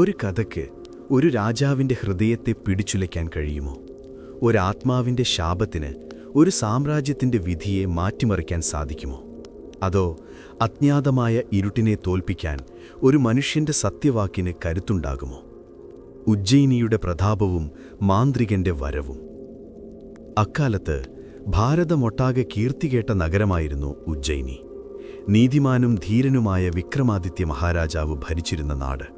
ഒരു കഥയ്ക്ക് ഒരു രാജാവിൻ്റെ ഹൃദയത്തെ പിടിച്ചുലയ്ക്കാൻ കഴിയുമോ? ഒരാത്മാവിൻ്റെ ശാപത്തിന് ഒരു സാമ്രാജ്യത്തിൻ്റെ വിധിയെ മാറ്റിമറിക്കാൻ സാധിക്കുമോ? അതോ അജ്ഞാതമായ ഇരുട്ടിനെ തോൽപ്പിക്കാൻ ഒരു മനുഷ്യൻ്റെ സത്യവാക്കിന് കരുത്തുണ്ടാകുമോ? ഉജ്ജയിനിയുടെ പ്രതാപവും മാന്ത്രികന്റെ വരവും. അക്കാലത്ത് ഭാരതമൊട്ടാകെ കീർത്തികേട്ട നഗരമായിരുന്നു ഉജ്ജയിനി. നീതിമാനും ധീരനുമായ വിക്രമാദിത്യ മഹാരാജാവ് ഭരിച്ചിരുന്ന നാട്.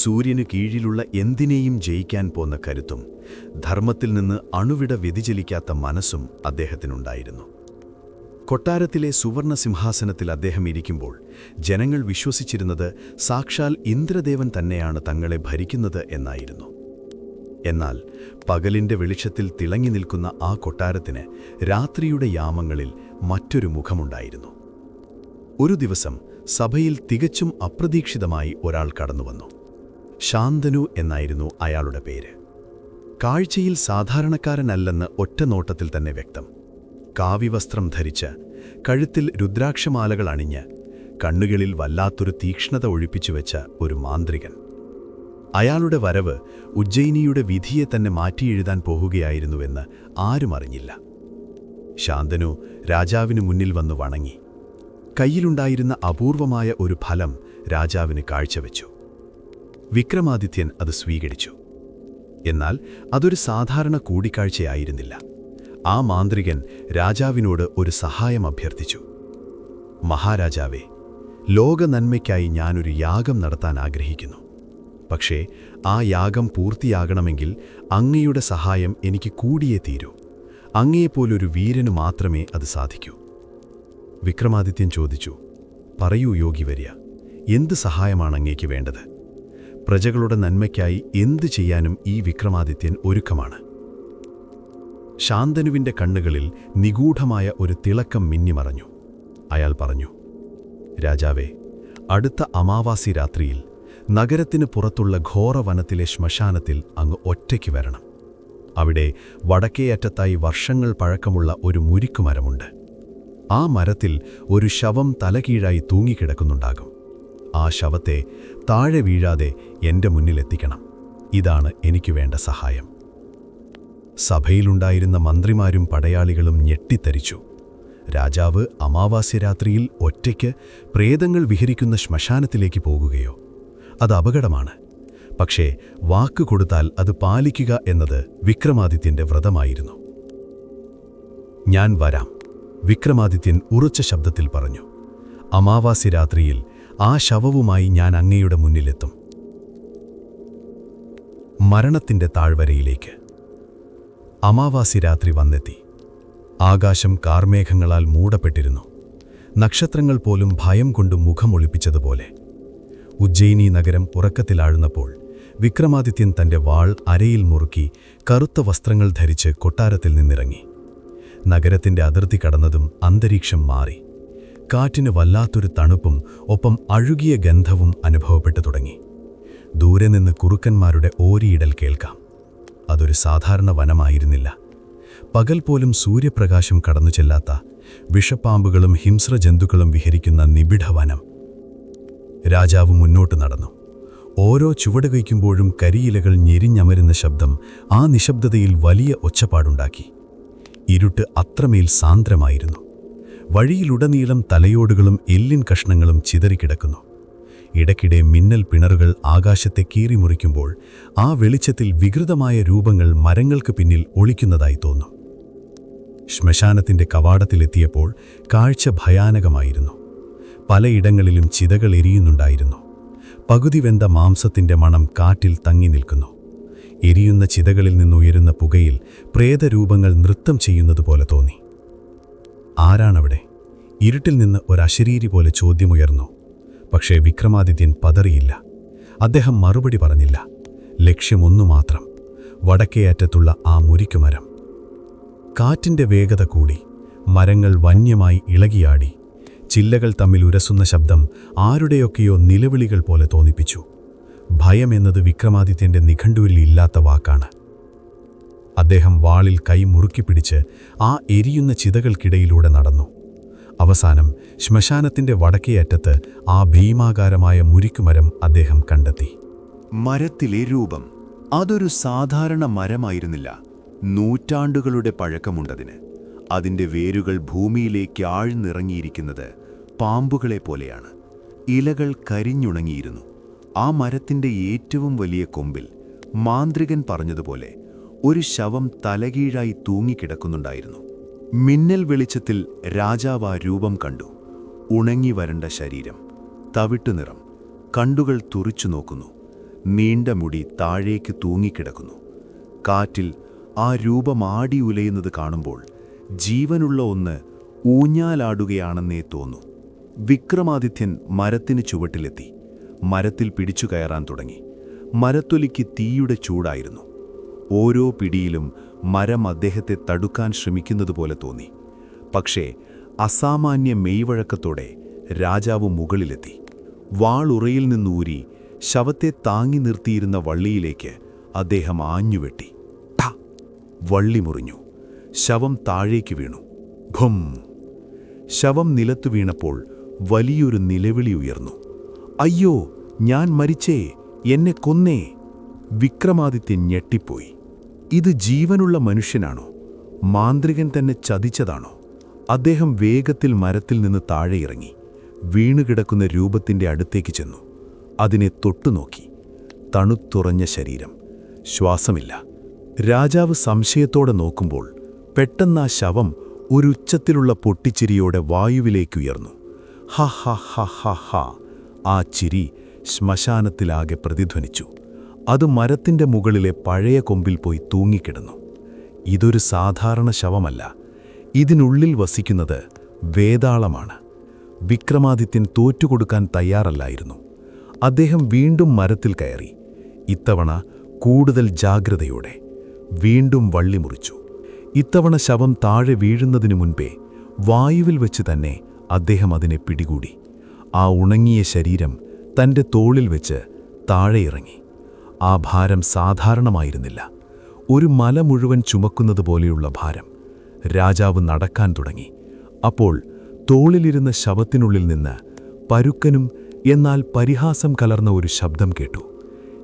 സൂര്യനു കീഴിലുള്ള എന്തിനേയും ജയിക്കാൻ പോന്ന കരുത്തും ധർമ്മത്തിൽ നിന്ന് അണുവിട വ്യതിചലിക്കാത്ത മനസ്സും അദ്ദേഹത്തിനുണ്ടായിരുന്നു. കൊട്ടാരത്തിലെ സുവർണ സിംഹാസനത്തിൽ അദ്ദേഹം ഇരിക്കുമ്പോൾ ജനങ്ങൾ വിശ്വസിച്ചിരുന്നത് സാക്ഷാൽ ഇന്ദ്രദേവൻ തന്നെയാണ് തങ്ങളെ ഭരിക്കുന്നത് എന്നായിരുന്നു. എന്നാൽ പകലിൻ്റെ വെളിച്ചത്തിൽ തിളങ്ങി നിൽക്കുന്ന ആ കൊട്ടാരത്തിന് രാത്രിയുടെ യാമങ്ങളിൽ മറ്റൊരു മുഖമുണ്ടായിരുന്നു. ഒരു ദിവസം സഭയിൽ തികച്ചും അപ്രതീക്ഷിതമായി ഒരാൾ കടന്നുവന്നു. ശാന്തനു എന്നായിരുന്നു അയാളുടെ പേര്. കാഴ്ചയിൽ സാധാരണക്കാരനല്ലെന്ന് ഒറ്റ നോട്ടത്തിൽ തന്നെ വ്യക്തം. കാവ്യവസ്ത്രം ധരിച്ച്, കഴുത്തിൽ രുദ്രാക്ഷമാലകൾ അണിഞ്ഞ്, കണ്ണുകളിൽ വല്ലാത്തൊരു തീക്ഷ്ണത ഒഴിപ്പിച്ചുവെച്ച ഒരു മാന്ത്രികൻ. അയാളുടെ വരവ് ഉജ്ജയിനിയുടെ വിധിയെ തന്നെ മാറ്റിയെഴുതാൻ പോകുകയായിരുന്നുവെന്ന് ആരും അറിഞ്ഞില്ല. ശാന്തനു രാജാവിനു മുന്നിൽ വന്നു വണങ്ങി. കയ്യിലുണ്ടായിരുന്ന അപൂർവമായ ഒരു ഫലം രാജാവിന് കാഴ്ചവെച്ചു. വിക്രമാദിത്യൻ അത് സ്വീകരിച്ചു. എന്നാൽ അതൊരു സാധാരണ കൂടിക്കാഴ്ചയായിരുന്നില്ല. ആ മാന്ത്രികൻ രാജാവിനോട് ഒരു സഹായം അഭ്യർത്ഥിച്ചു. മഹാരാജാവേ, ലോക നന്മയ്ക്കായി ഞാനൊരു യാഗം നടത്താൻ ആഗ്രഹിക്കുന്നു. പക്ഷേ ആ യാഗം പൂർത്തിയാകണമെങ്കിൽ അങ്ങയുടെ സഹായം എനിക്ക് കൂടിയേ തീരൂ. അങ്ങയെപ്പോലൊരു വീരനു മാത്രമേ അത് സാധിക്കൂ. വിക്രമാദിത്യൻ ചോദിച്ചു, പറയൂ യോഗിവര്യ, എന്ത് സഹായമാണ് അങ്ങേക്ക് വേണ്ടത്? പ്രജകളുടെ നന്മയ്ക്കായി എന്തു ചെയ്യാനും ഈ വിക്രമാദിത്യൻ ഒരുക്കമാണ്. ശാന്തനുവിൻ്റെ കണ്ണുകളിൽ നിഗൂഢമായ ഒരു തിളക്കം മിന്നിമറഞ്ഞു. അയാൾ പറഞ്ഞു, രാജാവേ, അടുത്ത അമാവാസി രാത്രിയിൽ നഗരത്തിന് പുറത്തുള്ള ഘോരവനത്തിലെ ശ്മശാനത്തിൽ അങ്ങ് ഒറ്റയ്ക്ക് വരണം. അവിടെ വടക്കേയറ്റത്തായി വർഷങ്ങൾ പഴക്കമുള്ള ഒരു മുരിക്കുമരമുണ്ട്. ആ മരത്തിൽ ഒരു ശവം തലകീഴായി തൂങ്ങിക്കിടക്കുന്നുണ്ടാകും. ആ ശവത്തെ താഴെ വീഴാതെ എൻ്റെ മുന്നിലെത്തിക്കണം. ഇതാണ് എനിക്ക് വേണ്ട സഹായം. സഭയിലുണ്ടായിരുന്ന മന്ത്രിമാരും പടയാളികളും ഞെട്ടിത്തരിച്ചു. രാജാവ് അമാവാസ്യ രാത്രിയിൽ ഒറ്റയ്ക്ക് പ്രേതങ്ങൾ വിഹരിക്കുന്ന ശ്മശാനത്തിലേക്ക് പോകുകയോ? അത് അപകടമാണ്. പക്ഷേ വാക്ക് കൊടുത്താൽ അത് പാലിക്കുക എന്നത് വിക്രമാദിത്യൻ്റെ വ്രതമായിരുന്നു. ഞാൻ വരാം, വിക്രമാദിത്യൻ ഉറച്ച ശബ്ദത്തിൽ പറഞ്ഞു. അമാവാസ്യ രാത്രിയിൽ ആ ശവവുമായി ഞാൻ അങ്ങയുടെ മുന്നിലെത്തും. മരണത്തിൻ്റെ താഴ്വരയിലേക്ക്. അമാവാസി രാത്രി വന്നെത്തി. ആകാശം കാർമേഘങ്ങളാൽ മൂടപ്പെട്ടിരുന്നു. നക്ഷത്രങ്ങൾ പോലും ഭയം കൊണ്ട് മുഖമൊളിപ്പിച്ചതുപോലെ. ഉജ്ജയിനി നഗരം ഉറക്കത്തിലാഴുന്നപ്പോൾ വിക്രമാദിത്യൻ തൻ്റെ വാൾ അരയിൽ മുറുക്കി കറുത്ത വസ്ത്രങ്ങൾ ധരിച്ച് കൊട്ടാരത്തിൽ നിന്നിറങ്ങി. നഗരത്തിൻ്റെ അതിർത്തി കടന്നതും അന്തരീക്ഷം മാറി. കാറ്റിന് വല്ലാത്തൊരു തണുപ്പും ഒപ്പം അഴുകിയ ഗന്ധവും അനുഭവപ്പെട്ടു തുടങ്ങി. ദൂരെ നിന്ന് കുറുക്കന്മാരുടെ ഓരിയിടൽ കേൾക്കാം. അതൊരു സാധാരണ വനമായിരുന്നില്ല. പകൽ പോലും സൂര്യപ്രകാശം കടന്നു ചെല്ലാത്ത, വിഷപ്പാമ്പുകളും ഹിംസ്രജന്തുക്കളും വിഹരിക്കുന്ന നിബിഡ വനം. രാജാവ് മുന്നോട്ട് നടന്നു. ഓരോ ചുവട് വയ്ക്കുമ്പോഴും കരിയിലകൾ ഞെരിഞ്ഞമരുന്ന ശബ്ദം ആ നിശബ്ദതയിൽ വലിയ ഒച്ചപ്പാടുണ്ടാക്കി. ഇരുട്ട് അത്രമേൽ സാന്ദ്രമായിരുന്നു. വഴിയിലുടനീളം തലയോടുകളും എല്ലിൻ കഷ്ണങ്ങളും ചിതറിക്കിടക്കുന്നു. ഇടയ്ക്കിടെ മിന്നൽ പിണറുകൾ ആകാശത്തെ കീറിമുറിക്കുമ്പോൾ ആ വെളിച്ചത്തിൽ വികൃതമായ രൂപങ്ങൾ മരങ്ങൾക്ക് പിന്നിൽ ഒളിക്കുന്നതായി തോന്നും. ശ്മശാനത്തിൻ്റെ കവാടത്തിലെത്തിയപ്പോൾ കാഴ്ച ഭയാനകമായിരുന്നു. പലയിടങ്ങളിലും ചിതകൾ എരിയുന്നുണ്ടായിരുന്നു. പകുതി വെന്ത മാംസത്തിൻ്റെ മണം കാറ്റിൽ തങ്ങി നിൽക്കുന്നു. എരിയുന്ന ചിതകളിൽ നിന്നുയരുന്ന പുകയിൽ പ്രേതരൂപങ്ങൾ നൃത്തം ചെയ്യുന്നതുപോലെ തോന്നി. ആരാണവിടെ? ഇരുട്ടിൽ നിന്ന് ഒരശരീരി പോലെ ചോദ്യമുയർന്നു. പക്ഷേ വിക്രമാദിത്യൻ പതറിയില്ല. അദ്ദേഹം മറുപടി പറഞ്ഞില്ല. ലക്ഷ്യമൊന്നു മാത്രം, വടക്കേ അറ്റത്തുള്ള ആ മുരിക്കുമരം. കാറ്റിൻ്റെ വേഗത കൂടി. മരങ്ങൾ വന്യമായി ഇളകിയാടി. ചില്ലകൾ തമ്മിൽ ഉരസുന്ന ശബ്ദം ആരുടെയൊക്കെയോ നിലവിളികൾ പോലെ തോന്നിപ്പിച്ചു. ഭയം എന്നത് വിക്രമാദിത്യൻ്റെ നിഘണ്ടുവിൽ ഇല്ലാത്ത വാക്കാണ്. അദ്ദേഹം വാളിൽ കൈ മുറുക്കിപ്പിടിച്ച് ആ എരിയുന്ന ചിതകൾക്കിടയിലൂടെ നടന്നു. അവസാനം ശ്മശാനത്തിൻ്റെ വടക്കേ അറ്റത്ത് ആ ഭീമാകാരമായ മുരിക്കുമരം അദ്ദേഹം കണ്ടെത്തി. മരത്തിലെ രൂപം. അതൊരു സാധാരണ മരമായിരുന്നില്ല. നൂറ്റാണ്ടുകളുടെ പഴക്കമുണ്ടതിന്. അതിൻ്റെ വേരുകൾ ഭൂമിയിലേക്ക് ആഴ്ന്നിറങ്ങിയിരിക്കുന്നത് പാമ്പുകളെപ്പോലെയാണ്. ഇലകൾ കരിഞ്ഞുണങ്ങിയിരുന്നു. ആ മരത്തിൻ്റെ ഏറ്റവും വലിയ കൊമ്പിൽ മാന്ത്രികൻ പറഞ്ഞതുപോലെ ഒരു ശവം തലകീഴായി തൂങ്ങിക്കിടക്കുന്നുണ്ടായിരുന്നു. മിന്നൽ വെളിച്ചത്തിൽ രാജാവ് ആ രൂപം കണ്ടു. ഉണങ്ങി വരണ്ട ശരീരം, തവിട്ടുനിറം, കണ്ണുകൾ തുറിച്ചു നോക്കുന്നു. നീണ്ട മുടി താഴേക്ക് തൂങ്ങിക്കിടക്കുന്നു. കാറ്റിൽ ആ രൂപം ആടി ഉലയുന്നത് കാണുമ്പോൾ ജീവനുള്ള ഒന്ന് ഊഞ്ഞാലാടുകയാണെന്നേ തോന്നൂ. വിക്രമാദിത്യൻ മരത്തിന് ചുവട്ടിലെത്തി. മരത്തിൽ പിടിച്ചു കയറാൻ തുടങ്ങി. മരത്തൊലിക്ക് തീയുടെ ചൂടായിരുന്നു. ഓരോ പിടിയിലും മരം അദ്ദേഹത്തെ തടുക്കാൻ ശ്രമിക്കുന്നതുപോലെ തോന്നി. പക്ഷേ അസാമാന്യ മെയ്വഴക്കത്തോടെ രാജാവ് മുകളിലെത്തി. വാളുറയിൽ നിന്നൂരി ശവത്തെ താങ്ങി നിർത്തിയിരുന്ന വള്ളിയിലേക്ക് അദ്ദേഹം ആഞ്ഞുവെട്ടി. ഠ! വള്ളി മുറിഞ്ഞു. ശവം താഴേക്ക് വീണു. ഭും! ശവം നിലത്തു വീണപ്പോൾ വലിയൊരു നിലവിളി ഉയർന്നു. അയ്യോ, ഞാൻ മരിച്ചേ, എന്നെ കൊന്നേ! വിക്രമാദിത്യൻ ഞെട്ടിപ്പോയി. ഇത് ജീവനുള്ള മനുഷ്യനാണോ? മാന്ത്രികൻ തന്നെ ചതിച്ചതാണോ? അദ്ദേഹം വേഗത്തിൽ മരത്തിൽ നിന്ന് താഴെ ഇറങ്ങി. വീണുകിടക്കുന്ന രൂപത്തിൻ്റെ അടുത്തേക്ക് ചെന്നു. അതിനെ തൊട്ടുനോക്കി. തണുത്തുറഞ്ഞ ശരീരം, ശ്വാസമില്ല. രാജാവ് സംശയത്തോടെ നോക്കുമ്പോൾ പെട്ടെന്ന് ആ ശവം ഒരു ഉച്ചത്തിലുള്ള പൊട്ടിച്ചിരിയോടെ വായുവിലേക്കുയർന്നു. ഹ ഹ ഹ ഹ ഹ! ആ ചിരി ശ്മശാനത്തിലാകെ പ്രതിധ്വനിച്ചു. അത് മരത്തിൻ്റെ മുകളിലെ പഴയ കൊമ്പിൽ പോയി തൂങ്ങിക്കിടന്നു. ഇതൊരു സാധാരണ ശവമല്ല. ഇതിനുള്ളിൽ വസിക്കുന്നത് വേതാളമാണ്. വിക്രമാദിത്യൻ തോറ്റുകൊടുക്കാൻ തയ്യാറല്ലായിരുന്നു. അദ്ദേഹം വീണ്ടും മരത്തിൽ കയറി. ഇത്തവണ കൂടുതൽ ജാഗ്രതയോടെ. വീണ്ടും വള്ളി മുറിച്ചു. ഇത്തവണ ശവം താഴെ വീഴുന്നതിനു മുൻപേ വായുവിൽ വെച്ച് തന്നെ അദ്ദേഹം അതിനെ പിടികൂടി. ആ ഉണങ്ങിയ ശരീരം തൻ്റെ തോളിൽ വെച്ച് താഴെ ഇറങ്ങി. ആ ഭാരം സാധാരണമായിരുന്നില്ല. ഒരു മല മുഴുവൻ ചുമക്കുന്നതുപോലെയുള്ള ഭാരം. രാജാവ് നടക്കാൻ തുടങ്ങി. അപ്പോൾ തോളിലിരുന്ന ശവത്തിനുള്ളിൽ നിന്ന് പരുക്കനും എന്നാൽ പരിഹാസം കലർന്ന ഒരു ശബ്ദം കേട്ടു.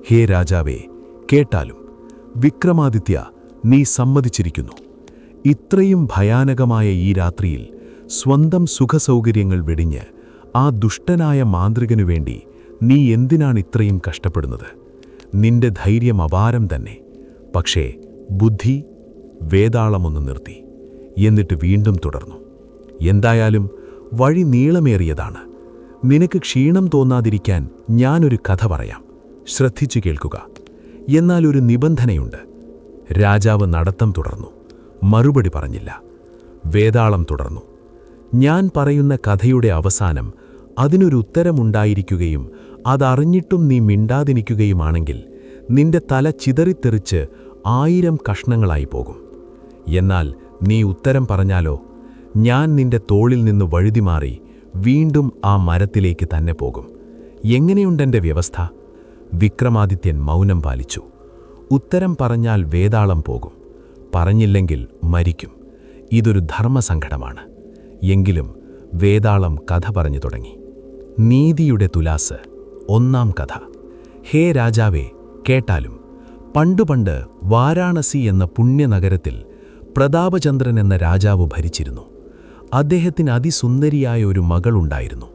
ഹേ രാജാവേ, കേട്ടാലും. വിക്രമാദിത്യ, നീ സമ്മതിച്ചിരിക്കുന്നു. ഇത്രയും ഭയാനകമായ ഈ രാത്രിയിൽ സ്വന്തം സുഖസൗകര്യങ്ങൾ വെടിഞ്ഞ് ആ ദുഷ്ടനായ മാന്ത്രികനു വേണ്ടി നീ എന്തിനാണ് ഇത്രയും കഷ്ടപ്പെടുന്നത്? നിന്റെ ധൈര്യം അപാരം തന്നെ. പക്ഷേ ബുദ്ധി വേതാളമൊന്ന് നിർത്തി. എന്നിട്ട് വീണ്ടും തുടർന്നു. എന്തായാലും വഴി നീളമേറിയതാണ്. നിനക്ക് ക്ഷീണം തോന്നാതിരിക്കാൻ ഞാനൊരു കഥ പറയാം. ശ്രദ്ധിച്ചു കേൾക്കുക. എന്നാൽ ഒരു നിബന്ധനയുണ്ട്. രാജാവ് നടത്തം തുടർന്നു. മറുപടി പറഞ്ഞില്ല. വേതാളം തുടർന്നു. ഞാൻ പറയുന്ന കഥയുടെ അവസാനം അതിനൊരു ഉത്തരമുണ്ടായിരിക്കുകയും അതറിഞ്ഞിട്ടും നീ മിണ്ടാതിരിക്കുകയുമാണെങ്കിൽ നിന്റെ തല ചിതറിത്തെറിച്ച് 1000 കഷ്ണങ്ങളായി പോകും. എന്നാൽ നീ ഉത്തരം പറഞ്ഞാലോ, ഞാൻ നിന്റെ തോളിൽ നിന്ന് വഴുതിമാറി വീണ്ടും ആ മരത്തിലേക്ക് തന്നെ പോകും. എങ്ങനെയുണ്ടെൻ്റെ വ്യവസ്ഥ? വിക്രമാദിത്യൻ മൗനം പാലിച്ചു. ഉത്തരം പറഞ്ഞാൽ വേതാളം പോകും, പറഞ്ഞില്ലെങ്കിൽ മരിക്കും. ഇതൊരു ധർമ്മസങ്കടമാണ്. എങ്കിലും വേതാളം കഥ പറഞ്ഞു തുടങ്ങി. നീതിയുടെ തുലാസ്. 1-ാം കഥ. ഹേ രാജാവേ, കേട്ടാലും. പണ്ടുപണ്ട് വാരാണസി എന്ന പുണ്യനഗരത്തിൽ പ്രതാപചന്ദ്രൻ എന്ന രാജാവ് ഭരിച്ചിരുന്നു. അദ്ദേഹത്തിന് അതിസുന്ദരിയായ ഒരു മകളുണ്ടായിരുന്നു,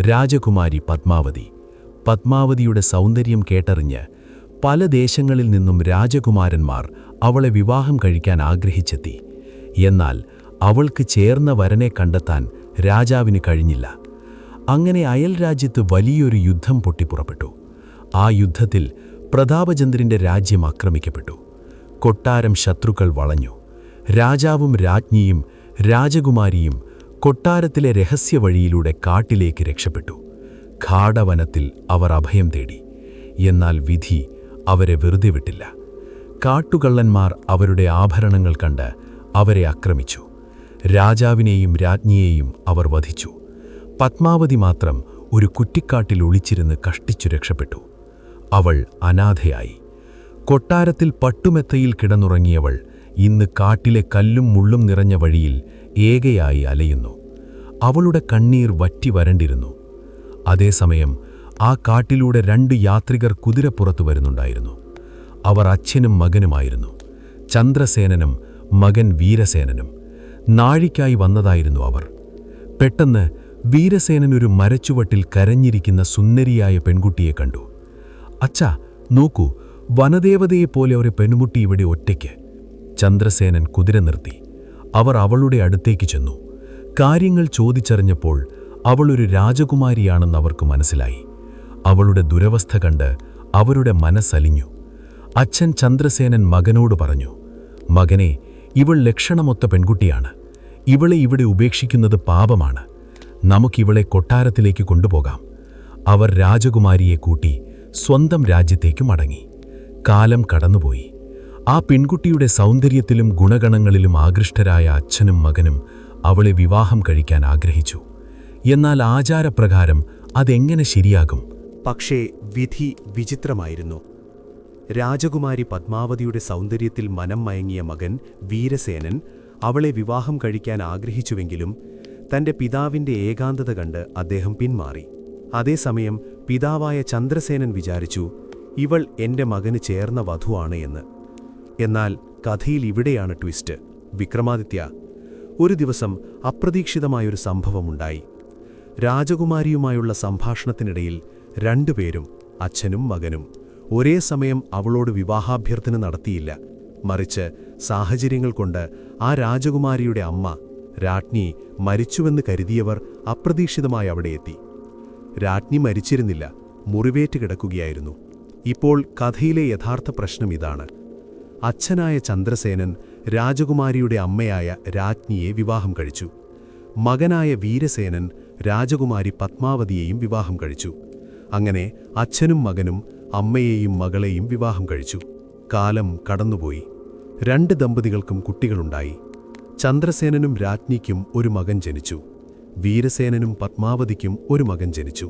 രാജകുമാരി പത്മാവതി. പത്മാവതിയുടെ സൗന്ദര്യം കേട്ടറിഞ്ഞ് പല ദേശങ്ങളിൽ നിന്നും രാജകുമാരന്മാർ അവളെ വിവാഹം കഴിക്കാൻ ആഗ്രഹിച്ചെത്തി. എന്നാൽ അവൾക്ക് ചേർന്ന വരനെ കണ്ടെത്താൻ രാജാവിന് കഴിഞ്ഞില്ല. അങ്ങനെ അയൽരാജ്യത്ത് വലിയൊരു യുദ്ധം പൊട്ടിപ്പുറപ്പെട്ടു. ആ യുദ്ധത്തിൽ പ്രതാപചന്ദ്രൻ്റെ രാജ്യം ആക്രമിക്കപ്പെട്ടു. കൊട്ടാരം ശത്രുക്കൾ വളഞ്ഞു. രാജാവും രാജ്ഞിയും രാജകുമാരിയും കൊട്ടാരത്തിലെ രഹസ്യവഴിയിലൂടെ കാട്ടിലേക്ക് രക്ഷപ്പെട്ടു. ഘാടവനത്തിൽ അവർ അഭയം തേടി. എന്നാൽ വിധി അവരെ വെറുതെ വിട്ടില്ല. കാട്ടുകള്ളന്മാർ അവരുടെ ആഭരണങ്ങൾ കണ്ട് അവരെ ആക്രമിച്ചു. രാജാവിനെയും രാജ്ഞിയെയും അവർ വധിച്ചു. പത്മാവതി മാത്രം ഒരു കുറ്റിക്കാട്ടിൽ ഒളിച്ചിരുന്ന് കഷ്ടിച്ചു രക്ഷപ്പെട്ടു. അവൾ അനാഥയായി. കൊട്ടാരത്തിൽ പട്ടുമെത്തയിൽ കിടന്നുറങ്ങിയവൾ ഇന്ന് കാട്ടിലെ കല്ലും മുള്ളും നിറഞ്ഞ വഴിയിൽ ഏകയായി അലയുന്നു. അവളുടെ കണ്ണീർ വറ്റി വരണ്ടിരുന്നു. അതേസമയം ആ കാട്ടിലൂടെ 2 യാത്രികർ കുതിരപ്പുറത്തു വരുന്നുണ്ടായിരുന്നു. അവർ അച്ഛനും മകനുമായിരുന്നു. ചന്ദ്രസേനനും മകൻ വീരസേനനും. നാഴിക്കായി വന്നതായിരുന്നു അവർ. പെട്ടെന്ന് വീരസേനൻ ഒരു മരച്ചുവട്ടിൽ കരഞ്ഞിരിക്കുന്ന സുന്ദരിയായ പെൺകുട്ടിയെ കണ്ടു. അച്ഛാ, നോക്കൂ, വനദേവതയെപ്പോലെ ഒരു പെൺകുട്ടി ഇവിടെ ഒറ്റയ്ക്ക്. ചന്ദ്രസേനൻ കുതിര നിർത്തി. അവർ അവളുടെ അടുത്തേക്ക് ചെന്നു. കാര്യങ്ങൾ ചോദിച്ചറിഞ്ഞപ്പോൾ അവൾ ഒരു രാജകുമാരിയാണെന്ന് അവർക്ക് മനസ്സിലായി. അവളുടെ ദുരവസ്ഥ കണ്ട് അവരുടെ മനസ്സലിഞ്ഞു. അച്ഛൻ ചന്ദ്രസേനൻ മകനോട് പറഞ്ഞു, മകനെ, ഇവൾ ലക്ഷണമൊത്ത പെൺകുട്ടിയാണ്. ഇവളെ ഇവിടെ ഉപേക്ഷിക്കുന്നത് പാപമാണ്. നമുക്കിവളെ കൊട്ടാരത്തിലേക്ക് കൊണ്ടുപോകാം. അവർ രാജകുമാരിയെ കൂട്ടി സ്വന്തം രാജ്യത്തേക്ക് മടങ്ങി. കാലം കടന്നുപോയി. ആ പെൺകുട്ടിയുടെ സൗന്ദര്യത്തിലും ഗുണഗണങ്ങളിലും ആകൃഷ്ടരായ അച്ഛനും മകനും അവളെ വിവാഹം കഴിക്കാൻ ആഗ്രഹിച്ചു. എന്നാൽ ആചാരപ്രകാരം അതെങ്ങനെ ശരിയാകും? പക്ഷേ വിധി വിചിത്രമായിരുന്നു. രാജകുമാരി പത്മാവതിയുടെ സൗന്ദര്യത്തിൽ മനം മയങ്ങിയ മകൻ വീരസേനൻ അവളെ വിവാഹം കഴിക്കാൻ ആഗ്രഹിച്ചുവെങ്കിലും തന്റെ പിതാവിന്റെ ഏകാന്തത കണ്ട് അദ്ദേഹം പിന്മാറി. അതേസമയം പിതാവായ ചന്ദ്രസേനൻ വിചാരിച്ചു, ഇവൾ എന്റെ മകന് ചേർന്ന വധുവാണ് എന്ന്. എന്നാൽ കഥയിൽ ഇവിടെയാണ് ട്വിസ്റ്റ്. വിക്രമാദിത്യ, ഒരു ദിവസം അപ്രതീക്ഷിതമായൊരു സംഭവമുണ്ടായി. രാജകുമാരിയുമായുള്ള സംഭാഷണത്തിനിടയിൽ 2 പേരും, അച്ഛനും മകനും, ഒരേ സമയം അവളോട് വിവാഹാഭ്യർത്ഥന നടത്തിയില്ല. മറിച്ച് സാഹചര്യങ്ങൾ കൊണ്ട് ആ രാജകുമാരിയുടെ അമ്മ, രാജ്ഞി, മരിച്ചുവെന്ന് കരുതിയവർ അപ്രതീക്ഷിതമായി അവിടെ എത്തി. രാജ്ഞി മരിച്ചിരുന്നില്ല, മുറിവേറ്റ് കിടക്കുകയായിരുന്നു. ഇപ്പോൾ കഥയിലെ യഥാർത്ഥ പ്രശ്നം ഇതാണ്. അച്ഛനായ ചന്ദ്രസേനൻ രാജകുമാരിയുടെ അമ്മയായ രാജ്ഞിയെ വിവാഹം കഴിച്ചു. മകനായ വീരസേനൻ രാജകുമാരി പത്മാവതിയെയും വിവാഹം കഴിച്ചു. അങ്ങനെ അച്ഛനും മകനും അമ്മയെയും മകളെയും വിവാഹം കഴിച്ചു. കാലം കടന്നുപോയി. 2 ദമ്പതികൾക്കും കുട്ടികളുണ്ടായി. ചന്ദ്രസേനനും രാജ്ഞിക്കും ഒരു മകൻ ജനിച്ചു. വീരസേനനും പത്മാവതിക്കും ഒരു മകൻ ജനിച്ചു.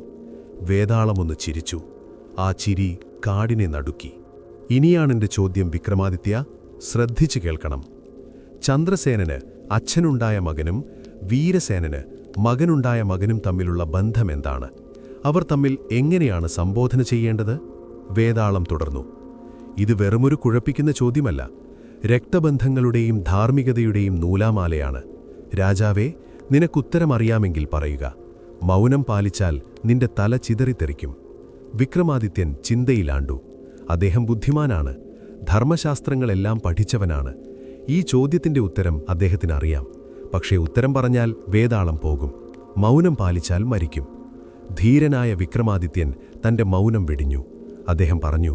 വേതാളമൊന്ന് ചിരിച്ചു. ആ ചിരി കാടിനെ നടുക്കി. ഇനിയാണെന്റെ ചോദ്യം വിക്രമാദിത്യ, ശ്രദ്ധിച്ചു കേൾക്കണം. ചന്ദ്രസേനന് അച്ഛനുണ്ടായ മകനും വീരസേനന് മകനുണ്ടായ മകനും തമ്മിലുള്ള ബന്ധമെന്താണ്? അവർ തമ്മിൽ എങ്ങനെയാണ് സംബോധന ചെയ്യേണ്ടത്? വേതാളം തുടർന്നു. ഇത് വെറുമൊരു കുഴപ്പിക്കുന്ന ചോദ്യമല്ല. രക്തബന്ധങ്ങളുടെയും ധാർമ്മികതയുടെയും നൂലാമാലയാണ്. രാജാവേ, നിനക്കുത്തരമറിയാമെങ്കിൽ പറയുക. മൗനം പാലിച്ചാൽ നിന്റെ തല ചിതറിത്തെറിക്കും. വിക്രമാദിത്യൻ ചിന്തയിലാണ്ടു. അദ്ദേഹം ബുദ്ധിമാനാണ്. ധർമ്മശാസ്ത്രങ്ങളെല്ലാം പഠിച്ചവനാണ്. ഈ ചോദ്യത്തിന്റെ ഉത്തരം അദ്ദേഹത്തിനറിയാം. പക്ഷേ ഉത്തരം പറഞ്ഞാൽ വേതാളം പോകും. മൗനം പാലിച്ചാൽ മരിക്കും. ധീരനായ വിക്രമാദിത്യൻ തന്റെ മൗനം വെടിഞ്ഞു. അദ്ദേഹം പറഞ്ഞു,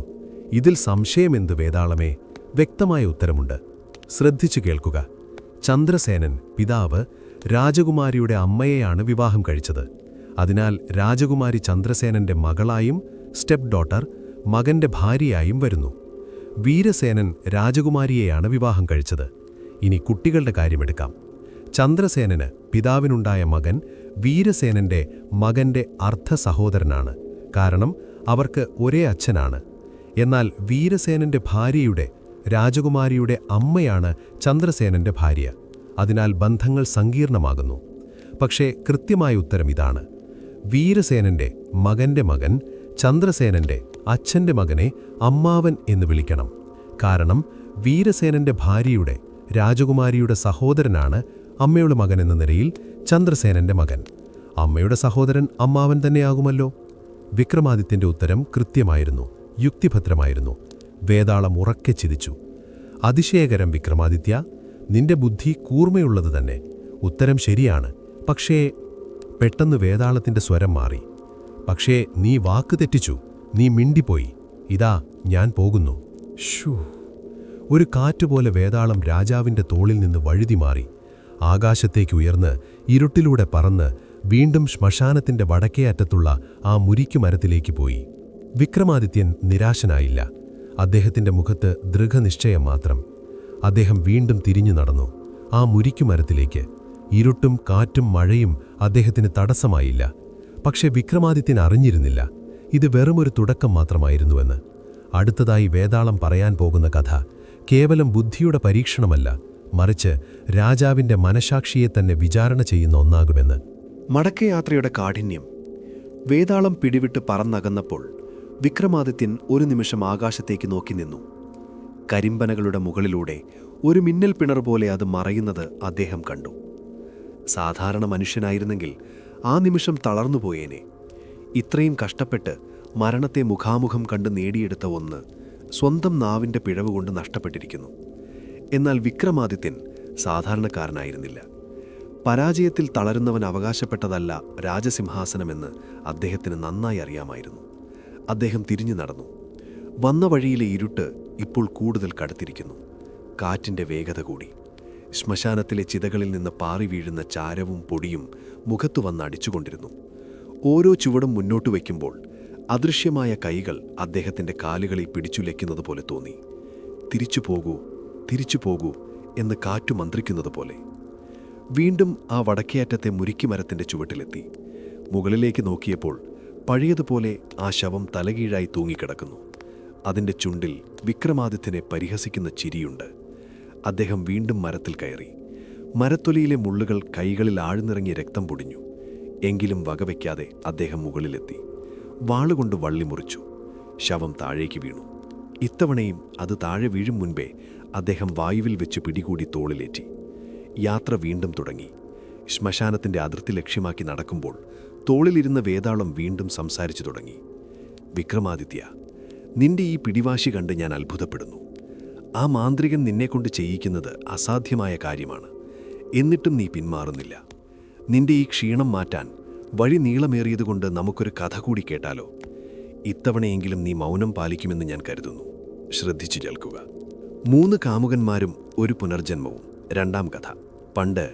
ഇതിൽ സംശയമെന്ത് വേതാളമേ? വ്യക്തമായ ഉത്തരമുണ്ട്. ശ്രദ്ധിച്ചു കേൾക്കുക. ചന്ദ്രസേനൻ, പിതാവ്, രാജകുമാരിയുടെ അമ്മയെയാണ് വിവാഹം കഴിച്ചത്. അതിനാൽ രാജകുമാരി ചന്ദ്രസേനന്റെ മകളായും സ്റ്റെപ്പ് ഡോട്ടർ മകന്റെ ഭാര്യയായും വരുന്നു. വീരസേനൻ രാജകുമാരിയെയാണ് വിവാഹം കഴിച്ചത്. ഇനി കുട്ടികളുടെ കാര്യമെടുക്കാം. ചന്ദ്രസേനന് പിതാവിനുണ്ടായ മകൻ വീരസേനന്റെ മകന്റെ അർദ്ധസഹോദരനാണ്. കാരണം അവർക്ക് ഒരേ അച്ഛനാണ്. എന്നാൽ വീരസേനന്റെ ഭാര്യയുടെ, രാജകുമാരിയുടെ അമ്മയാണ് ചന്ദ്രസേനന്റെ ഭാര്യ. അതിനാൽ ബന്ധങ്ങൾ സങ്കീർണമാകുന്നു. പക്ഷേ കൃത്യമായ ഉത്തരം ഇതാണ്. വീരസേനന്റെ മകന്റെ മകൻ ചന്ദ്രസേനന്റെ അച്ഛന്റെ മകനെ അമ്മാവൻ എന്ന് വിളിക്കണം. കാരണം വീരസേനന്റെ ഭാര്യയുടെ, രാജകുമാരിയുടെ സഹോദരനാണ് അമ്മയുടെ മകൻ എന്ന നിലയിൽ ചന്ദ്രസേനന്റെ മകൻ. അമ്മയുടെ സഹോദരൻ അമ്മാവൻ തന്നെയാകുമല്ലോ. വിക്രമാദിത്യന്റെ ഉത്തരം കൃത്യമായിരുന്നു, യുക്തിഭദ്രമായിരുന്നു. വേതാളം ഉറക്കെ ചിരിച്ചു. അതിശയകരം വിക്രമാദിത്യ, നിന്റെ ബുദ്ധി കൂർമ്മയുള്ളത് തന്നെ. ഉത്തരം ശരിയാണ്. പക്ഷേ പെട്ടെന്ന് വേതാളത്തിന്റെ സ്വരം മാറി. പക്ഷേ നീ വാക്ക് തെറ്റിച്ചു. നീ മിണ്ടിപ്പോയി. ഇതാ ഞാൻ പോകുന്നു. ഷൂ! ഒരു കാറ്റുപോലെ വേതാളം രാജാവിന്റെ തോളിൽ നിന്ന് വഴുതി മാറി. ആകാശത്തേക്ക് ഉയർന്ന് ഇരുട്ടിലൂടെ പറന്ന് വീണ്ടും ശ്മശാനത്തിന്റെ വടക്കേ അറ്റത്തുള്ള ആ മുരിക്കുമരത്തിലേക്ക് പോയി. വിക്രമാദിത്യൻ നിരാശനായില്ല. അദ്ദേഹത്തിന്റെ മുഖത്ത് ദൃഢനിശ്ചയം മാത്രം. അദ്ദേഹം വീണ്ടും തിരിഞ്ഞു നടന്നു ആ മുരിക്കുമരത്തിലേക്ക്. ഇരുട്ടും കാറ്റും മഴയും അദ്ദേഹത്തിന് തടസ്സമായില്ല. പക്ഷെ വിക്രമാദിത്യൻ അറിഞ്ഞിരുന്നില്ല ഇത് വെറുമൊരു തുടക്കം മാത്രമായിരുന്നുവെന്ന്. അടുത്തതായി വേതാളം പറയാൻ പോകുന്ന കഥ കേവലം ബുദ്ധിയുടെ പരീക്ഷണമല്ല, മറിച്ച് രാജാവിന്റെ മനഃശാക്ഷിയെ തന്നെ വിചാരണ ചെയ്യുന്ന ഒന്നാകുമെന്ന്. മടക്കയാത്രയുടെ കാഠിന്യം. വേതാളം പിടിവിട്ട് പറന്നകന്നപ്പോൾ വിക്രമാദിത്യൻ ഒരു നിമിഷം ആകാശത്തേക്ക് നോക്കി നിന്നു. കരിമ്പനകളുടെ മുകളിലൂടെ ഒരു മിന്നൽ പിണർ പോലെ അത് മറയുന്നത് അദ്ദേഹം കണ്ടു. സാധാരണ മനുഷ്യനായിരുന്നെങ്കിൽ ആ നിമിഷം തളർന്നുപോയേനെ. ഇത്രയും കഷ്ടപ്പെട്ട് മരണത്തെ മുഖാമുഖം കണ്ട് നേടിയെടുത്ത ഒന്ന് സ്വന്തം നാവിൻ്റെ പിഴവ് കൊണ്ട് നഷ്ടപ്പെട്ടിരിക്കുന്നു. എന്നാൽ വിക്രമാദിത്യൻ സാധാരണക്കാരനായിരുന്നില്ല. പരാജയത്തിൽ തളരുന്നവൻ അവകാശപ്പെട്ടതല്ല രാജസിംഹാസനമെന്ന് അദ്ദേഹത്തിന് നന്നായി അറിയാമായിരുന്നു. അദ്ദേഹം തിരിഞ്ഞു നടന്നു. വന്ന വഴിയിലെ ഇരുട്ട് ഇപ്പോൾ കൂടുതൽ കടുത്തിരിക്കുന്നു. കാറ്റിൻ്റെ വേഗത കൂടി. ശ്മശാനത്തിലെ ചിതകളിൽ നിന്ന് പാറി വീഴുന്ന ചാരവും പൊടിയും മുഖത്തു വന്ന് അടിച്ചുകൊണ്ടിരുന്നു. ഓരോ ചുവടും മുന്നോട്ട് വയ്ക്കുമ്പോൾ അദൃശ്യമായ കൈകൾ അദ്ദേഹത്തിൻ്റെ കാലുകളിൽ പിടിച്ചുലയ്ക്കുന്നത് പോലെ തോന്നി. തിരിച്ചു പോകൂ, തിരിച്ചു പോകൂ എന്ന് കാറ്റു മന്ത്രിക്കുന്നത് പോലെ. വീണ്ടും ആ വടക്കേയറ്റത്തെ മുരിക്കിമരത്തിൻ്റെ ചുവട്ടിലെത്തി. മുകളിലേക്ക് നോക്കിയപ്പോൾ പഴയതുപോലെ ആ ശവം തലകീഴായി തൂങ്ങിക്കിടക്കുന്നു. അതിൻ്റെ ചുണ്ടിൽ വിക്രമാദിത്യനെ പരിഹസിക്കുന്ന ചിരിയുണ്ട്. അദ്ദേഹം വീണ്ടും മരത്തിൽ കയറി. മരത്തൊലിയിലെ മുള്ളുകൾ കൈകളിൽ ആഴ്ന്നിറങ്ങി രക്തം പൊടിഞ്ഞു. എങ്കിലും വകവയ്ക്കാതെ അദ്ദേഹം മുകളിലെത്തി. വാളുകൊണ്ട് വള്ളി മുറിച്ചു. ശവം താഴേക്ക് വീണു. ഇത്തവണയും അത് താഴെ വീഴും മുൻപേ അദ്ദേഹം വായുവിൽ വെച്ച് പിടികൂടി തോളിലേറ്റി. യാത്ര വീണ്ടും തുടങ്ങി. ശ്മശാനത്തിൻ്റെ അതിർത്തി ലക്ഷ്യമാക്കി നടക്കുമ്പോൾ തോളിലിരുന്ന വേതാളം വീണ്ടും സംസാരിച്ചു തുടങ്ങി. വിക്രമാദിത്യ, നിന്റെ ഈ പിടിവാശി കണ്ട് ഞാൻ അത്ഭുതപ്പെടുന്നു. ആ മാന്ത്രികൻ നിന്നെക്കൊണ്ട് ചെയ്യിക്കുന്നത് അസാധ്യമായ കാര്യമാണ്. എന്നിട്ടും നീ പിന്മാറുന്നില്ല. നിന്റെ ഈ ക്ഷീണം മാറ്റാൻ വഴി നീളമേറിയതുകൊണ്ട് നമുക്കൊരു കഥ കൂടി കേട്ടാലോ? ഇത്തവണയെങ്കിലും നീ മൗനം പാലിക്കുമെന്ന് ഞാൻ കരുതുന്നു. ശ്രദ്ധിച്ചു കേൾക്കുക. 3 കാമുകന്മാരും ഒരു പുനർജന്മവും. 2ാം കഥ. പണ്ട്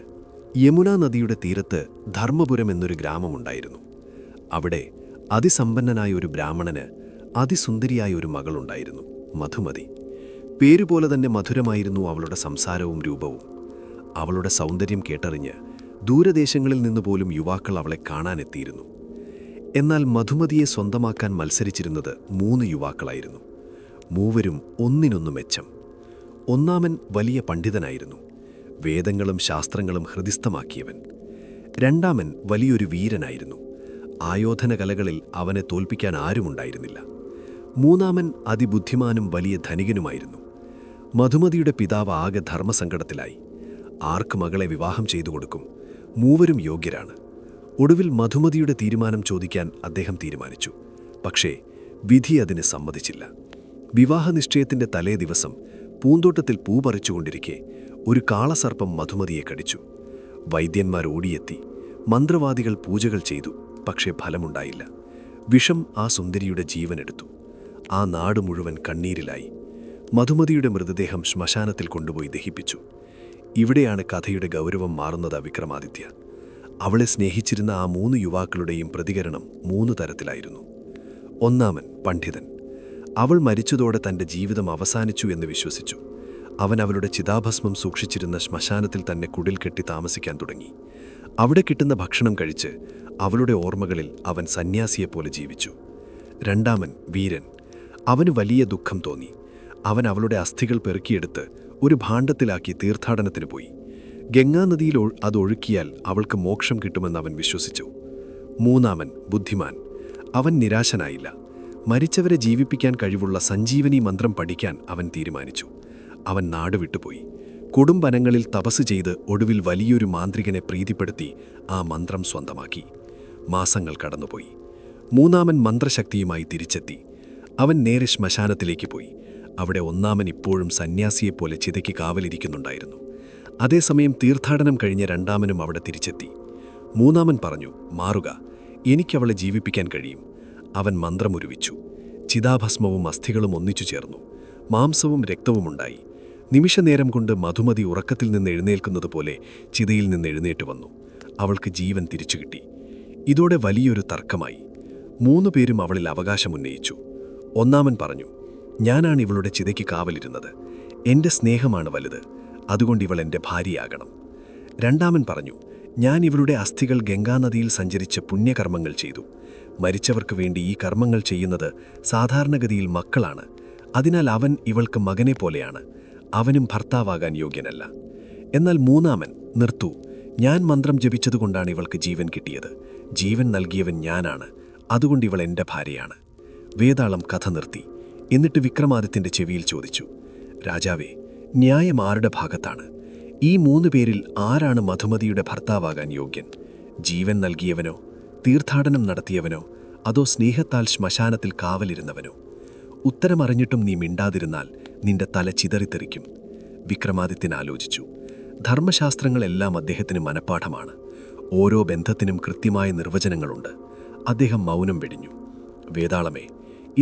യമുനാ നദിയുടെ തീരത്ത് ധർമ്മപുരം എന്നൊരു ഗ്രാമമുണ്ടായിരുന്നു. അവിടെ അതിസമ്പന്നനായ ഒരു ബ്രാഹ്മണന് അതിസുന്ദരിയായ ഒരു മകളുണ്ടായിരുന്നു, മധുമതി. പേരുപോലെ തന്നെ മധുരമായിരുന്നു അവളുടെ സംസാരവും രൂപവും. അവളുടെ സൗന്ദര്യം കേട്ടറിഞ്ഞ് ദൂരദേശങ്ങളിൽ നിന്നുപോലും യുവാക്കൾ അവളെ കാണാനെത്തിയിരുന്നു. എന്നാൽ മധുമതിയെ സ്വന്തമാക്കാൻ മത്സരിച്ചിരുന്നത് 3 യുവാക്കളായിരുന്നു. മൂവരും ഒന്നിനൊന്നു മെച്ചം. ഒന്നാമൻ വലിയ പണ്ഡിതനായിരുന്നു, വേദങ്ങളും ശാസ്ത്രങ്ങളും ഹൃദിസ്ഥമാക്കിയവൻ. 2ാമൻ വലിയൊരു വീരനായിരുന്നു. ആയോധന കലകളിൽ അവനെ തോൽപ്പിക്കാൻ ആരുമുണ്ടായിരുന്നില്ല. 3ാമൻ അതിബുദ്ധിമാനും വലിയ ധനികനുമായിരുന്നു. മധുമതിയുടെ പിതാവ് ആകെ ധർമ്മസങ്കടത്തിലായി. ആർക്ക് മകളെ വിവാഹം ചെയ്തു കൊടുക്കും? മൂവരും യോഗ്യരാണ്. ഒടുവിൽ മധുമതിയുടെ തീരുമാനം ചോദിക്കാൻ അദ്ദേഹം തീരുമാനിച്ചു. പക്ഷേ വിധി അതിന് സമ്മതിച്ചില്ല. വിവാഹനിശ്ചയത്തിൻ്റെ തലേ ദിവസം പൂന്തോട്ടത്തിൽ പൂ പറിച്ചുകൊണ്ടിരിക്കെ ഒരു കാളസർപ്പം മധുമതിയെ കടിച്ചു. വൈദ്യന്മാർ ഓടിയെത്തി. മന്ത്രവാദികൾ പൂജകൾ ചെയ്തു. പക്ഷേ ഫലമുണ്ടായില്ല. വിഷം ആ സുന്ദരിയുടെ ജീവനെടുത്തു. ആ നാട് മുഴുവൻ കണ്ണീരിലായി. മധുമതിയുടെ മൃതദേഹം ശ്മശാനത്തിൽ കൊണ്ടുപോയി ദഹിപ്പിച്ചു. ഇവിടെയാണ് കഥയുടെ ഗൗരവം മാറുന്നത്. വിക്രമാദിത്യ, അവളെ സ്നേഹിച്ചിരുന്ന ആ 3 യുവാക്കളുടെയും പ്രതികരണം 3 തരത്തിലായിരുന്നു. ഒന്നാമൻ പണ്ഡിതൻ. അവൾ മരിച്ചതോടെ തൻ്റെ ജീവിതം അവസാനിച്ചു എന്ന് വിശ്വസിച്ചു. അവൻ അവളുടെ ചിതാഭസ്മം സൂക്ഷിച്ചിരുന്ന ശ്മശാനത്തിൽ തന്നെ കുടിൽ കെട്ടി താമസിക്കാൻ തുടങ്ങി. അവിടെ കിട്ടുന്ന ഭക്ഷണം കഴിച്ച് അവളുടെ ഓർമ്മകളിൽ അവൻ സന്യാസിയെപ്പോലെ ജീവിച്ചു. 2ാമൻ വീരൻ. അവന് വലിയ ദുഃഖം തോന്നി. അവൻ അവളുടെ അസ്ഥികൾ പെറുക്കിയെടുത്ത് ഒരു ഭാണ്ഡത്തിലാക്കി തീർത്ഥാടനത്തിന് പോയി. ഗംഗാനദിയിൽ അതൊഴുക്കിയാൽ അവൾക്ക് മോക്ഷം കിട്ടുമെന്ന് അവൻ വിശ്വസിച്ചു. 3ാമൻ ബുദ്ധിമാൻ. അവൻ നിരാശനായില്ല. മരിച്ചവരെ ജീവിപ്പിക്കാൻ കഴിവുള്ള സഞ്ജീവനി മന്ത്രം പഠിക്കാൻ അവൻ തീരുമാനിച്ചു. അവൻ നാട് വിട്ടുപോയി. കൊടുംവനങ്ങളിൽ തപസ് ചെയ്ത് ഒടുവിൽ വലിയൊരു മാന്ത്രികനെ പ്രീതിപ്പെടുത്തി ആ മന്ത്രം സ്വന്തമാക്കി. മാസങ്ങൾ കടന്നുപോയി. 3ാമൻ മന്ത്രശക്തിയുമായി തിരിച്ചെത്തി. അവൻ നേരെ ശ്മശാനത്തിലേക്ക് പോയി. അവിടെ 1ാമൻ ഇപ്പോഴും സന്യാസിയെപ്പോലെ ചിതയ്ക്ക് കാവലിരിക്കുന്നുണ്ടായിരുന്നു. അതേസമയം തീർത്ഥാടനം കഴിഞ്ഞ 2ാമനും അവിടെ തിരിച്ചെത്തി. 3ാമൻ പറഞ്ഞു, മാറുക, എനിക്കവളെ ജീവിപ്പിക്കാൻ കഴിയും. അവൻ മന്ത്രമുരുവിച്ചു. ചിതാഭസ്മവും അസ്ഥികളും ഒന്നിച്ചു ചേർന്നു. മാംസവും രക്തവുമുണ്ടായി. നിമിഷനേരം കൊണ്ട് മധുമതി ഉറക്കത്തിൽ നിന്ന് എഴുന്നേൽക്കുന്നതുപോലെ ചിതയിൽ നിന്ന് എഴുന്നേറ്റ് വന്നു. അവൾക്ക് ജീവൻ തിരിച്ചു കിട്ടി. ഇതോടെ വലിയൊരു തർക്കമായി. 3 പേരും അവളിൽ അവകാശമുന്നയിച്ചു. 1ാമൻ പറഞ്ഞു, ഞാനാണ് ഇവളുടെ ചിതയ്ക്ക് കാവലിരുന്നത്. എൻ്റെ സ്നേഹമാണ് വലുത്. അതുകൊണ്ട് ഇവൾ എൻ്റെ ഭാര്യയാകണം. 2ാമൻ പറഞ്ഞു, ഞാൻ ഇവളുടെ അസ്ഥികൾ ഗംഗാനദിയിൽ സഞ്ചരിച്ച് പുണ്യകർമ്മങ്ങൾ ചെയ്തു. മരിച്ചവർക്ക് വേണ്ടി ഈ കർമ്മങ്ങൾ ചെയ്യുന്നത് സാധാരണഗതിയിൽ മക്കളാണ്. അതിനാൽ അവൻ ഇവൾക്ക് മകനെ പോലെയാണ്. അവനും ഭർത്താവാകാൻ യോഗ്യനല്ല. എന്നാൽ 3ാമൻ, നിർത്തൂ, ഞാൻ മന്ത്രം ജപിച്ചതുകൊണ്ടാണ് ഇവൾക്ക് ജീവൻ കിട്ടിയത്. ജീവൻ നൽകിയവൻ ഞാനാണ്. അതുകൊണ്ട് ഇവൾ എൻ്റെ ഭാര്യയാണ്. വേതാളം കഥ നിർത്തി. എന്നിട്ട് വിക്രമാദിത്യൻ്റെ ചെവിയിൽ ചോദിച്ചു, രാജാവേ, ന്യായം ആരുടെ ഭാഗത്താണ്? ഈ 3 പേരിൽ ആരാണ് മധുമതിയുടെ ഭർത്താവാകാൻ യോഗ്യൻ? ജീവൻ നൽകിയവനോ, തീർത്ഥാടനം നടത്തിയവനോ, അതോ സ്നേഹത്താൽ ശ്മശാനത്തിൽ കാവലിരുന്നവനോ? ഉത്തരമറിഞ്ഞിട്ടും നീ മിണ്ടാതിരുന്നാൽ നിന്റെ തല ചിതറിത്തെറിക്കും. വിക്രമാദിത്യൻ ആലോചിച്ചു. ധർമ്മശാസ്ത്രങ്ങളെല്ലാം അദ്ദേഹത്തിന് മനഃപ്പാഠമാണ്. ഓരോ ബന്ധത്തിനും കൃത്യമായ നിർവചനങ്ങളുണ്ട്. അദ്ദേഹം മൗനം വെടിഞ്ഞു. വേതാളമേ,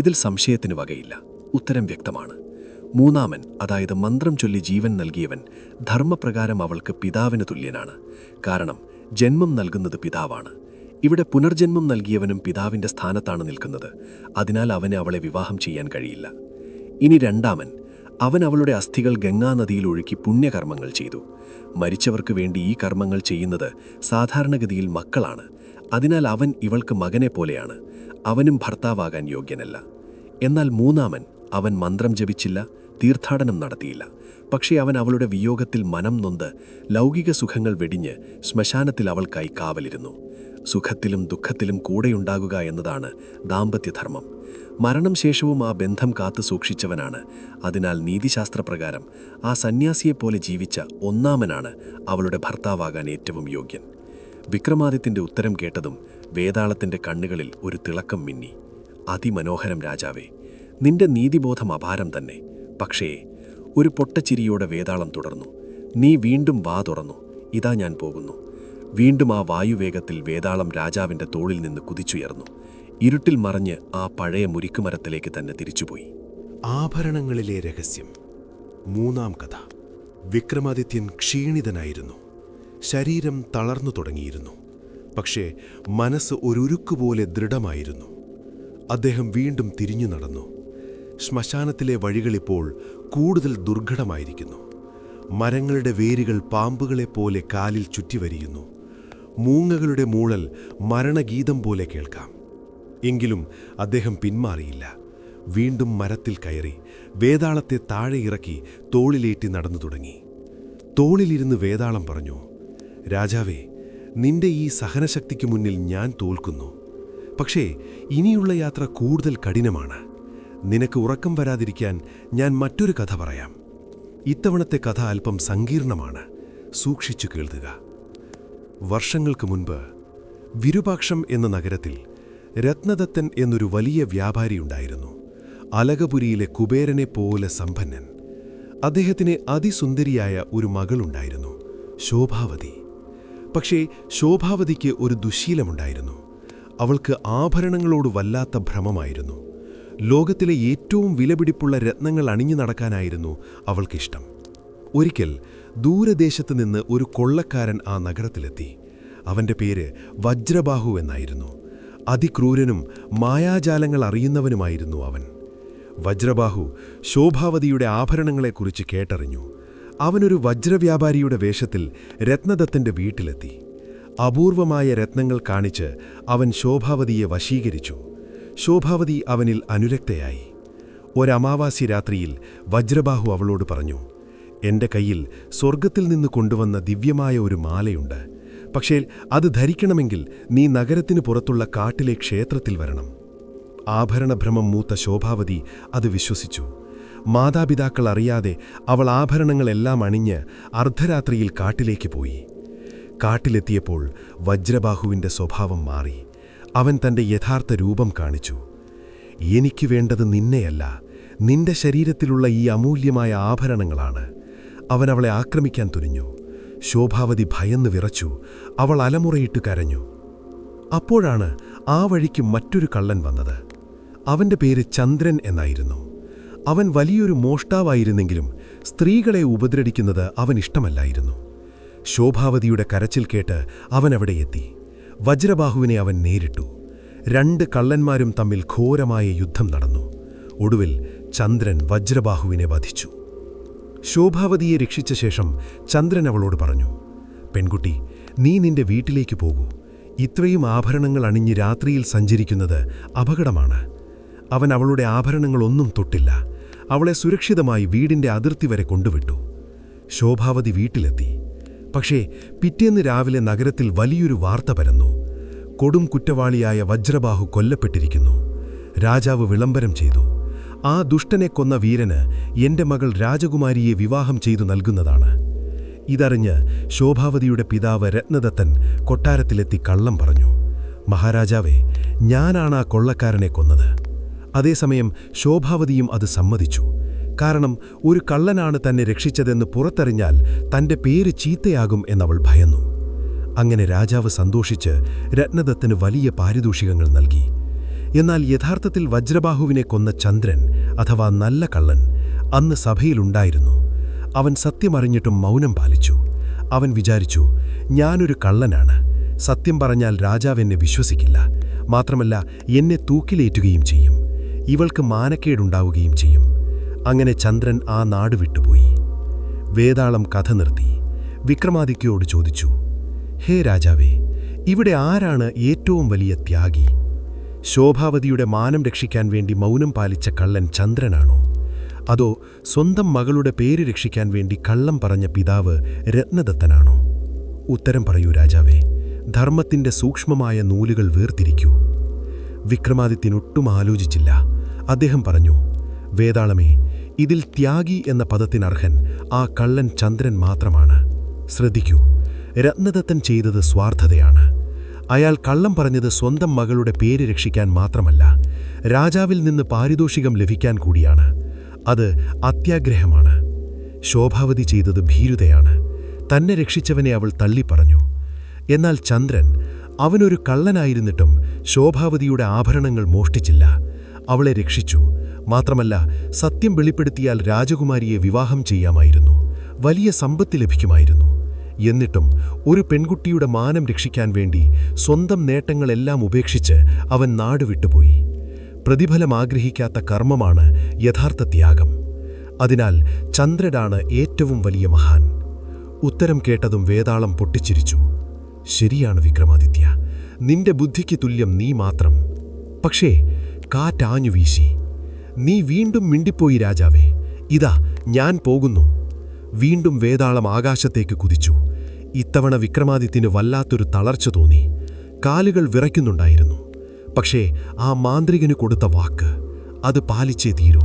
ഇതിൽ സംശയത്തിന് വകയില്ല. ഉത്തരം വ്യക്തമാണ്. 3-ാമൻ, അതായത് മന്ത്രം ചൊല്ലി ജീവൻ നൽകിയവൻ, ധർമ്മപ്രകാരം അവൾക്ക് പിതാവിന് തുല്യനാണ്. കാരണം ജന്മം നൽകുന്നത് പിതാവാണ്. ഇവിടെ പുനർജന്മം നൽകിയവനും പിതാവിൻ്റെ സ്ഥാനത്താണ് നിൽക്കുന്നത്. അതിനാൽ അവന് അവളെ വിവാഹം ചെയ്യാൻ കഴിയില്ല. ഇനി 2-ാമൻ, അവൻ അവളുടെ അസ്ഥികൾ ഗംഗാനദിയിൽ ഒഴുക്കി പുണ്യകർമ്മങ്ങൾ ചെയ്തു. മരിച്ചവർക്ക് വേണ്ടി ഈ കർമ്മങ്ങൾ ചെയ്യുന്നത് സാധാരണഗതിയിൽ മക്കളാണ്. അതിനാൽ അവൻ ഇവൾക്ക് മകനെ പോലെയാണ്. അവനും ഭർത്താവാകാൻ യോഗ്യനല്ല. എന്നാൽ 3-ാമൻ, അവൻ മന്ത്രം ജപിച്ചില്ല, തീർത്ഥാടനം നടത്തിയില്ല. പക്ഷേ അവൻ അവളുടെ വിയോഗത്തിൽ മനം നൊന്ത് ലൗകിക സുഖങ്ങൾ വെടിഞ്ഞ് ശ്മശാനത്തിൽ അവൾക്കായി കാവലിരുന്നു. സുഖത്തിലും ദുഃഖത്തിലും കൂടെയുണ്ടാകുക എന്നതാണ് ദാമ്പത്യധർമ്മം. മരണം ശേഷവും ആ ബന്ധം കാത്തു സൂക്ഷിച്ചവനാണ്. അതിനാൽ നീതിശാസ്ത്രപ്രകാരം ആ സന്യാസിയെപ്പോലെ ജീവിച്ച 1-ാമനാണ് അവളുടെ ഭർത്താവാകാൻ ഏറ്റവും യോഗ്യൻ. വിക്രമാദിത്യൻ്റെ ഉത്തരം കേട്ടതും വേതാളത്തിൻ്റെ കണ്ണുകളിൽ ഒരു തിളക്കം മിന്നി. അതിമനോഹരം രാജാവേ, നിന്റെ നീതിബോധം അപാരം തന്നെ. പക്ഷേ, ഒരു പൊട്ടച്ചിരിയോടെ വേതാളം തുടർന്നു. നീ വീണ്ടും വാ തുറന്നു. ഇതാ ഞാൻ പോകുന്നു. വീണ്ടും ആ വായുവേഗത്തിൽ വേതാളം രാജാവിൻ്റെ തോളിൽ നിന്ന് കുതിച്ചുയർന്നു. ഇരുട്ടിൽ മറഞ്ഞ് ആ പഴയ മുരിക്കുമരത്തിലേക്ക് തന്നെ തിരിച്ചുപോയി. ആഭരണങ്ങളിലെ രഹസ്യം. 3-ാം കഥ. വിക്രമാദിത്യൻ ക്ഷീണിതനായിരുന്നു. ശരീരം തളർന്നു തുടങ്ങിയിരുന്നു. പക്ഷേ മനസ്സ് ഒരുരുക്കുപോലെ ദൃഢമായിരുന്നു. അദ്ദേഹം വീണ്ടും തിരിഞ്ഞു നടന്നു. ശ്മശാനത്തിലെ വഴികളിപ്പോൾ കൂടുതൽ ദുർഘടമായിരിക്കുന്നു. മരങ്ങളുടെ വേരുകൾ പാമ്പുകളെപ്പോലെ കാലിൽ ചുറ്റിവരിയുന്നു. മൂങ്ങകളുടെ മൂളൽ മരണഗീതം പോലെ കേൾക്കാം. എങ്കിലും അദ്ദേഹം പിന്മാറിയില്ല. വീണ്ടും മരത്തിൽ കയറി വേതാളത്തെ താഴെ ഇറക്കി തോളിലേറ്റി നടന്നു തുടങ്ങി. തോളിലിരുന്ന് വേതാളം പറഞ്ഞു, രാജാവേ, നിന്റെ ഈ സഹനശക്തിക്ക് മുന്നിൽ ഞാൻ തോൽക്കുന്നു. പക്ഷേ ഇനിയുള്ള യാത്ര കൂടുതൽ കഠിനമാണ്. നിനക്ക് ഉറക്കം വരാതിരിക്കാൻ ഞാൻ മറ്റൊരു കഥ പറയാം. ഇത്തവണത്തെ കഥ അല്പം സങ്കീർണമാണ്. സൂക്ഷിച്ചു കേൾക്കുക. വർഷങ്ങൾക്ക് മുൻപ് വിരുപാക്ഷം എന്ന നഗരത്തിൽ രത്നദത്തൻ എന്നൊരു വലിയ വ്യാപാരിയുണ്ടായിരുന്നു. അലകപുരിയിലെ കുബേരനെപ്പോലെ സമ്പന്നൻ. അദ്ദേഹത്തിന് അതിസുന്ദരിയായ ഒരു മകളുണ്ടായിരുന്നു, ശോഭാവതി. പക്ഷേ ശോഭാവതിക്ക് ഒരു ദുശ്ശീലമുണ്ടായിരുന്നു. അവൾക്ക് ആഭരണങ്ങളോട് വല്ലാത്ത ഭ്രമമായിരുന്നു. ലോകത്തിലെ ഏറ്റവും വിലപിടിപ്പുള്ള രത്നങ്ങൾ അണിഞ്ഞു നടക്കാനായിരുന്നു അവൾക്കിഷ്ടം. ഒരിക്കൽ ദൂരദേശത്ത് നിന്ന് ഒരു കൊള്ളക്കാരൻ ആ നഗരത്തിലെത്തി. അവൻ്റെ പേര് വജ്രബാഹു എന്നായിരുന്നു. അതിക്രൂരനും മായാജാലങ്ങൾ അറിയുന്നവനുമായിരുന്നു അവൻ. വജ്രബാഹു ശോഭാവതിയുടെ ആഭരണങ്ങളെക്കുറിച്ച് കേട്ടറിഞ്ഞു. അവനൊരു വജ്രവ്യാപാരിയുടെ വേഷത്തിൽ രത്നദത്തൻ്റെ വീട്ടിലെത്തി. അപൂർവമായ രത്നങ്ങൾ കാണിച്ച് അവൻ ശോഭാവതിയെ വശീകരിച്ചു. ശോഭാവതി അവനിൽ അനുരക്തയായി. ഒരമാവാസി രാത്രിയിൽ വജ്രബാഹു അവളോട് പറഞ്ഞു, എൻ്റെ കയ്യിൽ സ്വർഗത്തിൽ നിന്ന് കൊണ്ടുവന്ന ദിവ്യമായ ഒരു മാലയുണ്ട്. പക്ഷേ അത് ധരിക്കണമെങ്കിൽ നീ നഗരത്തിനു പുറത്തുള്ള കാട്ടിലെ ക്ഷേത്രത്തിൽ വരണം. ആഭരണഭ്രമം മൂത്ത ശോഭാവതി അത് വിശ്വസിച്ചു. മാതാപിതാക്കൾ അറിയാതെ അവൾ ആഭരണങ്ങളെല്ലാം അണിഞ്ഞ് അർദ്ധരാത്രിയിൽ കാട്ടിലേക്ക് പോയി. കാട്ടിലെത്തിയപ്പോൾ വജ്രബാഹുവിൻ്റെ സ്വഭാവം മാറി. അവൻ തൻ്റെ യഥാർത്ഥ രൂപം കാണിച്ചു. എനിക്ക് വേണ്ടത് നിന്നെയല്ല, നിന്റെ ശരീരത്തിലുള്ള ഈ അമൂല്യമായ ആഭരണങ്ങളാണ്. അവൻ അവളെ ആക്രമിക്കാൻ തുനിഞ്ഞു. ശോഭാവതി ഭയന്ന് വിറച്ചു. അവൾ അലമുറയിട്ട് കരഞ്ഞു. അപ്പോഴാണ് ആ വഴിക്ക് മറ്റൊരു കള്ളൻ വന്നത്. അവൻ്റെ പേര് ചന്ദ്രൻ എന്നായിരുന്നു. അവൻ വലിയൊരു മോഷ്ടാവായിരുന്നെങ്കിലും സ്ത്രീകളെ ഉപദ്രവിക്കുന്നത് അവനിഷ്ടമല്ലായിരുന്നു. ശോഭാവതിയുടെ കരച്ചിൽ കേട്ട് അവൻ അവിടെ എത്തി. വജ്രബാഹുവിനെ അവൻ നേരിട്ടു. 2 കള്ളന്മാരും തമ്മിൽ ഘോരമായ യുദ്ധം നടന്നു. ഒടുവിൽ ചന്ദ്രൻ വജ്രബാഹുവിനെ വധിച്ചു. ശോഭാവതിയെ രക്ഷിച്ച ശേഷം ചന്ദ്രൻ അവളോട് പറഞ്ഞു, പെൺകുട്ടി, നീ നിന്റെ വീട്ടിലേക്ക് പോകൂ. ഇത്രയും ആഭരണങ്ങൾ അണിഞ്ഞ് രാത്രിയിൽ സഞ്ചരിക്കുന്നത് അപകടമാണ്. അവൻ അവളുടെ ആഭരണങ്ങളൊന്നും തൊട്ടില്ല. അവളെ സുരക്ഷിതമായി വീടിൻ്റെ അതിർത്തി വരെ കൊണ്ടുവിട്ടു. ശോഭാവതി വീട്ടിലെത്തി. പക്ഷേ പിറ്റേന്ന് രാവിലെ നഗരത്തിൽ വലിയൊരു വാർത്ത പരന്നു. കൊടും കുറ്റവാളിയായ വജ്രബാഹു കൊല്ലപ്പെട്ടിരിക്കുന്നു. രാജാവ് വിളംബരം ചെയ്തു, ആ ദുഷ്ടനെ കൊന്ന വീരന് എന്റെ മകൾ രാജകുമാരിയെ വിവാഹം ചെയ്തു നൽകുന്നതാണ്. ഇതറിഞ്ഞ് ശോഭാവതിയുടെ പിതാവ് രത്നദത്തൻ കൊട്ടാരത്തിലെത്തി കള്ളം പറഞ്ഞു. മഹാരാജാവേ, ഞാനാണ് ആ കൊള്ളക്കാരനെ കൊന്നത്. അതേസമയം ശോഭാവതിയും അത് സമ്മതിച്ചു. കാരണം ഒരു കള്ളനാണ് തന്നെ രക്ഷിച്ചതെന്ന് പുറത്തറിഞ്ഞാൽ തന്റെ പേര് ചീത്തയാകും എന്നവൾ ഭയന്നു. അങ്ങനെ രാജാവ് സന്തോഷിച്ച് രത്നദത്തന് വലിയ പാരിതോഷികങ്ങൾ നൽകി. എന്നാൽ യഥാർത്ഥത്തിൽ വജ്രബാഹുവിനെ കൊന്ന ചന്ദ്രൻ അഥവാ നല്ല കള്ളൻ അന്ന് സഭയിലുണ്ടായിരുന്നു. അവൻ സത്യമറിഞ്ഞിട്ടും മൗനം പാലിച്ചു. അവൻ വിചാരിച്ചു, ഞാനൊരു കള്ളനാണ്, സത്യം പറഞ്ഞാൽ രാജാവ് എന്നെ വിശ്വസിക്കില്ല, മാത്രമല്ല എന്നെ തൂക്കിലേറ്റുകയും ചെയ്യും, ഇവൾക്ക് മാനക്കേടുണ്ടാവുകയും ചെയ്യും. അങ്ങനെ ചന്ദ്രൻ ആ നാട് വിട്ടുപോയി. വേതാളം കഥ നിർത്തി വിക്രമാദിത്യയോട് ചോദിച്ചു, ഹേ രാജാവേ, ഇവിടെ ആരാണ് ഏറ്റവും വലിയ ത്യാഗി? ശോഭാവതിയുടെ മാനം രക്ഷിക്കാൻ വേണ്ടി മൗനം പാലിച്ച കള്ളൻ ചന്ദ്രനാണോ, അതോ സ്വന്തം മകളുടെ പേര് രക്ഷിക്കാൻ വേണ്ടി കള്ളം പറഞ്ഞ പിതാവ് രത്നദത്തനാണോ? ഉത്തരം പറയൂ രാജാവേ, ധർമ്മത്തിന്റെ സൂക്ഷ്മമായ നൂലുകൾ വേർതിരിക്കൂ. വിക്രമാദിത്യനൊട്ടും ആലോചിച്ചില്ല. അദ്ദേഹം പറഞ്ഞു, വേതാളമേ, ഇതിൽ ത്യാഗി എന്ന പദത്തിനർഹൻ ആ കള്ളൻ ചന്ദ്രൻ മാത്രമാണ്. ശ്രദ്ധിക്കൂ, രത്നദത്തൻ ചെയ്തത് സ്വാർത്ഥതയാണ്. അയാൾ കള്ളം പറഞ്ഞത് സ്വന്തം മകളുടെ പേര് രക്ഷിക്കാൻ മാത്രമല്ല, രാജാവിൽ നിന്ന് പാരിതോഷികം ലഭിക്കാൻ കൂടിയാണ്. അത് അത്യാഗ്രഹമാണ്. ശോഭാവതി ചെയ്തത് ഭീരുതയാണ്. തന്നെ രക്ഷിച്ചവനെ അവൾ തള്ളിപ്പറഞ്ഞു. എന്നാൽ ചന്ദ്രൻ, അവനൊരു കള്ളനായിരുന്നിട്ടും ശോഭാവതിയുടെ ആഭരണങ്ങൾ മോഷ്ടിച്ചില്ല, അവളെ രക്ഷിച്ചു. മാത്രമല്ല, സത്യം വെളിപ്പെടുത്തിയാൽ രാജകുമാരിയെ വിവാഹം ചെയ്യാമായിരുന്നു, വലിയ സമ്പത്ത് ലഭിക്കുമായിരുന്നു. എന്നിട്ടും ഒരു പെൺകുട്ടിയുടെ മാനം രക്ഷിക്കാൻ വേണ്ടി സ്വന്തം നേട്ടങ്ങളെല്ലാം ഉപേക്ഷിച്ച് അവൻ നാട് വിട്ടുപോയി. പ്രതിഫലം ആഗ്രഹിക്കാത്ത കർമ്മമാണ് യഥാർത്ഥ ത്യാഗം. അതിനാൽ ചന്ദ്രനാണ് ഏറ്റവും വലിയ മഹാൻ. ഉത്തരം കേട്ടതും വേതാളം പൊട്ടിച്ചിരിച്ചു. ശരിയാണ് വിക്രമാദിത്യ, നിന്റെ ബുദ്ധിക്ക് തുല്യം നീ മാത്രം. പക്ഷേ കാറ്റാഞ്ഞു വീശി. നീ വീണ്ടും മിണ്ടിപ്പോയി രാജാവേ, ഇതാ ഞാൻ പോകുന്നു. വീണ്ടും വേതാളം ആകാശത്തേക്ക് കുതിച്ചു. ഇത്തവണ വിക്രമാദിത്യന് വല്ലാത്തൊരു തളർച്ച തോന്നി. കാലുകൾ വിറയ്ക്കുന്നുണ്ടായിരുന്നു. പക്ഷേ ആ മാന്ത്രികന് കൊടുത്ത വാക്ക്, അത് പാലിച്ചേ തീരൂ.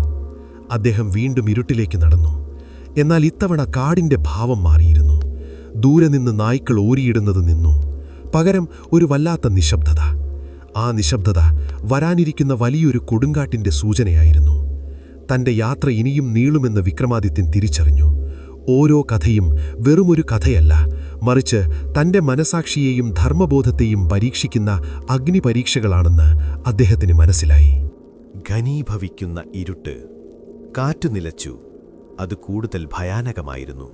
അദ്ദേഹം വീണ്ടും ഇരുട്ടിലേക്ക് നടന്നു. എന്നാൽ ഇത്തവണ കാടിന്റെ ഭാവം മാറിയിരുന്നു. ദൂരെ നിന്ന് നായ്ക്കൾ ഓരിയിടുന്നത് നിന്നു. പകരം ഒരു വല്ലാത്ത നിശബ്ദത. ആ നിശബ്ദത വരാനിരിക്കുന്ന വലിയൊരു കൊടുങ്കാറ്റിന്റെ സൂചനയായിരുന്നു. തന്റെ യാത്ര ഇനിയും നീളുമെന്ന് വിക്രമാദിത്യൻ തിരിച്ചറിഞ്ഞു. ഓരോ കഥയും വെറുമൊരു കഥയല്ല, മറിച്ച് തന്റെ മനസാക്ഷിയെയും ധർമ്മബോധത്തെയും പരീക്ഷിക്കുന്ന അഗ്നിപരീക്ഷകളാണെന്ന് അദ്ദേഹത്തിന് മനസ്സിലായി. ഘനീഭവിക്കുന്ന ഇരുട്ട്. കാറ്റു നിലച്ചു. അത് കൂടുതൽ ഭയാനകമായിരുന്നു.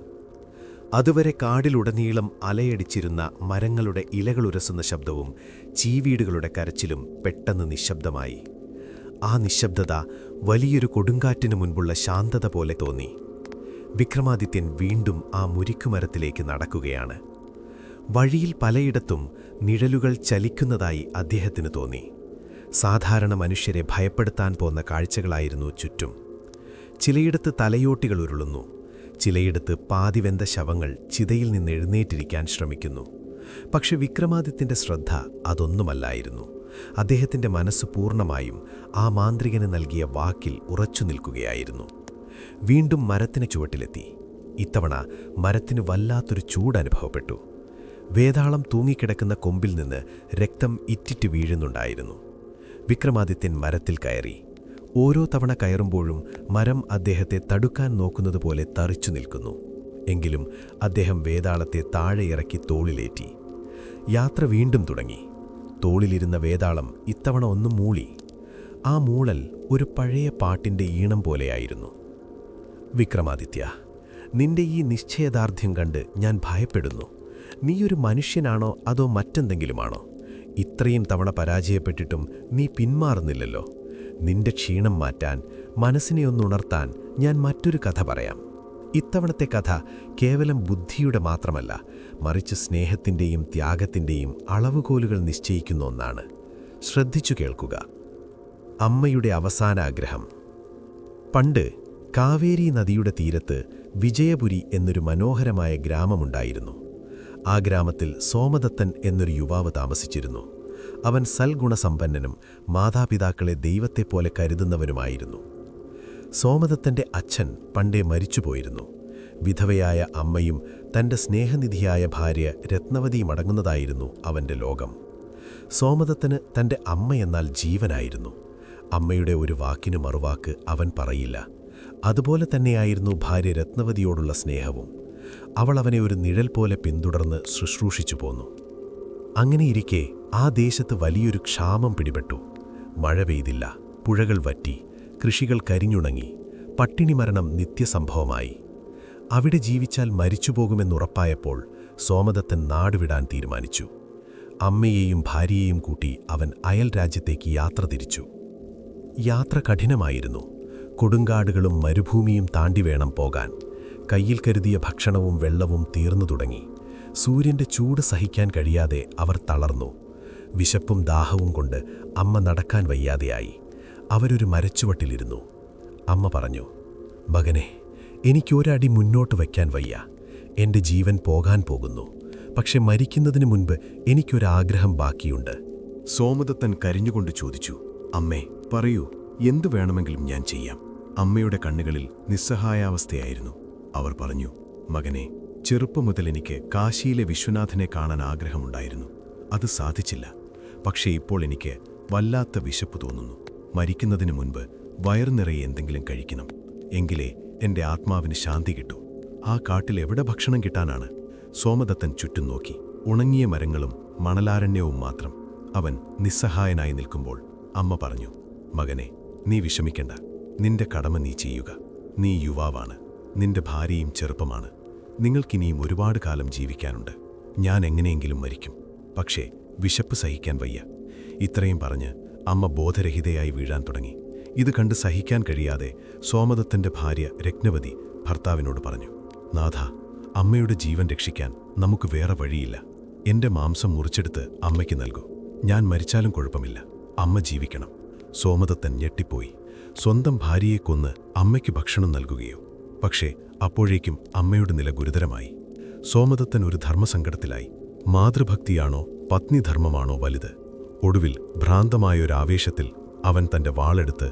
അതുവരെ കാടിലുടനീളം അലയടിച്ചിരുന്ന മരങ്ങളുടെ ഇലകളുരസുന്ന ശബ്ദവും ചീവീടുകളുടെ കരച്ചിലും പെട്ടെന്ന് നിശബ്ദമായി. ആ നിശബ്ദത വലിയൊരു കൊടുങ്കാറ്റിനു മുൻപുള്ള ശാന്തത പോലെ തോന്നി. വിക്രമാദിത്യൻ വീണ്ടും ആ മുരിക്കുമരത്തിലേക്ക് നടക്കുകയാണ്. വഴിയിൽ പലയിടത്തും നിഴലുകൾ ചലിക്കുന്നതായി അദ്ദേഹത്തിന് തോന്നി. സാധാരണ മനുഷ്യരെ ഭയപ്പെടുത്താൻ പോന്ന കാഴ്ചകളായിരുന്നു ചുറ്റും. ചിലയിടത്ത് തലയോട്ടികൾ ഉരുളുന്നു, ചിലയിടത്ത് പാതിവെന്ത ശവങ്ങൾ ചിതയിൽ നിന്ന് എഴുന്നേറ്റിരിക്കാൻ ശ്രമിക്കുന്നു. പക്ഷെ വിക്രമാദിത്യന്റെ ശ്രദ്ധ അതൊന്നുമല്ലായിരുന്നു. അദ്ദേഹത്തിന്റെ മനസ്സ് പൂർണ്ണമായും ആ മാന്ത്രികന് നൽകിയ വാക്കിൽ ഉറച്ചു നിൽക്കുകയായിരുന്നു. വീണ്ടും മരത്തിന് ചുവട്ടിലെത്തി. ഇത്തവണ മരത്തിന് വല്ലാത്തൊരു ചൂടനുഭവപ്പെട്ടു. വേതാളം തൂങ്ങിക്കിടക്കുന്ന കൊമ്പിൽ നിന്ന് രക്തം ഇറ്റിറ്റ് വീഴുന്നുണ്ടായിരുന്നു. വിക്രമാദിത്യൻ മരത്തിൽ കയറി. ഓരോ തവണ കയറുമ്പോഴും മരം അദ്ദേഹത്തെ തടുക്കാൻ നോക്കുന്നതുപോലെ തറിച്ചു നിൽക്കുന്നു. എങ്കിലും അദ്ദേഹം വേതാളത്തെ താഴെ ഇറക്കി തോളിലേറ്റി. യാത്ര വീണ്ടും തുടങ്ങി. തോളിലിരുന്ന വേതാളം ഇത്തവണ ഒന്ന് മൂളി. ആ മൂളൽ ഒരു പഴയ പാട്ടിന്റെ ഈണം പോലെയായിരുന്നു. വിക്രമാദിത്യ, നിന്റെ ഈ നിശ്ചയദാർഢ്യം കണ്ട് ഞാൻ ഭയപ്പെടുന്നു. നീയൊരു മനുഷ്യനാണോ അതോ മറ്റെന്തെങ്കിലുമാണോ? ഇത്രയും തവണ പരാജയപ്പെട്ടിട്ടും നീ പിന്മാറുന്നില്ലല്ലോ. നിന്റെ ക്ഷീണം മാറ്റാൻ, മനസ്സിനെ ഒന്നുണർത്താൻ ഞാൻ മറ്റൊരു കഥ പറയാം. ഇത്തവണത്തെ കഥ കേവലം ബുദ്ധിയുടെ മാത്രമല്ല, മറിച്ച് സ്നേഹത്തിൻ്റെയും ത്യാഗത്തിൻ്റെയും അളവുകോലുകൾ നിശ്ചയിക്കുന്ന ഒന്നാണ്. ശ്രദ്ധിച്ചു കേൾക്കുക. അമ്മയുടെ അവസാനാഗ്രഹം. പണ്ട് കാവേരി നദിയുടെ തീരത്ത് വിജയപുരി എന്നൊരു മനോഹരമായ ഗ്രാമമുണ്ടായിരുന്നു. ആ ഗ്രാമത്തിൽ സോമദത്തൻ എന്നൊരു യുവാവ് താമസിച്ചിരുന്നു. അവൻ സൽഗുണസമ്പന്നനും മാതാപിതാക്കളെ ദൈവത്തെപ്പോലെ കരുതുന്നവനുമായിരുന്നു. സോമദത്തൻ്റെ അച്ഛൻ പണ്ടേ മരിച്ചുപോയിരുന്നു. വിധവയായ അമ്മയും തൻ്റെ സ്നേഹനിധിയായ ഭാര്യ രത്നവതിയുമടങ്ങുന്നതായിരുന്നു അവൻ്റെ ലോകം. സോമദത്തന് തൻ്റെ അമ്മയെന്നാൽ ജീവനായിരുന്നു. അമ്മയുടെ ഒരു വാക്കിന് മറുവാക്ക് അവൻ പറയില്ല. അതുപോലെ തന്നെയായിരുന്നു ഭാര്യ രത്നവതിയോടുള്ള സ്നേഹവും. അവൾ അവനെ ഒരു നിഴൽ പോലെ പിന്തുടർന്ന് ശുശ്രൂഷിച്ചു പോന്നു. അങ്ങനെയിരിക്കെ ആ ദേശത്ത് വലിയൊരു ക്ഷാമം പിടിപെട്ടു. മഴ പെയ്തില്ല, പുഴകൾ വറ്റി, കൃഷികൾ കരിഞ്ഞുണങ്ങി, പട്ടിണി മരണം നിത്യസംഭവമായി. അവിടെ ജീവിച്ചാൽ മരിച്ചുപോകുമെന്നുറപ്പായപ്പോൾ സോമദത്തൻ നാടുവിടാൻ തീരുമാനിച്ചു. അമ്മയെയും ഭാര്യയെയും കൂട്ടി അവൻ അയൽ രാജ്യത്തേക്ക് യാത്ര തിരിച്ചു. യാത്ര കഠിനമായിരുന്നു. കൊടുങ്കാടുകളും മരുഭൂമിയും താണ്ടി വേണം പോകാൻ. കയ്യിൽ കരുതിയ ഭക്ഷണവും വെള്ളവും തീർന്നു തുടങ്ങി. സൂര്യൻ്റെ ചൂട് സഹിക്കാൻ കഴിയാതെ അവർ തളർന്നു. വിശപ്പും ദാഹവും കൊണ്ട് അമ്മ നടക്കാൻ വയ്യാതെയായി. അവരൊരു മരച്ചുവട്ടിലിരുന്നു. അമ്മ പറഞ്ഞു, മകനെ, എനിക്കൊരടി മുന്നോട്ട് വയ്ക്കാൻ വയ്യ. എൻ്റെ ജീവൻ പോകാൻ പോകുന്നു. പക്ഷെ മരിക്കുന്നതിന് മുൻപ് എനിക്കൊരാഗ്രഹം ബാക്കിയുണ്ട്. സോമദത്തൻ കരഞ്ഞുകൊണ്ട് ചോദിച്ചു, അമ്മേ, പറയൂ, എന്തു വേണമെങ്കിലും ഞാൻ ചെയ്യാം. അമ്മയുടെ കണ്ണുകളിൽ നിസ്സഹായാവസ്ഥയായിരുന്നു. അവർ പറഞ്ഞു, മകനെ, ചെറുപ്പം മുതൽ എനിക്ക് കാശിയിലെ വിശ്വനാഥനെ കാണാൻ ആഗ്രഹമുണ്ടായിരുന്നു. അത് സാധിച്ചില്ല. പക്ഷേ ഇപ്പോൾ എനിക്ക് വല്ലാത്ത വിശപ്പ് തോന്നുന്നു. മരിക്കുന്നതിന് മുൻപ് വയറു നിറയെ എന്തെങ്കിലും കഴിക്കണം. എങ്കിലേ എൻ്റെ ആത്മാവിന് ശാന്തി കിട്ടൂ. ആ കാട്ടിൽ എവിടെ ഭക്ഷണം കിട്ടാനാണ്? സോമദത്തൻ ചുറ്റും നോക്കി. ഉണങ്ങിയ മരങ്ങളും മണലാരണ്യവും മാത്രം. അവൻ നിസ്സഹായനായി നിൽക്കുമ്പോൾ അമ്മ പറഞ്ഞു, മകനെ, നീ വിഷമിക്കണ്ട. നിന്റെ കടമ നീ ചെയ്യുക. നീ യുവാവാണ്. നിന്റെ ഭാര്യയും ചെറുപ്പമാണ്. നിങ്ങൾക്കിനിയും ഒരുപാട് കാലം ജീവിക്കാനുണ്ട്. ഞാൻ എങ്ങനെയെങ്കിലും മരിക്കും. പക്ഷേ വിശപ്പ് സഹിക്കാൻ വയ്യ. ഇത്രയും പറഞ്ഞ് അമ്മ ബോധരഹിതയായി വീഴാൻ തുടങ്ങി. ഇത് കണ്ട് സഹിക്കാൻ കഴിയാതെ സോമദത്തൻ്റെ ഭാര്യ രത്നവതി ഭർത്താവിനോട് പറഞ്ഞു, നാഥ, അമ്മയുടെ ജീവൻ രക്ഷിക്കാൻ നമുക്ക് വേറെ വഴിയില്ല. എൻ്റെ മാംസം മുറിച്ചെടുത്ത് അമ്മയ്ക്ക് നൽകൂ. ഞാൻ മരിച്ചാലും കുഴപ്പമില്ല. അമ്മ ജീവിക്കണം. സോമദത്തൻ ഞെട്ടിപ്പോയി. സ്വന്തം ഭാര്യയെ കൊന്ന് അമ്മയ്ക്ക് ഭക്ഷണം നൽകുകയോ? പക്ഷേ അപ്പോഴേക്കും അമ്മയുടെ നില ഗുരുതരമായി. സോമദത്തൻ ഒരു ധർമ്മസങ്കടത്തിലായി. മാതൃഭക്തിയാണോ പത്നിധർമ്മമാണോ വലുത്? ഒടുവിൽ ഭ്രാന്തമായൊരാവേശത്തിൽ അവൻ തൻ്റെ വാളെടുത്ത്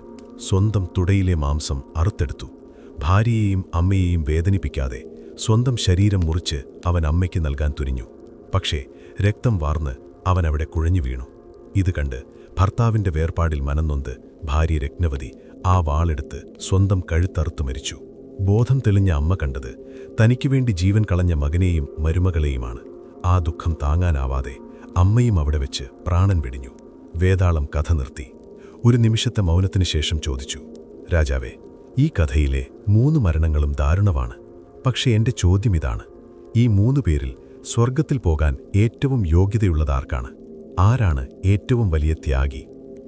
സ്വന്തം തുടയിലെ മാംസം അറുത്തെടുത്തു. ഭാര്യയെയും അമ്മയെയും വേദനിപ്പിക്കാതെ സ്വന്തം ശരീരം മുറിച്ച് അവൻ അമ്മയ്ക്ക് നൽകാൻ തുനിഞ്ഞു. പക്ഷേ രക്തം വാർന്ന് അവൻ അവിടെ കുഴഞ്ഞു വീണു. ഇത് കണ്ട് ഭർത്താവിൻ്റെ വേർപാടിൽ മനംനൊന്ത് ഭാര്യ രത്നവതി ആ വാളെടുത്ത് സ്വന്തം കഴുത്തറുത്തു മരിച്ചു. ബോധം തെളിഞ്ഞ അമ്മ കണ്ടത് തനിക്ക് വേണ്ടി ജീവൻ കളഞ്ഞ മകനെയും മരുമകളെയുമാണ്. ആ ദുഃഖം താങ്ങാനാവാതെ അമ്മയും അവിടെ വെച്ച് പ്രാണൻ വെടിഞ്ഞു. വേതാളം കഥ നിർത്തി. ഒരു നിമിഷത്തെ മൗനത്തിനു ശേഷം ചോദിച്ചു, രാജാവേ, ഈ കഥയിലെ 3 മരണങ്ങളും ദാരുണമാണ്. പക്ഷേ എൻ്റെ ചോദ്യം ഇതാണ്: ഈ 3 പേരിൽ സ്വർഗത്തിൽ പോകാൻ ഏറ്റവും യോഗ്യതയുള്ളതാർക്കാണ്? ആരാണ് ഏറ്റവും വലിയ ത്യാഗി?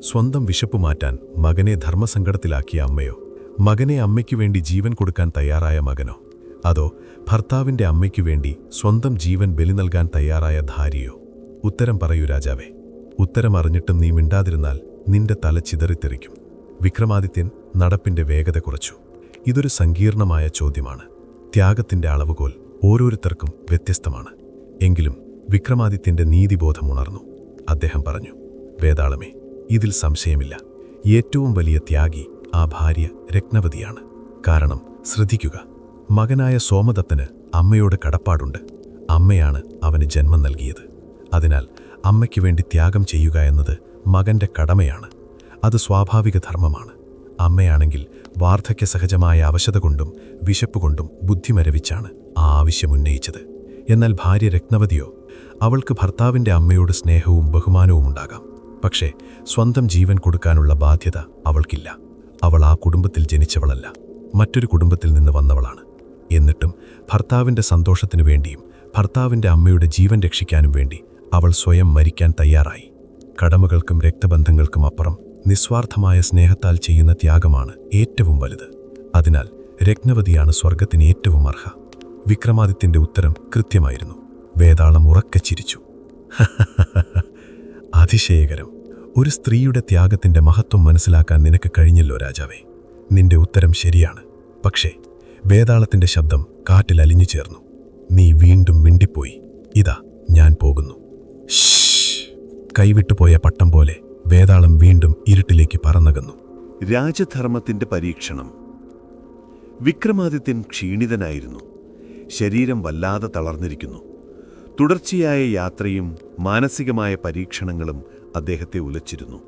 സ്വന്തം വിശപ്പ് മാറ്റാൻ മകനെ ധർമ്മസങ്കടത്തിലാക്കിയ അമ്മയോ? മകനെ അമ്മയ്ക്കു വേണ്ടി ജീവൻ കൊടുക്കാൻ തയ്യാറായ മകനോ? അതോ ഭർത്താവിൻ്റെ അമ്മയ്ക്കു വേണ്ടി സ്വന്തം ജീവൻ ബലി നൽകാൻ തയ്യാറായ ഭാര്യയോ? ഉത്തരം പറയൂ രാജാവേ. ഉത്തരം അറിഞ്ഞിട്ടും നീ മിണ്ടാതിരുന്നാൽ നിന്റെ തല ചിതറിത്തെറിക്കും. വിക്രമാദിത്യൻ നടപ്പിന്റെ വേഗത കുറച്ചു. ഇതൊരു സങ്കീർണമായ ചോദ്യമാണ്. ത്യാഗത്തിന്റെ അളവുകോൽ ഓരോരുത്തർക്കും വ്യത്യസ്തമാണ്. എങ്കിലും വിക്രമാദിത്യന്റെ നീതിബോധം ഉണർന്നു. അദ്ദേഹം പറഞ്ഞു, വേതാളമേ, ഇതിൽ സംശയമില്ല. ഏറ്റവും വലിയ ത്യാഗി ആ ഭാര്യ രത്നവതിയാണ്. കാരണം ശ്രദ്ധിക്കുക, മകനായ സോമദത്തന് അമ്മയോട് കടപ്പാടുണ്ട്. അമ്മയാണ് അവന് ജന്മം നൽകിയത്. അതിനാൽ അമ്മയ്ക്ക് വേണ്ടി ത്യാഗം ചെയ്യുക എന്നത് മകന്റെ കടമയാണ്. അത് സ്വാഭാവിക ധർമ്മമാണ്. അമ്മയാണെങ്കിൽ വാർദ്ധക്യസഹജമായ അവശത കൊണ്ടും വിശപ്പ് കൊണ്ടും ബുദ്ധിമരവിച്ചാണ് ആ ആവശ്യം ഉന്നയിച്ചത്. എന്നാൽ ഭാര്യ രത്നവതിയോ? അവൾക്ക് ഭർത്താവിൻ്റെ അമ്മയോട് സ്നേഹവും ബഹുമാനവും ഉണ്ടാകാം. പക്ഷേ സ്വന്തം ജീവൻ കൊടുക്കാനുള്ള ബാധ്യത അവൾക്കില്ല. അവൾ ആ കുടുംബത്തിൽ ജനിച്ചവളല്ല, മറ്റൊരു കുടുംബത്തിൽ നിന്ന് വന്നവളാണ്. എന്നിട്ടും ഭർത്താവിൻ്റെ സന്തോഷത്തിനു വേണ്ടിയും ഭർത്താവിൻ്റെ അമ്മയുടെ ജീവൻ രക്ഷിക്കാനും വേണ്ടി അവൾ സ്വയം മരിക്കാൻ തയ്യാറായി. കടമകൾക്കും രക്തബന്ധങ്ങൾക്കും അപ്പുറം നിസ്വാർത്ഥമായ സ്നേഹത്താൽ ചെയ്യുന്ന ത്യാഗമാണ് ഏറ്റവും വലുത്. അതിനാൽ രത്നവതിയാണ് സ്വർഗത്തിന് ഏറ്റവും അർഹ. വിക്രമാദിത്യന്റെ ഉത്തരം കൃത്യമായിരുന്നു. വേതാളം ഉറക്കെ ചിരിച്ചു. അതിശയകരം. ഒരു സ്ത്രീയുടെ ത്യാഗത്തിന്റെ മഹത്വം മനസ്സിലാക്കാൻ നിനക്ക് കഴിഞ്ഞല്ലോ രാജാവേ. നിന്റെ ഉത്തരം ശരിയാണ്. പക്ഷേ വേതാളത്തിന്റെ ശബ്ദം കാറ്റിൽ അലിഞ്ഞു ചേർന്നു. നീ വീണ്ടും മിണ്ടിപ്പോയി. ഇതാ ഞാൻ പോകുന്നു. കൈവിട്ടുപോയ പട്ടം പോലെ വേതാളം വീണ്ടും ഇരുട്ടിലേക്ക് പറന്നകന്നു. രാജധർമ്മത്തിന്റെ പരീക്ഷണം. വിക്രമാദിത്യൻ ക്ഷീണിതനായിരുന്നു. ശരീരം വല്ലാതെ തളർന്നിരിക്കുന്നു. തുടർച്ചയായ യാത്രയും മാനസികമായ പരീക്ഷണങ്ങളും അദ്ദേഹത്തെ ഉലച്ചിരുന്നു.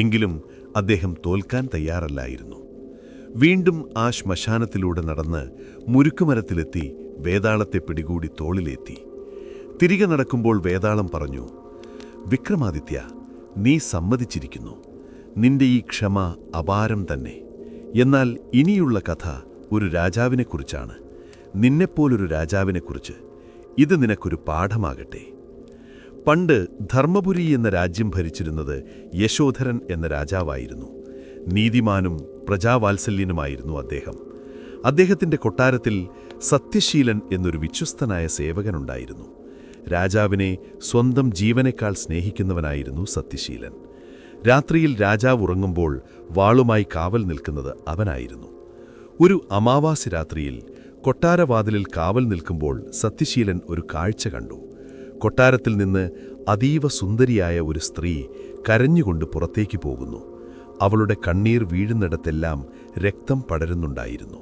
എങ്കിലും അദ്ദേഹം തോൽക്കാൻ തയ്യാറല്ലായിരുന്നു. വീണ്ടും ആ ശ്മശാനത്തിലൂടെ നടന്ന് മുരുക്കുമരത്തിലെത്തി വേതാളത്തെ പിടികൂടി തോളിലേറ്റി. തിരികെ നടക്കുമ്പോൾ വേതാളം പറഞ്ഞു, വിക്രമാദിത്യ, നീ സമ്മതിച്ചിരിക്കുന്നു. നിന്റെ ഈ ക്ഷമ അപാരം തന്നെ. എന്നാൽ ഇനിയുള്ള കഥ ഒരു രാജാവിനെക്കുറിച്ചാണ്. നിന്നെപ്പോലൊരു രാജാവിനെക്കുറിച്ച്. ഇത് നിനക്കൊരു പാഠമാകട്ടെ. പണ്ട് ധർമ്മപുരി എന്ന രാജ്യം ഭരിച്ചിരുന്നത് യശോധരൻ എന്ന രാജാവായിരുന്നു. നീതിമാനും പ്രജാവാത്സല്യനുമായിരുന്നു അദ്ദേഹം. അദ്ദേഹത്തിന്റെ കൊട്ടാരത്തിൽ സത്യശീലൻ എന്നൊരു വിശ്വസ്തനായ സേവകനുണ്ടായിരുന്നു. രാജാവിനെ സ്വന്തം ജീവനേക്കാൾ സ്നേഹിക്കുന്നവനായിരുന്നു സത്യശീലൻ. രാത്രിയിൽ രാജാവ് ഉറങ്ങുമ്പോൾ വാളുമായി കാവൽ നിൽക്കുന്നത് അവനായിരുന്നു. ഒരു അമാവാസി രാത്രിയിൽ കൊട്ടാരവാതിലിൽ കാവൽ നിൽക്കുമ്പോൾ സത്യശീലൻ ഒരു കാഴ്ച കണ്ടു. കൊട്ടാരത്തിൽ നിന്ന് അതീവ സുന്ദരിയായ ഒരു സ്ത്രീ കരഞ്ഞുകൊണ്ട് പുറത്തേക്ക് പോകുന്നു. അവളുടെ കണ്ണീർ വീഴുന്നിടത്തെല്ലാം രക്തം പടരുന്നുണ്ടായിരുന്നു.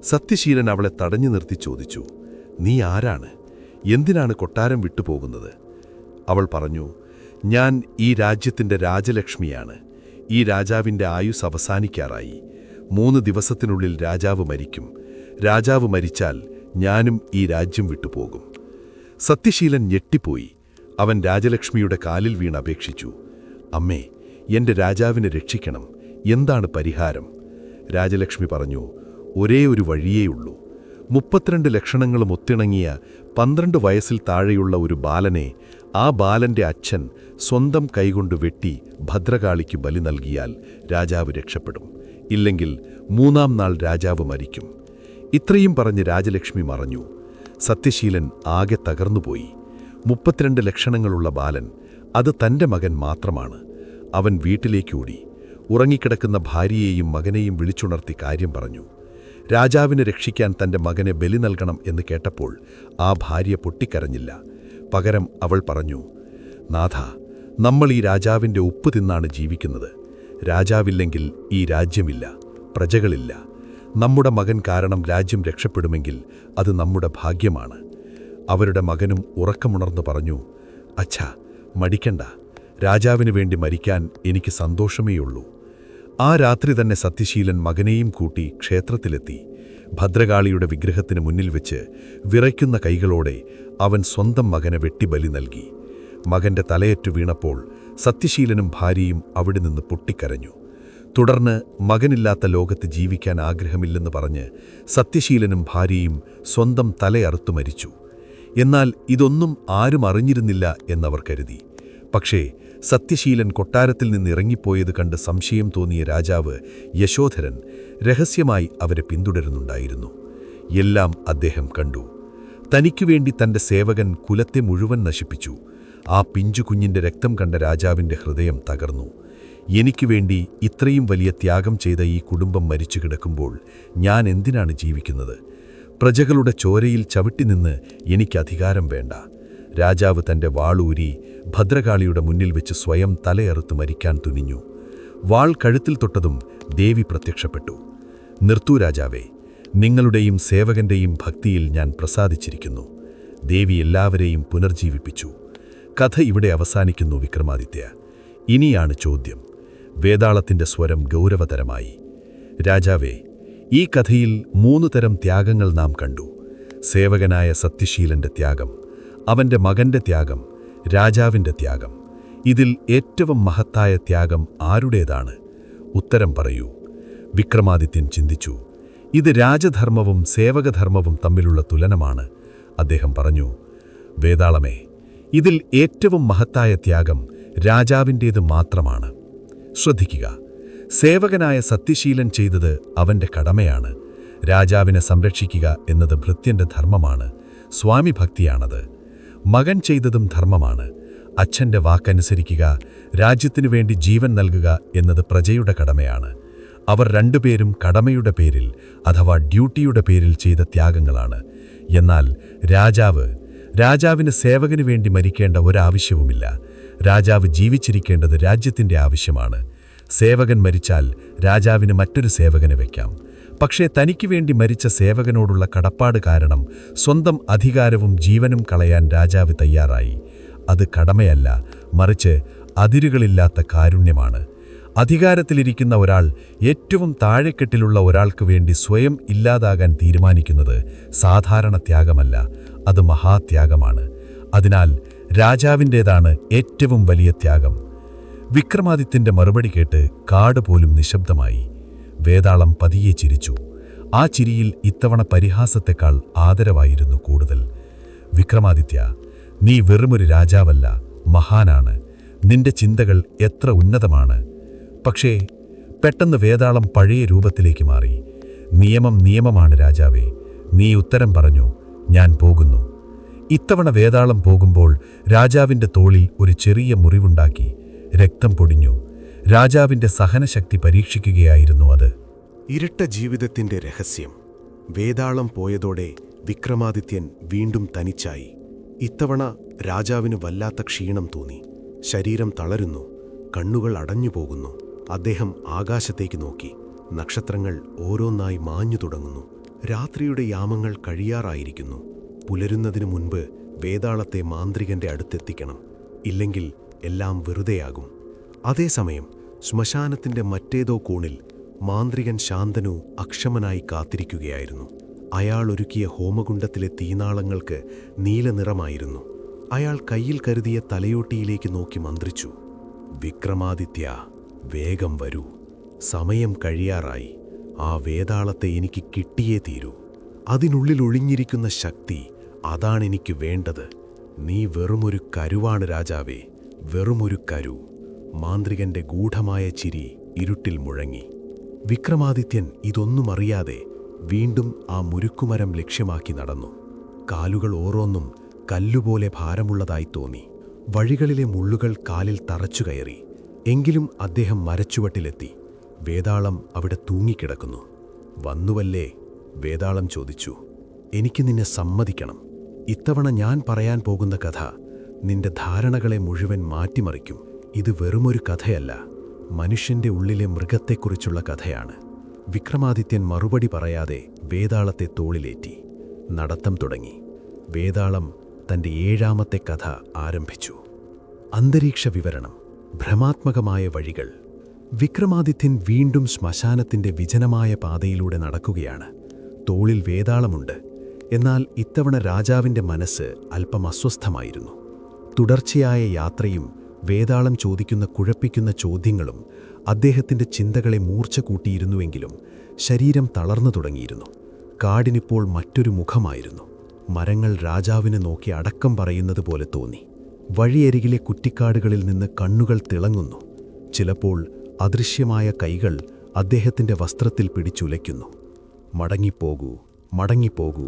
സത്യശീലൻ അവളെ തടഞ്ഞു നിർത്തി ചോദിച്ചു, നീ ആരാണ്? എന്തിനാണ് കൊട്ടാരം വിട്ടുപോകുന്നത്? അവൾ പറഞ്ഞു, ഞാൻ ഈ രാജ്യത്തിൻ്റെ രാജലക്ഷ്മിയാണ്. ഈ രാജാവിൻ്റെ ആയുസ് അവസാനിക്കാറായി. 3 ദിവസത്തിനുള്ളിൽ രാജാവ് മരിക്കും. രാജാവ് മരിച്ചാൽ ഞാനും ഈ രാജ്യം വിട്ടുപോകും. സത്യശീലൻ ഞെട്ടിപ്പോയി. അവൻ രാജലക്ഷ്മിയുടെ കാലിൽ വീണ് അപേക്ഷിച്ചു, അമ്മേ, എന്റെ രാജാവിനെ രക്ഷിക്കണം. എന്താണ് പരിഹാരം? രാജലക്ഷ്മി പറഞ്ഞു, ഒരേ ഒരു വഴിയേയുള്ളൂ. 32 ലക്ഷണങ്ങളും ഒത്തിണങ്ങിയ 12 വയസ്സിൽ താഴെയുള്ള ഒരു ബാലനെ ആ ബാലന്റെ അച്ഛൻ സ്വന്തം കൈകൊണ്ട് വെട്ടി ഭദ്രകാളിക്ക് ബലി നൽകിയാൽ രാജാവ് രക്ഷപ്പെടും. ഇല്ലെങ്കിൽ 3-ാം നാൾ രാജാവ് മരിക്കും. ഇത്രയും പറഞ്ഞ് രാജലക്ഷ്മി മറഞ്ഞു. സത്യശീലൻ ആകെ തകർന്നുപോയി. 32 ലക്ഷണങ്ങളുള്ള ബാലൻ, അത് തന്റെ മകൻ മാത്രമാണ്. അവൻ വീട്ടിലേക്കോടി. ഉറങ്ങിക്കിടക്കുന്ന ഭാര്യയെയും മകനെയും വിളിച്ചുണർത്തി കാര്യം പറഞ്ഞു. രാജാവിനെ രക്ഷിക്കാൻ തന്റെ മകനെ ബലി നൽകണം എന്ന് കേട്ടപ്പോൾ ആ ഭാര്യ പൊട്ടിക്കരഞ്ഞില്ല. പകരം അവൾ പറഞ്ഞു, നാഥ, നമ്മൾ ഈ രാജാവിൻ്റെ ഉപ്പ് തിന്നാണ് ജീവിക്കുന്നത്. രാജാവില്ലെങ്കിൽ ഈ രാജ്യമില്ല, പ്രജകളില്ല. നമ്മുടെ മകൻ കാരണം രാജ്യം രക്ഷപ്പെടുമെങ്കിൽ അത് നമ്മുടെ ഭാഗ്യമാണ്. അവരുടെ മകനും ഉറക്കമുണർന്നു പറഞ്ഞു, അച്ഛാ, മടിക്കണ്ട. രാജാവിനു വേണ്ടി മരിക്കാൻ എനിക്ക് സന്തോഷമേയുള്ളൂ. ആ രാത്രി തന്നെ സത്യശീലൻ മകനെയും കൂട്ടി ക്ഷേത്രത്തിലെത്തി. ഭദ്രകാളിയുടെ വിഗ്രഹത്തിന് മുന്നിൽ വെച്ച് വിറയ്ക്കുന്ന കൈകളോടെ അവൻ സ്വന്തം മകനെ വെട്ടിബലി നൽകി. മകന്റെ തലയറ്റു വീണപ്പോൾ സത്യശീലനും ഭാര്യയും അവിടെ നിന്ന് പൊട്ടിക്കരഞ്ഞു. തുടർന്ന് മകനില്ലാത്ത ലോകത്ത് ജീവിക്കാൻ ആഗ്രഹമില്ലെന്ന് പറഞ്ഞ് സത്യശീലനും ഭാര്യയും സ്വന്തം തലയറുത്തു മരിച്ചു. എന്നാൽ ഇതൊന്നും ആരും അറിഞ്ഞിരുന്നില്ല എന്നവർ കരുതി. പക്ഷേ സത്യശീലൻ കൊട്ടാരത്തിൽ നിന്ന് ഇറങ്ങിപ്പോയത് കണ്ട് സംശയം തോന്നിയ രാജാവ് യശോധരൻ രഹസ്യമായി അവരെ പിന്തുടരുന്നുണ്ടായിരുന്നു. എല്ലാം അദ്ദേഹം കണ്ടു. തനിക്കുവേണ്ടി തന്റെ സേവകൻ കുലത്തെ മുഴുവൻ നശിപ്പിച്ചു. ആ പിഞ്ചുകുഞ്ഞിന്റെ രക്തം കണ്ട രാജാവിന്റെ ഹൃദയം തകർന്നു. എനിക്കുവേണ്ടി ഇത്രയും വലിയ ത്യാഗം ചെയ്ത ഈ കുടുംബം മരിച്ചു കിടക്കുമ്പോൾ ഞാൻ എന്തിനാണ് ജീവിക്കുന്നത്? പ്രജകളുടെ ചോരയിൽ ചവിട്ടിനിന്ന് എനിക്ക് അധികാരം വേണ്ട. രാജാവ് തന്റെ വാളൂരി ഭദ്രകാളിയുടെ മുന്നിൽ വെച്ച് സ്വയം തലയറുത്ത് മരിക്കാൻ തുനിഞ്ഞു. വാൾ കഴുത്തിൽ തൊട്ടതും ദേവി പ്രത്യക്ഷപ്പെട്ടു. നിർത്തൂ രാജാവേ, നിങ്ങളുടെയും സേവകന്റെയും ഭക്തിയിൽ ഞാൻ പ്രസാദിച്ചിരിക്കുന്നു. ദേവി എല്ലാവരെയും പുനർജീവിപ്പിച്ചു. കഥ ഇവിടെ അവസാനിക്കുന്നു വിക്രമാദിത്യ. ഇനിയാണ് ചോദ്യം. വേതാളത്തിന്റെ സ്വരം ഗൗരവതരമായി. രാജാവേ, ഈ കഥയിൽ 3 തരം ത്യാഗങ്ങൾ നാം കണ്ടു. സേവകനായ സത്യശീലന്റെ ത്യാഗം, അവന്റെ മകന്റെ ത്യാഗം, രാജാവിന്റെ ത്യാഗം. ഇതിൽ ഏറ്റവും മഹത്തായ ത്യാഗം ആരുടേതാണ്? ഉത്തരം പറയൂ. വിക്രമാദിത്യൻ ചിന്തിച്ചു. ഇത് രാജധർമ്മവും സേവകധർമ്മവും തമ്മിലുള്ള തുലനമാണ്. അദ്ദേഹം പറഞ്ഞു, വേതാളമേ, ഇതിൽ ഏറ്റവും മഹത്തായ ത്യാഗം രാജാവിൻ്റേത് മാത്രമാണ്. ശ്രദ്ധിക്കുക, സേവകനായ സത്യശീലൻ ചെയ്തത് അവന്റെ കടമയാണ്. രാജാവിനെ സംരക്ഷിക്കുക എന്നത് ഭൃത്യന്റെ ധർമ്മമാണ്, സ്വാമിഭക്തിയാണത്. മകൻ ചെയ്തതും ധർമ്മമാണ്. അച്ഛന്റെ വാക്കനുസരിക്കുക, രാജ്യത്തിനു വേണ്ടി ജീവൻ നൽകുക എന്നത് പ്രജയുടെ കടമയാണ്. അവർ രണ്ടുപേരും കടമയുടെ പേരിൽ അഥവാ ഡ്യൂട്ടിയുടെ പേരിൽ ചെയ്ത ത്യാഗങ്ങളാണ്. എന്നാൽ രാജാവിന് സേവകനു വേണ്ടി മരിക്കേണ്ട ഒരാവശ്യവുമില്ല. രാജാവ് ജീവിച്ചിരിക്കേണ്ടത് രാജ്യത്തിൻ്റെ ആവശ്യമാണ്. സേവകൻ മരിച്ചാൽ രാജാവിന് മറ്റൊരു സേവകനെ വയ്ക്കാം. പക്ഷേ തനിക്ക് വേണ്ടി മരിച്ച സേവകനോടുള്ള കടപ്പാട് കാരണം സ്വന്തം അധികാരവും ജീവനും കളയാൻ രാജാവ് തയ്യാറായി. അത് കടമയല്ല, മറിച്ച് അതിരുകളില്ലാത്ത കാരുണ്യമാണ്. അധികാരത്തിലിരിക്കുന്ന ഒരാൾ ഏറ്റവും താഴെക്കെട്ടിലുള്ള ഒരാൾക്ക് വേണ്ടി സ്വയം ഇല്ലാതാകാൻ തീരുമാനിക്കുന്നത് സാധാരണ ത്യാഗമല്ല, അത് മഹാത്യാഗമാണ്. അതിനാൽ രാജാവിൻ്റേതാണ് ഏറ്റവും വലിയ ത്യാഗം. വിക്രമാദിത്യൻ്റെ മറുപടി കേട്ട് കാട് പോലും നിശബ്ദമായി. വേതാളം പതിയെ ചിരിച്ചു. ആ ചിരിയിൽ ഇത്തവണ പരിഹാസത്തെക്കാൾ ആദരവായിരുന്നു കൂടുതൽ. വിക്രമാദിത്യ, നീ വെറുമൊരു രാജാവല്ല, മഹാനാണ്. നിന്റെ ചിന്തകൾ എത്ര ഉന്നതമാണ്. പക്ഷേ പെട്ടെന്ന് വേതാളം പഴയ രൂപത്തിലേക്ക് മാറി. നിയമം നിയമമാണ് രാജാവേ. നീ ഉത്തരം പറഞ്ഞു, ഞാൻ പോകുന്നു. ഇത്തവണ വേതാളം പോകുമ്പോൾ രാജാവിൻ്റെ തോളിൽ ഒരു ചെറിയ മുറിവുണ്ടാക്കി. രക്തം പൊടിഞ്ഞു. രാജാവിൻ്റെ സഹനശക്തി പരീക്ഷിക്കുകയായിരുന്നു അത്. ഇരട്ട ജീവിതത്തിന്റെ രഹസ്യം. വേതാളം പോയതോടെ വിക്രമാദിത്യൻ വീണ്ടും തനിച്ചായി. ഇത്തവണ രാജാവിന് വല്ലാത്ത ക്ഷീണം തോന്നി. ശരീരം തളരുന്നു, കണ്ണുകൾ അടഞ്ഞുപോകുന്നു. അദ്ദേഹം ആകാശത്തേക്ക് നോക്കി. നക്ഷത്രങ്ങൾ ഓരോന്നായി മാഞ്ഞു തുടങ്ങുന്നു. രാത്രിയുടെ യാമങ്ങൾ കഴിയാറായിരിക്കുന്നു. പുലരുന്നതിനു മുൻപ് വേതാളത്തെ മാന്ത്രികന്റെ അടുത്തെത്തിക്കണം, ഇല്ലെങ്കിൽ എല്ലാം വെറുതെയാകും. അതേസമയം ശ്മശാനത്തിന്റെ മറ്റേതോ കോണിൽ മാന്ത്രികൻ ശാന്തനു അക്ഷമനായി കാത്തിരിക്കുകയായിരുന്നു. അയാൾ ഒരുക്കിയ ഹോമകുണ്ഡത്തിലെ തീനാളങ്ങൾക്ക് നീലനിറമായിരുന്നു. അയാൾ കയ്യിൽ കരുതിയ തലയോട്ടിയിലേക്ക് നോക്കി മന്ത്രിച്ചു, വിക്രമാദിത്യ, വേഗം വരൂ. സമയം കഴിയാറായി. ആ വേതാളത്തെ എനിക്ക് കിട്ടിയേ തീരൂ. അതിനുള്ളിൽ ഒളിഞ്ഞിരിക്കുന്ന ശക്തി, അതാണെനിക്ക് വേണ്ടത്. നീ വെറുമൊരു കരുവാണ് രാജാവേ, വെറുമൊരു കരു. മാന്ത്രികന്റെ ഗൂഢമായ ചിരി ഇരുട്ടിൽ മുഴങ്ങി. വിക്രമാദിത്യൻ ഇതൊന്നും അറിയാതെ വീണ്ടും ആ മുരുക്കുമരം ലക്ഷ്യമാക്കി നടന്നു. കാലുകൾ ഓരോന്നും കല്ലുപോലെ ഭാരമുള്ളതായി തോന്നി. വഴികളിലെ മുള്ളുകൾ കാലിൽ തറച്ചുകയറി. എങ്കിലും അദ്ദേഹം മരച്ചുവട്ടിലെത്തി. വേതാളം അവിടെ തൂങ്ങിക്കിടക്കുന്നു. വന്നുവല്ലേ? വേതാളം ചോദിച്ചു. എനിക്ക് നിന്നെ സമ്മതിക്കണം. ഇത്തവണ ഞാൻ പറയാൻ പോകുന്ന കഥ നിന്റെ ധാരണകളെ മുഴുവൻ മാറ്റിമറിക്കും. ഇത് വെറുമൊരു കഥയല്ല, മനുഷ്യന്റെ ഉള്ളിലെ മൃഗത്തെക്കുറിച്ചുള്ള കഥയാണ്. വിക്രമാദിത്യൻ മറുപടി പറയാതെ വേതാളത്തെ തോളിലേറ്റി. നടത്തം തുടങ്ങി. വേതാളം തന്റെ 7ാമത്തെ കഥ ആരംഭിച്ചു. അന്തരീക്ഷ വിവരണം. ഭ്രമാത്മകമായ വഴികൾ. വിക്രമാദിത്യൻ വീണ്ടും ശ്മശാനത്തിന്റെ വിജനമായ പാതയിലൂടെ നടക്കുകയാണ്. തോളിൽ വേതാളമുണ്ട്. എന്നാൽ ഇത്തവണ രാജാവിന്റെ മനസ്സ് അല്പം അസ്വസ്ഥമായിരുന്നു. തുടർച്ചയായ യാത്രയും വേതാളം ചോദിക്കുന്ന കുഴപ്പിക്കുന്ന ചോദ്യങ്ങളും അദ്ദേഹത്തിന്റെ ചിന്തകളെ മൂർച്ച കൂട്ടിയിരുന്നുവെങ്കിലും ശരീരം തളർന്നു തുടങ്ങിയിരുന്നു. കാടിനിപ്പോൾ മറ്റൊരു മുഖമായിരുന്നു. മരങ്ങൾ രാജാവിനെ നോക്കി അടക്കം പറയുന്നത് പോലെ തോന്നി. വഴിയരികിലെ കുറ്റിക്കാടുകളിൽ നിന്ന് കണ്ണുകൾ തിളങ്ങുന്നു. ചിലപ്പോൾ അദൃശ്യമായ കൈകൾ അദ്ദേഹത്തിന്റെ വസ്ത്രത്തിൽ പിടിച്ചുലയ്ക്കുന്നു. മടങ്ങിപ്പോകൂ, മടങ്ങിപ്പോകൂ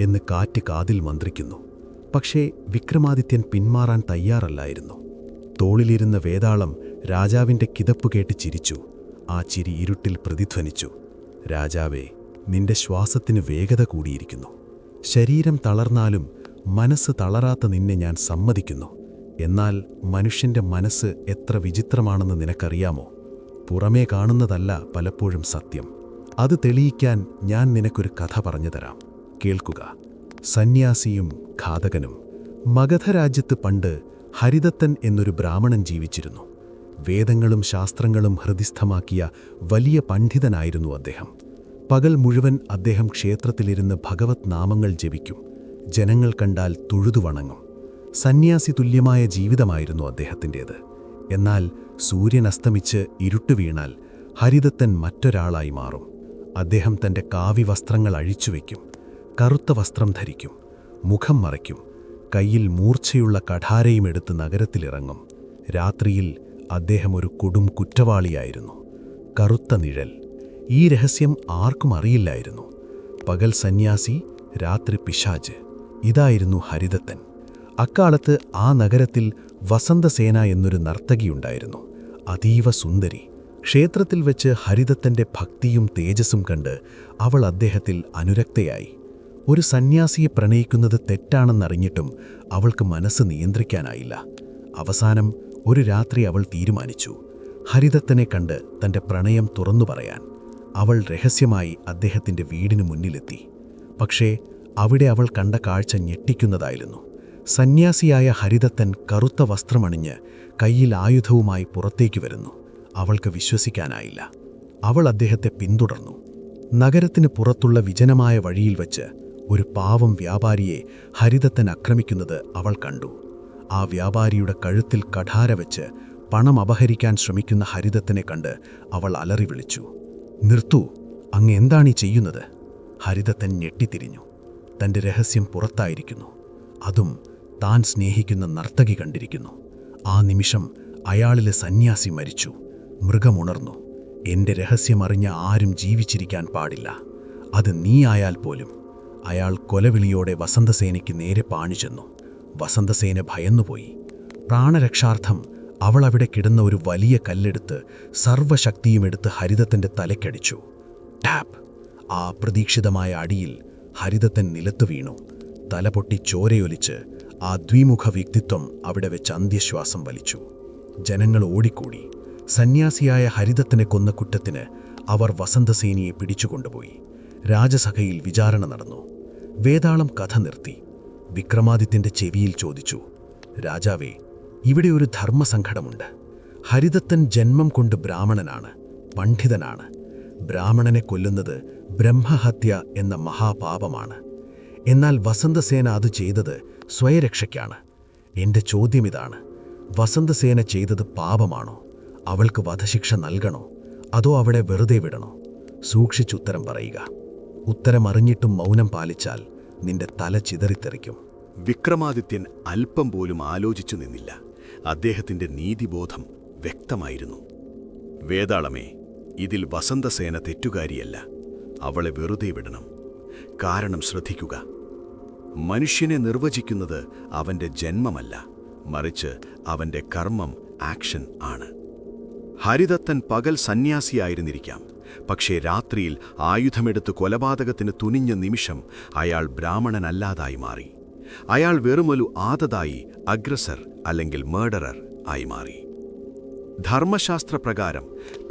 എന്ന് കാറ്റ് കാതിൽ മന്ത്രിക്കുന്നു. പക്ഷേ വിക്രമാദിത്യൻ പിന്മാറാൻ തയ്യാറല്ലായിരുന്നു. തോളിലിരുന്ന വേതാളം രാജാവിന്റെ കിതപ്പ് കേട്ട് ചിരിച്ചു. ആ ചിരി ഇരുട്ടിൽ പ്രതിധ്വനിച്ചു. രാജാവേ, നിന്റെ ശ്വാസത്തിന് വേഗത കൂടിയിരിക്കുന്നു. ശരീരം തളർന്നാലും മനസ്സ് തളരാത്ത നിന്നെ ഞാൻ സമ്മതിക്കുന്നു. എന്നാൽ മനുഷ്യന്റെ മനസ്സ് എത്ര വിചിത്രമാണെന്ന് നിനക്കറിയാമോ? പുറമേ കാണുന്നതല്ല പലപ്പോഴും സത്യം. അത് തെളിയിക്കാൻ ഞാൻ നിനക്കൊരു കഥ പറഞ്ഞുതരാം. കേൾക്കുക. സന്യാസിയും ഘാതകനും. മഗധ രാജ്യത്ത് പണ്ട് ഹരിദത്തൻ എന്നൊരു ബ്രാഹ്മണൻ ജീവിച്ചിരുന്നു. വേദങ്ങളും ശാസ്ത്രങ്ങളും ഹൃദിസ്ഥമാക്കിയ വലിയ പണ്ഡിതനായിരുന്നു അദ്ദേഹം. പകൽ മുഴുവൻ അദ്ദേഹം ക്ഷേത്രത്തിലിരുന്ന് ഭഗവത് നാമങ്ങൾ ജപിക്കും. ജനങ്ങൾ കണ്ടാൽ തൊഴുതു വണങ്ങും. സന്യാസി തുല്യമായ ജീവിതമായിരുന്നു അദ്ദേഹത്തിൻ്റേത്. എന്നാൽ സൂര്യൻ അസ്തമിച്ച് ഇരുട്ട് വീണാൽ ഹരിദത്തൻ മറ്റൊരാളായി മാറും. അദ്ദേഹം തൻ്റെ കാവ്യവസ്ത്രങ്ങൾ അഴിച്ചുവെക്കും. കറുത്ത വസ്ത്രം ധരിക്കും. മുഖം മറയ്ക്കും. കയ്യിൽ മൂർച്ചയുള്ള കഠാരയും എടുത്ത് നഗരത്തിലിറങ്ങും. രാത്രിയിൽ അദ്ദേഹം ഒരു കൊടും കുറ്റവാളിയായിരുന്നു. കറുത്ത നിഴൽ. ഈ രഹസ്യം ആർക്കും അറിയില്ലായിരുന്നു. പകൽ സന്യാസി, രാത്രി പിശാച്. ഇതായിരുന്നു ഹരിദത്തൻ. അക്കാലത്ത് ആ നഗരത്തിൽ വസന്തസേന എന്നൊരു നർത്തകിയുണ്ടായിരുന്നു. അതീവ സുന്ദരി. ക്ഷേത്രത്തിൽ വെച്ച് ഹരിദത്തന്റെ ഭക്തിയും തേജസ്സും കണ്ട് അവൾ അദ്ദേഹത്തിൽ അനുരക്തയായി. ഒരു സന്യാസിയെ പ്രണയിക്കുന്നത് തെറ്റാണെന്നറിഞ്ഞിട്ടും അവൾക്ക് മനസ്സ് നിയന്ത്രിക്കാനായില്ല. അവസാനം ഒരു രാത്രി അവൾ തീരുമാനിച്ചു, ഹരിദത്തനെ കണ്ട് തന്റെ പ്രണയം തുറന്നു പറയാൻ. അവൾ രഹസ്യമായി അദ്ദേഹത്തിന്റെ വീടിനു മുന്നിലെത്തി. പക്ഷേ അവിടെ അവൾ കണ്ട കാഴ്ച ഞെട്ടിക്കുന്നതായിരുന്നു. സന്യാസിയായ ഹരിദത്തൻ കറുത്ത വസ്ത്രമണിഞ്ഞ് കയ്യിൽ ആയുധവുമായി പുറത്തേക്ക് വരുന്നു. അവൾക്ക് വിശ്വസിക്കാനായില്ല. അവൾ അദ്ദേഹത്തെ പിന്തുടർന്നു. നഗരത്തിന് പുറത്തുള്ള വിജനമായ വഴിയിൽ വച്ച് ഒരു പാവം വ്യാപാരിയെ ഹരിദത്തൻ ആക്രമിക്കുന്നത് അവൾ കണ്ടു. ആ വ്യാപാരിയുടെ കഴുത്തിൽ കഠാര വെച്ച് പണം അപഹരിക്കാൻ ശ്രമിക്കുന്ന ഹരിദത്തനെ കണ്ട് അവൾ അലറി വിളിച്ചു, "നിർത്തൂ, അങ്ങ് എന്താണീ ചെയ്യുന്നത്?" ഹരിദത്തൻ ഞെട്ടിത്തിരിഞ്ഞു. തന്റെ രഹസ്യം പുറത്തായിരിക്കുന്നു. അതും താൻ സ്നേഹിക്കുന്ന നർത്തകി കണ്ടിരിക്കുന്നു. ആ നിമിഷം അയാളിലെ സന്യാസി മരിച്ചു. മൃഗമുണർന്നു. "എന്റെ രഹസ്യമറിഞ്ഞ ആരും ജീവിച്ചിരിക്കാൻ പാടില്ല, അത് നീ ആയാൽ പോലും." അയാൾ കൊലവിളിയോടെ വസന്തസേനയ്ക്ക് നേരെ പാഞ്ഞുചെന്നു. വസന്തസേന ഭയന്നുപോയി. പ്രാണരക്ഷാർത്ഥം അവൾ അവിടെ കിടന്ന ഒരു വലിയ കല്ലെടുത്ത് സർവ്വശക്തിയുമെടുത്ത് ഹരിദത്തന്റെ തലയ്ക്കടിച്ചു. ടാപ്പ്! ആ അപ്രതീക്ഷിതമായ അടിയിൽ ഹരിദത്തൻ നിലത്തു വീണു. തലപൊട്ടി ചോരയൊലിച്ച് ആ ദ്വിമുഖ വ്യക്തിത്വം അവിടെ വെച്ച് അന്ത്യശ്വാസം വലിച്ചു. ജനങ്ങൾ ഓടിക്കൂടി. സന്യാസിയായ ഹരിദത്തനെ കൊന്ന കുറ്റത്തിന് അവർ വസന്തസേനയെ പിടിച്ചുകൊണ്ടുപോയി. രാജസഭയിൽ വിചാരണ നടന്നു. വേതാളം കഥ നിർത്തി. വിക്രമാദിത്യന്റെ ചെവിയിൽ ചോദിച്ചു, "രാജാവേ, ഇവിടെ ഒരു ധർമ്മസങ്കടമുണ്ട്. ഹരിദത്തൻ ജന്മം കൊണ്ട് ബ്രാഹ്മണനാണ്, പണ്ഡിതനാണ്. ബ്രാഹ്മണനെ കൊല്ലുന്നത് ബ്രഹ്മഹത്യ എന്ന മഹാപാപമാണ്. എന്നാൽ വസന്തസേന അത് ചെയ്തത് സ്വയരക്ഷയ്ക്കാണ്. എന്റെ ചോദ്യമിതാണ്, വസന്തസേന ചെയ്തത് പാപമാണോ? അവൾക്ക് വധശിക്ഷ നൽകണോ? അതോ അവളെ വെറുതെ വിടണോ? സൂക്ഷിച്ചുത്തരം പറയുക. ഉത്തരമറിഞ്ഞിട്ടും മൗനം പാലിച്ചാൽ നിന്റെ തല ചിതറിത്തെറിക്കും." വിക്രമാദിത്യൻ അല്പം പോലും ആലോചിച്ചു നിന്നില്ല. അദ്ദേഹത്തിന്റെ നീതിബോധം വ്യക്തമായിരുന്നു. "വേതാളമേ, ഇതിൽ വസന്തസേന തെറ്റുകാരിയല്ല. അവളെ വെറുതെ വിടണം. കാരണം ശ്രദ്ധിക്കുക, മനുഷ്യനെ നിർവചിക്കുന്നത് അവന്റെ ജന്മമല്ല, മറിച്ച് അവന്റെ കർമ്മം, ആക്ഷൻ ആണ്. ഹരിദത്തൻ പകൽ സന്യാസിയായിരുന്നിരിക്കാം, പക്ഷേ രാത്രിയിൽ ആയുധമെടുത്ത് കൊലപാതകത്തിന് തുനിഞ്ഞ നിമിഷം അയാൾ ബ്രാഹ്മണനല്ലാതായി മാറി. അയാൾ വെറുമൊരു ആദതായി, അഗ്രസർ അല്ലെങ്കിൽ മേർഡറർ ആയി മാറി. ധർമ്മശാസ്ത്രപ്രകാരം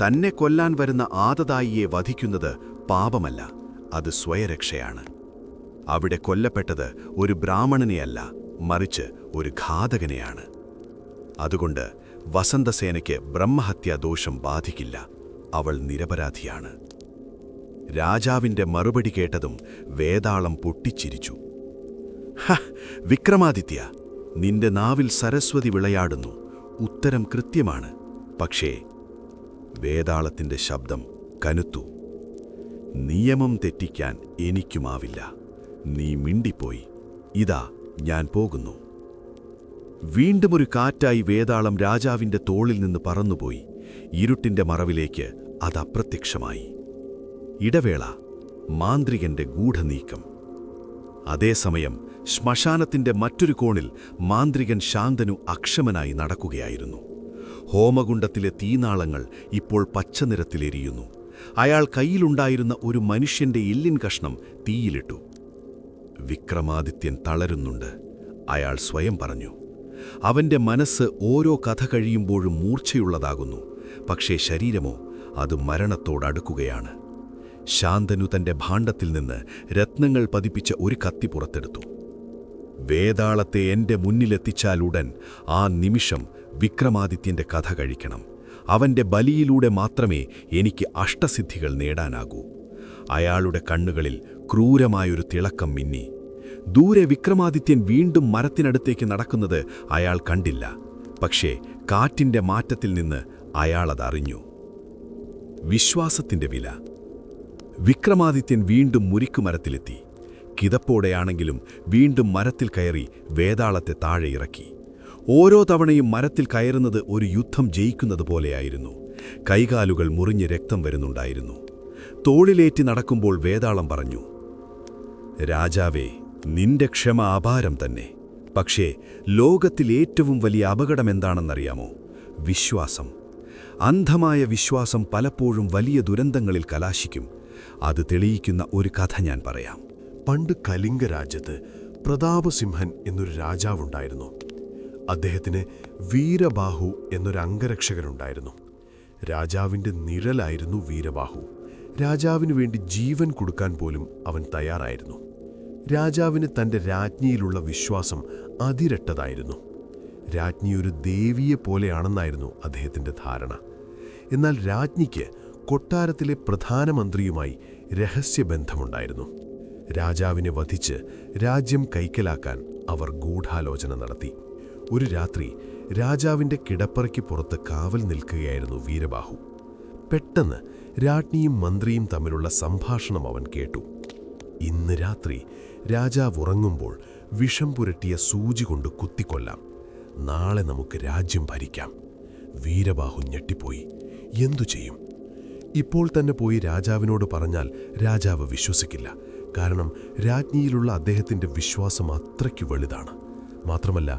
തന്നെ കൊല്ലാൻ വരുന്ന ആദതായിയെ വധിക്കുന്നത് പാപമല്ല, അത് സ്വയരക്ഷയാണ്. അവിടെ കൊല്ലപ്പെട്ടത് ഒരു ബ്രാഹ്മണനെയല്ല, മറിച്ച് ഒരു ഘാതകനെയാണ്. അതുകൊണ്ട് വസന്തസേനയ്ക്ക് ബ്രഹ്മഹത്യാദോഷം ബാധിക്കില്ല. അവൾ നിരപരാധിയാണ്. രാജാവിന്റെ മറുപടി കേട്ടതും വേതാളം പൊട്ടിച്ചിരിച്ചു. "ഹ, വിക്രമാദിത്യ, നിന്റെ നാവിൽ സരസ്വതി വിളയാടുന്നു. ഉത്തരം കൃത്യമാണ്. പക്ഷേ..." വേതാളത്തിന്റെ ശബ്ദം കനുത്തു. "നിയമം തെറ്റിക്കാൻ എനിക്കുമാവില്ല. നീ മിണ്ടിപ്പോയി. ഇതാ ഞാൻ പോകുന്നു." വീണ്ടും ഒരു കാറ്റായി വേതാളം രാജാവിന്റെ തോളിൽ നിന്ന് പറന്നുപോയി. ഇരുട്ടിന്റെ മറവിലേക്ക് അത് അപ്രത്യക്ഷമായി. ഇടവേള, മാന്ത്രികന്റെ ഗൂഢനീക്കം. അതേസമയം ശ്മശാനത്തിന്റെ മറ്റൊരു കോണിൽ മാന്ത്രികൻ ശാന്തനു അക്ഷമനായി നടക്കുകയായിരുന്നു. ഹോമകുണ്ഡത്തിലെ തീനാളങ്ങൾ ഇപ്പോൾ പച്ചനിറത്തിലെരിയുന്നു. അയാൾ കയ്യിലുണ്ടായിരുന്ന ഒരു മനുഷ്യന്റെ എല്ലിൻ കഷ്ണം തീയിലിട്ടു. വിക്രമാദിത്യൻ തളരുന്നുണ്ട്, അയാൾ സ്വയം പറഞ്ഞു. അവന്റെ മനസ്സ് ഓരോ കഥ കഴിയുമ്പോഴും മൂർച്ചയുള്ളതാകുന്നു. പക്ഷേ ശരീരമോ അത് മരണത്തോടടുക്കുകയാണ്. ശാന്തനു തന്റെ ഭാണ്ഡത്തിൽ നിന്ന് രത്നങ്ങൾ പതിപ്പിച്ച ഒരു കത്തി പുറത്തെടുത്തു. വേതാളത്തെ എന്റെ മുന്നിലെത്തിച്ചാലുടൻ ആ നിമിഷം വിക്രമാദിത്യന്റെ കഥ കഴിക്കണം. അവന്റെ ബലിയിലൂടെ മാത്രമേ എനിക്ക് അഷ്ടസിദ്ധികൾ നേടാനാകൂ. അയാളുടെ കണ്ണുകളിൽ ക്രൂരമായൊരു തിളക്കം മിന്നി. ദൂരെ വിക്രമാദിത്യൻ വീണ്ടും മരത്തിനടുത്തേക്ക് നടക്കുന്നത് അയാൾ കണ്ടില്ല. പക്ഷേ കാറ്റിന്റെ മാറ്റത്തിൽ നിന്ന് അയാളതറിഞ്ഞു. വിശ്വാസത്തിന്റെ വില. വിക്രമാദിത്യൻ വീണ്ടും മുരിക്കുമരത്തിലെത്തി. കിതപ്പോടെയാണെങ്കിലും വീണ്ടും മരത്തിൽ കയറി വേതാളത്തെ താഴെ ഇറക്കി. ഓരോ തവണയും മരത്തിൽ കയറുന്നത് ഒരു യുദ്ധം ജയിക്കുന്നത് പോലെയായിരുന്നു. കൈകാലുകൾ മുറിഞ്ഞ് രക്തം വരുന്നുണ്ടായിരുന്നു. തോളിലേറ്റി നടക്കുമ്പോൾ വേതാളം പറഞ്ഞു, "രാജാവേ, നിന്റെ ക്ഷമ അപാരം തന്നെ. പക്ഷേ ലോകത്തിൽ ഏറ്റവും വലിയ അപകടമെന്താണെന്നറിയാമോ? വിശ്വാസം. അന്ധമായ വിശ്വാസം പലപ്പോഴും വലിയ ദുരന്തങ്ങളിൽ കലാശിക്കും. അത് തെളിയിക്കുന്ന ഒരു കഥ ഞാൻ പറയാം. പണ്ട് കലിംഗ രാജ്യത്ത് പ്രതാപസിംഹൻ എന്നൊരു രാജാവുണ്ടായിരുന്നു. അദ്ദേഹത്തിന് വീരബാഹു എന്നൊരു അംഗരക്ഷകനുണ്ടായിരുന്നു. രാജാവിൻ്റെ നിഴലായിരുന്നു വീരബാഹു. രാജാവിനു വേണ്ടി ജീവൻ കൊടുക്കാൻ പോലും അവൻ തയ്യാറായിരുന്നു. രാജാവിന് തൻ്റെ രാജ്ഞിയിലുള്ള വിശ്വാസം അതിരട്ടതായിരുന്നു. രാജ്ഞി ഒരു ദേവിയെപ്പോലെയാണെന്നായിരുന്നു അദ്ദേഹത്തിൻ്റെ ധാരണ. എന്നാൽ രാജ്ഞിക്ക് കൊട്ടാരത്തിലെ പ്രധാനമന്ത്രിയുമായി രഹസ്യബന്ധമുണ്ടായിരുന്നു. രാജാവിനെ വധിച്ച് രാജ്യം കൈക്കലാക്കാൻ അവർ ഗൂഢാലോചന നടത്തി. ഒരു രാത്രി രാജാവിൻ്റെ കിടപ്പറയ്ക്ക് പുറത്ത് കാവൽ നിൽക്കുകയായിരുന്നു വീരബാഹു. പെട്ടെന്ന് രാജ്ഞിയും മന്ത്രിയും തമ്മിലുള്ള സംഭാഷണം അവൻ കേട്ടു. ഇന്ന് രാത്രി രാജാവ് ഉറങ്ങുമ്പോൾ വിഷം പുരട്ടിയ സൂചി കൊണ്ട് കുത്തിക്കൊല്ലാം. നാളെ നമുക്ക് രാജ്യം ഭരിക്കാം. വീരബാഹു ഞെട്ടിപ്പോയി. എന്തു ചെയ്യും? ഇപ്പോൾ തന്നെ പോയി രാജാവിനോട് പറഞ്ഞാൽ രാജാവ് വിശ്വസിക്കില്ല. കാരണം രാജ്ഞിയിലുള്ള അദ്ദേഹത്തിൻ്റെ വിശ്വാസം അത്രയ്ക്ക് വലുതാണ്. മാത്രമല്ല,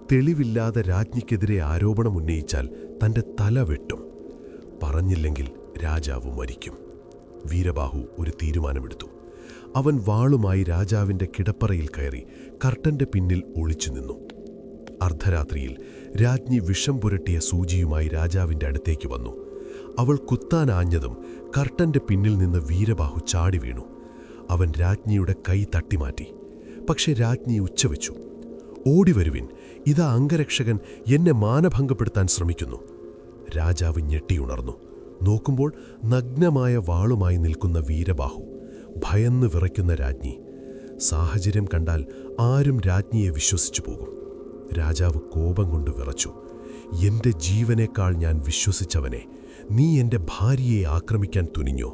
തെളിവില്ലാതെ രാജ്ഞിക്കെതിരെ ആരോപണം ഉന്നയിച്ചാൽ തൻ്റെ തല വെട്ടും. പറഞ്ഞില്ലെങ്കിൽ രാജാവ് മരിക്കും. വീരബാഹു ഒരു തീരുമാനമെടുത്തു. അവൻ വാളുമായി രാജാവിൻ്റെ കിടപ്പറയിൽ കയറി കർട്ടൻ്റെ പിന്നിൽ ഒളിച്ചു നിന്നു. അർദ്ധരാത്രിയിൽ രാജ്ഞി വിഷം പുരട്ടിയ സൂചിയുമായി രാജാവിൻ്റെ അടുത്തേക്ക് വന്നു. അവൾ കുത്താനാഞ്ഞതും കർട്ടൻ്റെ പിന്നിൽ നിന്ന് വീരബാഹു ചാടി വീണു. അവൻ രാജ്ഞിയുടെ കൈ തട്ടിമാറ്റി. പക്ഷെ രാജ്ഞി ഉച്ചവെച്ചു. ഓടിവരുവിൻ, ഇതാ അംഗരക്ഷകൻ എന്നെ മാനഭംഗപ്പെടുത്താൻ ശ്രമിക്കുന്നു. രാജാവ് ഞെട്ടിയുണർന്നു. നോക്കുമ്പോൾ നഗ്നമായ വാളുമായി നിൽക്കുന്ന വീരബാഹു. ഭയന്ന് വിറയ്ക്കുന്ന രാജ്ഞി. സാഹചര്യം കണ്ടാൽ ആരും രാജ്ഞിയെ വിശ്വസിച്ചു പോകും. രാജാവ് കോപം കൊണ്ട് വിറച്ചു. എൻ്റെ ജീവനേക്കാൾ ഞാൻ വിശ്വസിച്ചവനെ, നീ എൻ്റെ ഭാര്യയെ ആക്രമിക്കാൻ തുനിഞ്ഞോ?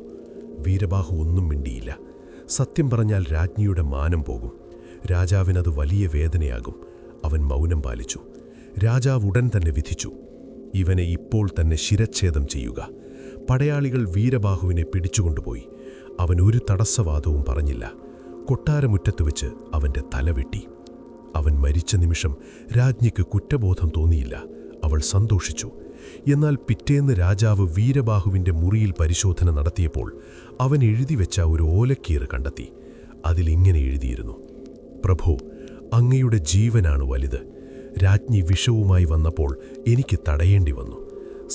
വീരബാഹു ഒന്നും മിണ്ടിയില്ല. സത്യം പറഞ്ഞാൽ രാജ്ഞിയുടെ മാനം പോകും. രാജാവിനത് വലിയ വേദനയാകും. അവൻ മൗനം പാലിച്ചു. രാജാവ് ഉടൻ തന്നെ വിധിച്ചു, ഇവനെ ഇപ്പോൾ തന്നെ ശിരച്ഛേദം ചെയ്യുക. പടയാളികൾ വീരബാഹുവിനെ പിടിച്ചുകൊണ്ടുപോയി. അവൻ ഒരു തടസ്സവാദവും പറഞ്ഞില്ല. കൊട്ടാരമുറ്റത്ത് വെച്ച് അവൻ്റെ തല വെട്ടി. അവൻ മരിച്ച നിമിഷം രാജ്ഞിക്ക് കുറ്റബോധം തോന്നിയില്ല. അവൾ സന്തോഷിച്ചു. എന്നാൽ പിറ്റേന്ന് രാജാവ് വീരബാഹുവിൻ്റെ മുറിയിൽ പരിശോധന നടത്തിയപ്പോൾ അവൻ എഴുതിവെച്ച ഒരു ഓലക്കീറ് കണ്ടെത്തി. അതിലിങ്ങനെ എഴുതിയിരുന്നു: പ്രഭു, അങ്ങയുടെ ജീവനാണ് വലുത്. രാജ്ഞി വിഷവുമായി വന്നപ്പോൾ എനിക്ക് തടയേണ്ടി വന്നു.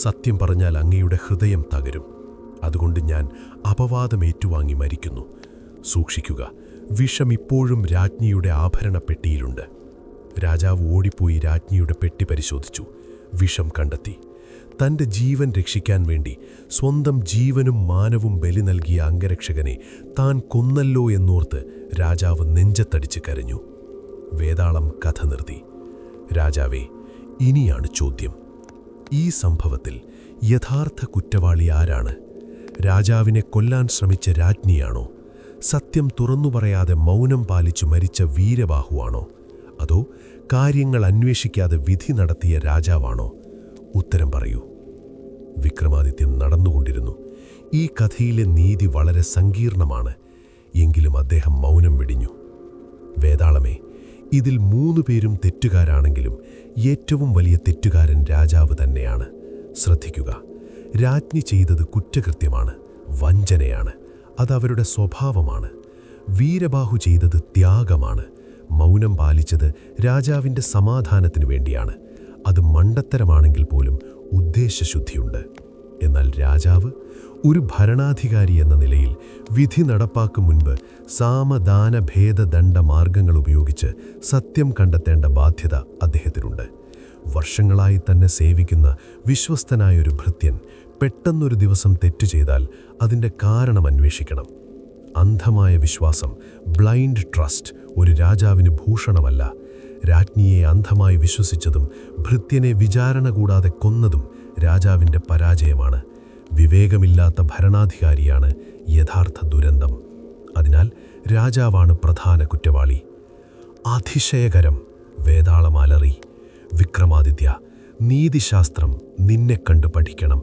സത്യം പറഞ്ഞാൽ അങ്ങയുടെ ഹൃദയം തകരും. അതുകൊണ്ട് ഞാൻ അപവാദം ഏറ്റുവാങ്ങി മരിക്കുന്നു. സൂക്ഷിക്കുക, വിഷം ഇപ്പോഴും രാജ്ഞിയുടെ ആഭരണപ്പെട്ടിയിലുണ്ട്. രാജാവ് ഓടിപ്പോയി രാജ്ഞിയുടെ പെട്ടി പരിശോധിച്ചു. വിഷം കണ്ടെത്തി. തൻ്റെ ജീവൻ രക്ഷിക്കാൻ വേണ്ടി സ്വന്തം ജീവനും മാനവും ബലി നൽകിയ അംഗരക്ഷകനെ താൻ കൊന്നല്ലോ എന്നോർത്ത് രാജാവ് നെഞ്ചത്തടിച്ച് കരഞ്ഞു. വേതാളം കഥ നിർത്തി. രാജാവേ, ഇനിയാണ് ചോദ്യം. ഈ സംഭവത്തിൽ യഥാർത്ഥ കുറ്റവാളി ആരാണ്? രാജാവിനെ കൊല്ലാൻ ശ്രമിച്ച രാജ്ഞിയാണോ? സത്യം തുറന്നു പറയാതെ മൗനം പാലിച്ചു മരിച്ച വീരബാഹുവാണോ? അതോ കാര്യങ്ങൾ അന്വേഷിക്കാതെ വിധി നടത്തിയ രാജാവാണോ? ഉത്തരം പറയൂ. വിക്രമാദിത്യൻ നടന്നുകൊണ്ടിരുന്നു. ഈ കഥയിലെ നീതി വളരെ സങ്കീർണമാണ്. എങ്കിലും അദ്ദേഹം മൗനം വെടിഞ്ഞു. വേതാളമേ, ഇതിൽ 3 പേരും തെറ്റുകാരാണെങ്കിലും ഏറ്റവും വലിയ തെറ്റുകാരൻ രാജാവ് തന്നെയാണ്. ശ്രദ്ധിക്കുക, രാജ്ഞി ചെയ്തത് കുറ്റകൃത്യമാണ്, വഞ്ചനയാണ്. അതവരുടെ സ്വഭാവമാണ്. വീരബാഹു ചെയ്തത് ത്യാഗമാണ്. മൗനം പാലിച്ചത് രാജാവിൻ്റെ സമാധാനത്തിനു വേണ്ടിയാണ്. അത് മണ്ടത്തരമാണെങ്കിൽ പോലും ഉദ്ദേശശുദ്ധിയുണ്ട്. എന്നാൽ രാജാവ് ഒരു ഭരണാധികാരി എന്ന നിലയിൽ വിധി നടപ്പാക്കും മുൻപ് സാമദാന ഭേദദണ്ഡ മാർഗങ്ങൾ ഉപയോഗിച്ച് സത്യം കണ്ടെത്തേണ്ട ബാധ്യത അദ്ദേഹത്തിനുണ്ട്. വർഷങ്ങളായി തന്നെ സേവിക്കുന്ന വിശ്വസ്തനായൊരു ഭൃത്യൻ പെട്ടെന്നൊരു ദിവസം തെറ്റു ചെയ്താൽ അതിൻ്റെ കാരണം അന്വേഷിക്കണം. അന്ധമായ വിശ്വാസം, ബ്ലൈൻഡ് ട്രസ്റ്റ്, ഒരു രാജാവിന് ഭൂഷണമല്ല. രാജ്ഞിയെ അന്ധമായി വിശ്വസിച്ചതും ഭൃത്യനെ വിചാരണ കൂടാതെ കൊന്നതും രാജാവിൻ്റെ പരാജയമാണ്. വിവേകമില്ലാത്ത ഭരണാധികാരിയാണ് യഥാർത്ഥ ദുരന്തം. അതിനാൽ രാജാവാണ് പ്രധാന കുറ്റവാളി. അതിശയകരം! വേതാളം അലറി. വിക്രമാദിത്യ, നീതിശാസ്ത്രം നിന്നെ കണ്ടു പഠിക്കണം.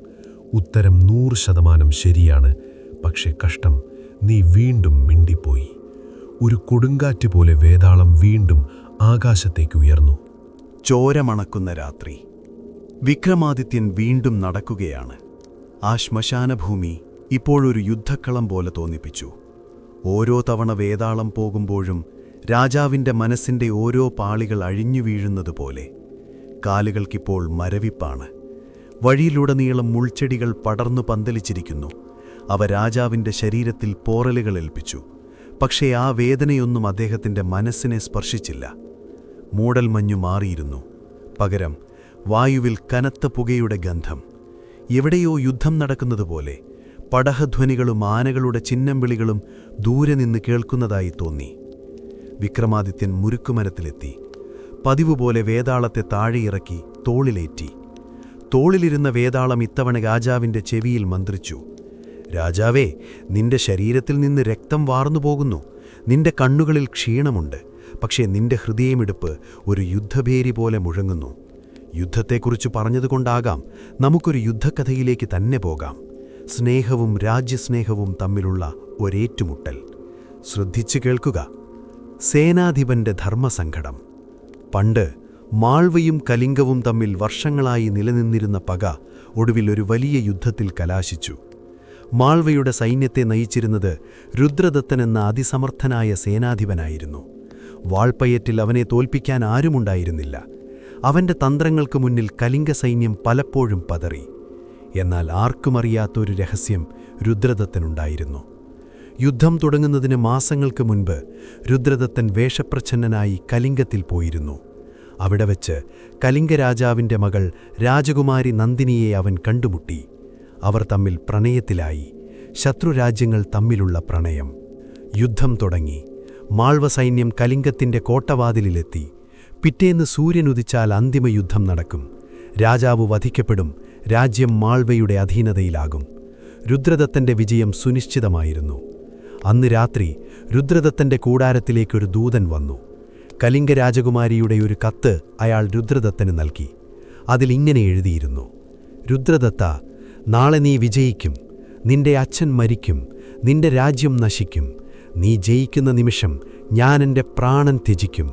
ഉത്തരം 100% ശരിയാണ്. പക്ഷേ കഷ്ടം, നീ വീണ്ടും മിണ്ടിപ്പോയി. ഒരു കൊടുങ്കാറ്റ് പോലെ വേതാളം വീണ്ടും ആകാശത്തേക്ക് ഉയർന്നു. ചോരമണക്കുന്ന രാത്രി. വിക്രമാദിത്യൻ വീണ്ടും നടക്കുകയാണ്. ആ ശ്മശാനഭൂമി ഇപ്പോഴൊരു യുദ്ധക്കളം പോലെ തോന്നിപ്പിച്ചു. ഓരോ തവണ വേതാളം പോകുമ്പോഴും രാജാവിൻ്റെ മനസ്സിൻ്റെ ഓരോ പാളികൾ അഴിഞ്ഞു വീഴുന്നതുപോലെ. കാലുകൾക്കിപ്പോൾ മരവിപ്പാണ്. വഴിയിലുടനീളം മുൾച്ചെടികൾ പടർന്നു പന്തലിച്ചിരിക്കുന്നു. അവ രാജാവിൻ്റെ ശരീരത്തിൽ പോറലുകൾ ഏൽപ്പിച്ചു. പക്ഷേ ആ വേദനയൊന്നും അദ്ദേഹത്തിൻ്റെ മനസ്സിനെ സ്പർശിച്ചില്ല. മൂടൽമഞ്ഞു മാറിയിരുന്നു. പകരം വായുവിൽ കനത്ത പുകയുടെ ഗന്ധം. എവിടെയോ യുദ്ധം നടക്കുന്നതുപോലെ പടഹധ്വനികളും ആനകളുടെ ചിഹ്നംവിളികളും ദൂരെ നിന്ന് കേൾക്കുന്നതായി തോന്നി. വിക്രമാദിത്യൻ മുരുക്കുമരത്തിലെത്തി. പതിവുപോലെ വേതാളത്തെ താഴെയിറക്കി തോളിലേറ്റി. തോളിലിരുന്ന വേതാളം ഇത്തവണ രാജാവിൻ്റെ ചെവിയിൽ മന്ത്രിച്ചു. രാജാവേ, നിന്റെ ശരീരത്തിൽ നിന്ന് രക്തം വാർന്നുപോകുന്നു. നിന്റെ കണ്ണുകളിൽ ക്ഷീണമുണ്ട്. പക്ഷേ നിന്റെ ഹൃദയമിടിപ്പ് ഒരു യുദ്ധഭേരി പോലെ മുഴങ്ങുന്നു. യുദ്ധത്തെക്കുറിച്ച് പറഞ്ഞതുകൊണ്ടാകാം നമുക്കൊരു യുദ്ധക്കഥയിലേക്ക് തന്നെ പോകാം. സ്നേഹവും രാജ്യസ്നേഹവും തമ്മിലുള്ള ഒരേറ്റുമുട്ടൽ. ശ്രദ്ധിച്ചു കേൾക്കുക. സേനാധിപന്റെ ധർമ്മസങ്കടം. പണ്ട് മാൾവയും കലിംഗവും തമ്മിൽ വർഷങ്ങളായി നിലനിന്നിരുന്ന പക ഒടുവിൽ ഒരു വലിയ യുദ്ധത്തിൽ കലാശിച്ചു. മാൾവയുടെ സൈന്യത്തെ നയിച്ചിരുന്നത് രുദ്രദത്തൻ എന്ന അതിസമർത്ഥനായ സേനാധിപനായിരുന്നു. വാൾപ്പയറ്റിൽ അവനെ തോൽപ്പിക്കാൻ ആരുമുണ്ടായിരുന്നില്ല. അവന്റെ തന്ത്രങ്ങൾക്ക് മുന്നിൽ കലിംഗ സൈന്യം പലപ്പോഴും പതറി. എന്നാൽ ആർക്കുമറിയാത്തൊരു രഹസ്യം രുദ്രദത്തനുണ്ടായിരുന്നു. യുദ്ധം തുടങ്ങുന്നതിന് മാസങ്ങൾക്ക് മുൻപ് രുദ്രദത്തൻ വേഷപ്രച്ഛന്നനായി കലിംഗത്തിൽ പോയിരുന്നു. അവിടെ വച്ച് കലിംഗരാജാവിൻ്റെ മകൾ രാജകുമാരി നന്ദിനിയെ അവൻ കണ്ടുമുട്ടി. അവർ തമ്മിൽ പ്രണയത്തിലായി. ശത്രുരാജ്യങ്ങൾ തമ്മിലുള്ള പ്രണയം. യുദ്ധം തുടങ്ങി. മാൾവ സൈന്യം കലിംഗത്തിൻ്റെ കോട്ടവാതിലിലെത്തി. പിറ്റേന്ന് സൂര്യനുദിച്ചാൽ അന്തിമ യുദ്ധം നടക്കും. രാജാവ് വധിക്കപ്പെടും. രാജ്യം മാൾവയുടെ അധീനതയിലാകും. രുദ്രദത്തൻ്റെ വിജയം സുനിശ്ചിതമായിരുന്നു. അന്ന് രാത്രി രുദ്രദത്തൻ്റെ കൂടാരത്തിലേക്കൊരു ദൂതൻ വന്നു. കലിംഗ രാജകുമാരിയുടെ ഒരു കത്ത് അയാൾ രുദ്രദത്തന് നൽകി. അതിലിങ്ങനെ എഴുതിയിരുന്നു: രുദ്രദത്ത, നാളെ നീ വിജയിക്കും. നിന്റെ അച്ഛൻ മരിക്കും. നിന്റെ രാജ്യം നശിക്കും. നീ ജയിക്കുന്ന നിമിഷം ഞാൻ എൻ്റെ പ്രാണൻ ത്യജിക്കും.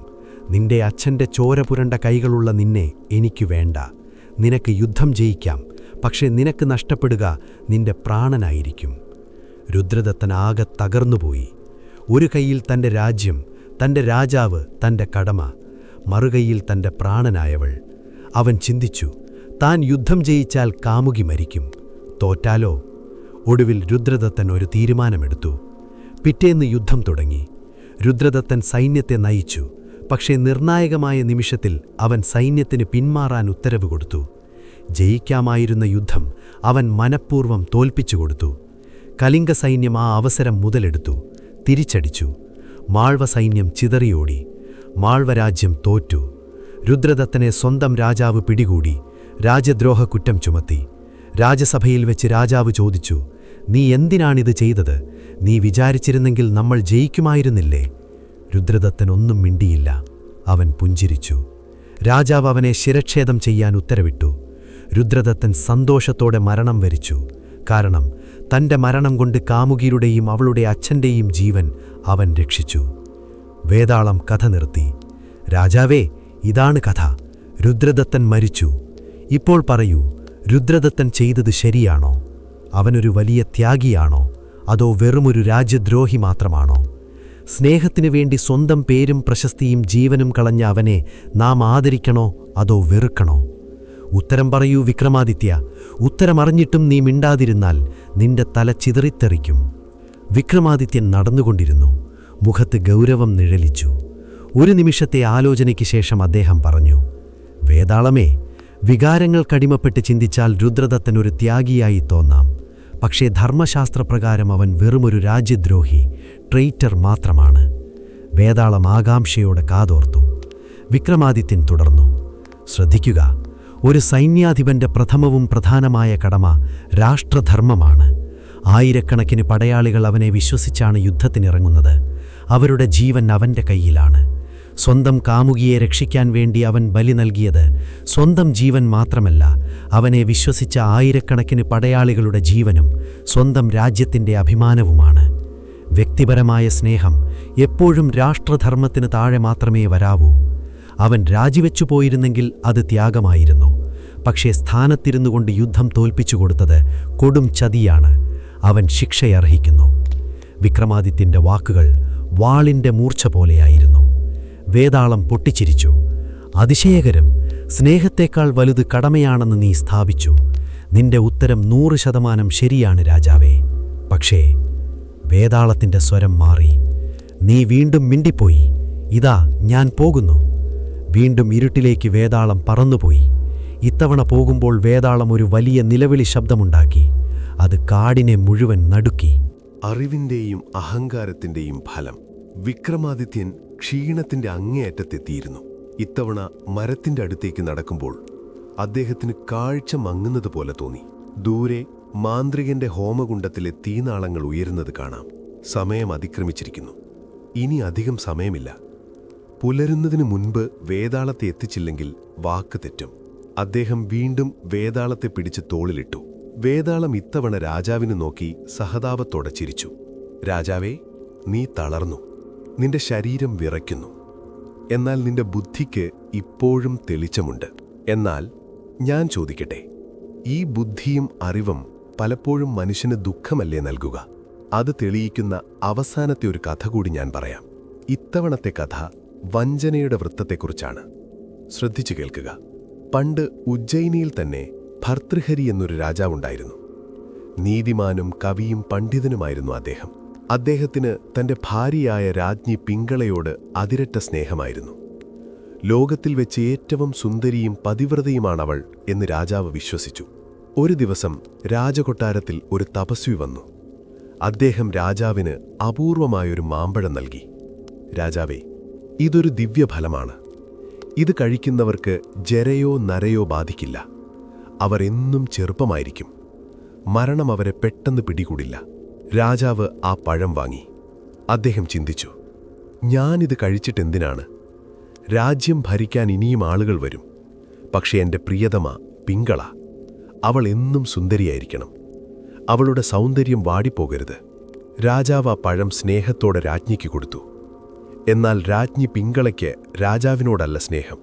നിന്റെ അച്ഛൻ്റെ ചോര പുരണ്ട കൈകളുള്ള നിന്നെ എനിക്ക് വേണ്ട. നിനക്ക് യുദ്ധം ജയിക്കാം. പക്ഷേ നിനക്ക് നഷ്ടപ്പെടുക നിന്റെ പ്രാണനായിരിക്കും. രുദ്രദത്തൻ ആകെ തകർന്നുപോയി. ഒരു കൈയിൽ തൻ്റെ രാജ്യം, തൻ്റെ രാജാവ്, തൻ്റെ കടമ, മറുകൈയിൽ തൻ്റെ പ്രാണനായവൾ. അവൻ ചിന്തിച്ചു, താൻ യുദ്ധം ജയിച്ചാൽ കാമുകി മരിക്കും. തോറ്റാലോ? ഒടുവിൽ രുദ്രദത്തൻ ഒരു തീരുമാനമെടുത്തു. പിറ്റേന്ന് യുദ്ധം തുടങ്ങി. രുദ്രദത്തൻ സൈന്യത്തെ നയിച്ചു. പക്ഷേ നിർണായകമായ നിമിഷത്തിൽ അവൻ സൈന്യത്തിന് പിന്മാറാൻ ഉത്തരവ് കൊടുത്തു. ജയിക്കാമായിരുന്ന യുദ്ധം അവൻ മനഃപൂർവ്വം തോൽപ്പിച്ചുകൊടുത്തു. കലിംഗ സൈന്യം ആ അവസരം മുതലെടുത്തു. തിരിച്ചടിച്ചു. മാൾവ സൈന്യം ചിതറിയോടി. മാൾവ രാജ്യം തോറ്റു. രുദ്രദത്തനെ സ്വന്തം രാജാവ് പിടികൂടി. രാജ്യദ്രോഹ കുറ്റം ചുമത്തി. രാജസഭയിൽ വെച്ച് രാജാവ് ചോദിച്ചു, നീ എന്തിനാണിത് ചെയ്തത്? നീ വിചാരിച്ചിരുന്നെങ്കിൽ നമ്മൾ ജയിക്കുമായിരുന്നില്ലേ? രുദ്രദത്തൻ ഒന്നും മിണ്ടിയില്ല. അവൻ പുഞ്ചിരിച്ചു. രാജാവ് അവനെ ശിരച്ഛേദം ചെയ്യാൻ ഉത്തരവിട്ടു. രുദ്രദത്തൻ സന്തോഷത്തോടെ മരണം വരിച്ചു. കാരണം തൻ്റെ മരണം കൊണ്ട് കാമുകിയുടെയും അവളുടെ അച്ഛൻ്റെയും ജീവൻ അവൻ രക്ഷിച്ചു. വേതാളം കഥ നിർത്തി. രാജാവേ, ഇതാണ് കഥ. രുദ്രദത്തൻ മരിച്ചു. ഇപ്പോൾ പറയൂ, രുദ്രദത്തൻ ചെയ്തത് ശരിയാണോ? അവനൊരു വലിയ ത്യാഗിയാണോ? അതോ വെറുമൊരു രാജ്യദ്രോഹി മാത്രമാണോ? സ്നേഹത്തിനു വേണ്ടി സ്വന്തം പേരും പ്രശസ്തിയും ജീവനും കളഞ്ഞ അവനെ നാം ആദരിക്കണോ അതോ വെറുക്കണോ? ഉത്തരം പറയൂ വിക്രമാദിത്യ. ഉത്തരമറിഞ്ഞിട്ടും നീ മിണ്ടാതിരുന്നാൽ നിന്റെ തല ചിതറിത്തെറിക്കും. വിക്രമാദിത്യൻ നടന്നുകൊണ്ടിരുന്നു. മുഖത്ത് ഗൗരവം നിഴലിച്ചു. ഒരു നിമിഷത്തെ ആലോചനയ്ക്ക് ശേഷം അദ്ദേഹം പറഞ്ഞു, വേതാളമേ, വികാരങ്ങൾക്കടിമപ്പെട്ട് ചിന്തിച്ചാൽ രുദ്രദത്തൻ ഒരു ത്യാഗിയായി തോന്നാം. പക്ഷേ ധർമ്മശാസ്ത്രപ്രകാരം അവൻ വെറുമൊരു രാജ്യദ്രോഹി, ട്രെയിറ്റർ മാത്രമാണ്. വേതാളം ആകാംക്ഷയോടെ കാതോർത്തു. വിക്രമാദിത്യൻ തുടർന്നു, ശ്രദ്ധിക്കുക, ഒരു സൈന്യാധിപന്റെ പ്രഥമവും പ്രധാനമായ കടമ രാഷ്ട്രധർമ്മമാണ്. ആയിരക്കണക്കിന് പടയാളികൾ അവനെ വിശ്വസിച്ചാണ് യുദ്ധത്തിനിറങ്ങുന്നത്. അവരുടെ ജീവൻ അവൻ്റെ കയ്യിലാണ്. സ്വന്തം കാമുകിയെ രക്ഷിക്കാൻ വേണ്ടി അവൻ ബലി നൽകിയത് സ്വന്തം ജീവൻ മാത്രമല്ല, അവനെ വിശ്വസിച്ച ആയിരക്കണക്കിന് പടയാളികളുടെ ജീവനും സ്വന്തം രാജ്യത്തിൻ്റെ അഭിമാനവുമാണ്. വ്യക്തിപരമായ സ്നേഹം എപ്പോഴും രാഷ്ട്രധർമ്മത്തിന് താഴെ മാത്രമേ വരാവൂ. അവൻ രാജിവെച്ചു പോയിരുന്നെങ്കിൽ അത് ത്യാഗമായിരുന്നു. പക്ഷേ സ്ഥാനത്തിരുന്നുകൊണ്ട് യുദ്ധം തോൽപ്പിച്ചു കൊടുത്തത് കൊടും ചതിയാണ്. അവൻ ശിക്ഷയർഹിക്കുന്നു. വിക്രമാദിത്യൻ്റെ വാക്കുകൾ വാളിൻ്റെ മൂർച്ച പോലെയായിരുന്നു. വേതാളം പൊട്ടിച്ചിരിച്ചു. അതിശയകരം, സ്നേഹത്തേക്കാൾ വലുത് കടമയാണെന്ന് നീ സ്ഥാപിച്ചു. നിന്റെ ഉത്തരം 100% ശരിയാണ് രാജാവേ. പക്ഷേ വേതാളത്തിൻ്റെ സ്വരം മാറി. നീ വീണ്ടും മിണ്ടിപ്പോയി. ഇതാ ഞാൻ പോകുന്നു. വീണ്ടും ഇരുട്ടിലേക്ക് വേതാളം പറന്നുപോയി. ഇത്തവണ പോകുമ്പോൾ വേതാളം ഒരു വലിയ നിലവിളി ശബ്ദമുണ്ടാക്കി. അത് കാടിനെ മുഴുവൻ നടുക്കി. അറിവിൻ്റെയും അഹങ്കാരത്തിൻ്റെയും ഫലം. വിക്രമാദിത്യൻ ക്ഷീണത്തിൻ്റെ അങ്ങേയറ്റത്തെത്തിയിരുന്നു. ഇത്തവണ മരത്തിൻ്റെ അടുത്തേക്ക് നടക്കുമ്പോൾ അദ്ദേഹത്തിന് കാഴ്ച മങ്ങുന്നതുപോലെ തോന്നി. ദൂരെ മാന്ത്രികന്റെ ഹോമകുണ്ടത്തിലെ തീനാളങ്ങൾ ഉയരുന്നത് കാണാം. സമയം അതിക്രമിച്ചിരിക്കുന്നു. ഇനി അധികം സമയമില്ല. പുലരുന്നതിന് മുൻപ് വേതാളത്തെ എത്തിച്ചില്ലെങ്കിൽ വാക്ക് തെറ്റും. അദ്ദേഹം വീണ്ടും വേതാളത്തെ പിടിച്ച് തോളിലിട്ടു. വേതാളം ഇത്തവണ രാജാവിന് നോക്കി സഹതാപത്തോടെ ചിരിച്ചു. രാജാവേ, നീ തളർന്നു. നിന്റെ ശരീരം വിറയ്ക്കുന്നു. എന്നാൽ നിന്റെ ബുദ്ധിക്ക് ഇപ്പോഴും തെളിച്ചമുണ്ട്. എന്നാൽ ഞാൻ ചോദിക്കട്ടെ, ഈ ബുദ്ധിയും അറിവും പലപ്പോഴും മനുഷ്യന് ദുഃഖമല്ലേ നൽകുക? അത് തെളിയിക്കുന്ന അവസാനത്തെ ഒരു കഥ കൂടി ഞാൻ പറയാം. ഇത്തവണത്തെ കഥ വഞ്ചനയുടെ വൃത്തത്തെക്കുറിച്ചാണ്. ശ്രദ്ധിച്ചു കേൾക്കുക. പണ്ട് ഉജ്ജയിനിയിൽ തന്നെ ഭർതൃഹരി എന്നൊരു രാജാവുണ്ടായിരുന്നു. നീതിമാനും കവിയും പണ്ഡിതനുമായിരുന്നു അദ്ദേഹം. അദ്ദേഹത്തിന് തന്റെ ഭാര്യയായ രാജ്ഞി പിങ്കളയോട് അതിരറ്റ സ്നേഹമായിരുന്നു. ലോകത്തിൽ വെച്ച് ഏറ്റവും സുന്ദരിയും പതിവ്രതയുമാണവൾ എന്ന് രാജാവ് വിശ്വസിച്ചു. ഒരു ദിവസം രാജകൊട്ടാരത്തിൽ ഒരു തപസ്വി വന്നു. അദ്ദേഹം രാജാവിന് അപൂർവമായൊരു മാമ്പഴം നൽകി. രാജാവേ, ഇതൊരു ദിവ്യഫലമാണ്. ഇത് കഴിക്കുന്നവർക്ക് ജരയോ നരയോ ബാധിക്കില്ല. അവർ എന്നും ചെറുപ്പമായിരിക്കും. മരണം അവരെ പെട്ടെന്ന് പിടികൂടില്ല. രാജാവ് ആ പഴം വാങ്ങി. അദ്ദേഹം ചിന്തിച്ചു, ഞാനിത് കഴിച്ചിട്ടെന്തിനാണ്? രാജ്യം ഭരിക്കാൻ ഇനിയും ആളുകൾ വരും. പക്ഷേ എൻ്റെ പ്രിയതമ പിങ്കള, അവൾ എന്നും സുന്ദരിയായിരിക്കണം. അവളുടെ സൗന്ദര്യം വാടിപ്പോകരുത്. രാജാവ് ആ പഴം സ്നേഹത്തോടെ രാജ്ഞിക്ക് കൊടുത്തു. എന്നാൽ രാജ്ഞി പിങ്കളയ്ക്ക് രാജാവിനോടല്ല സ്നേഹം.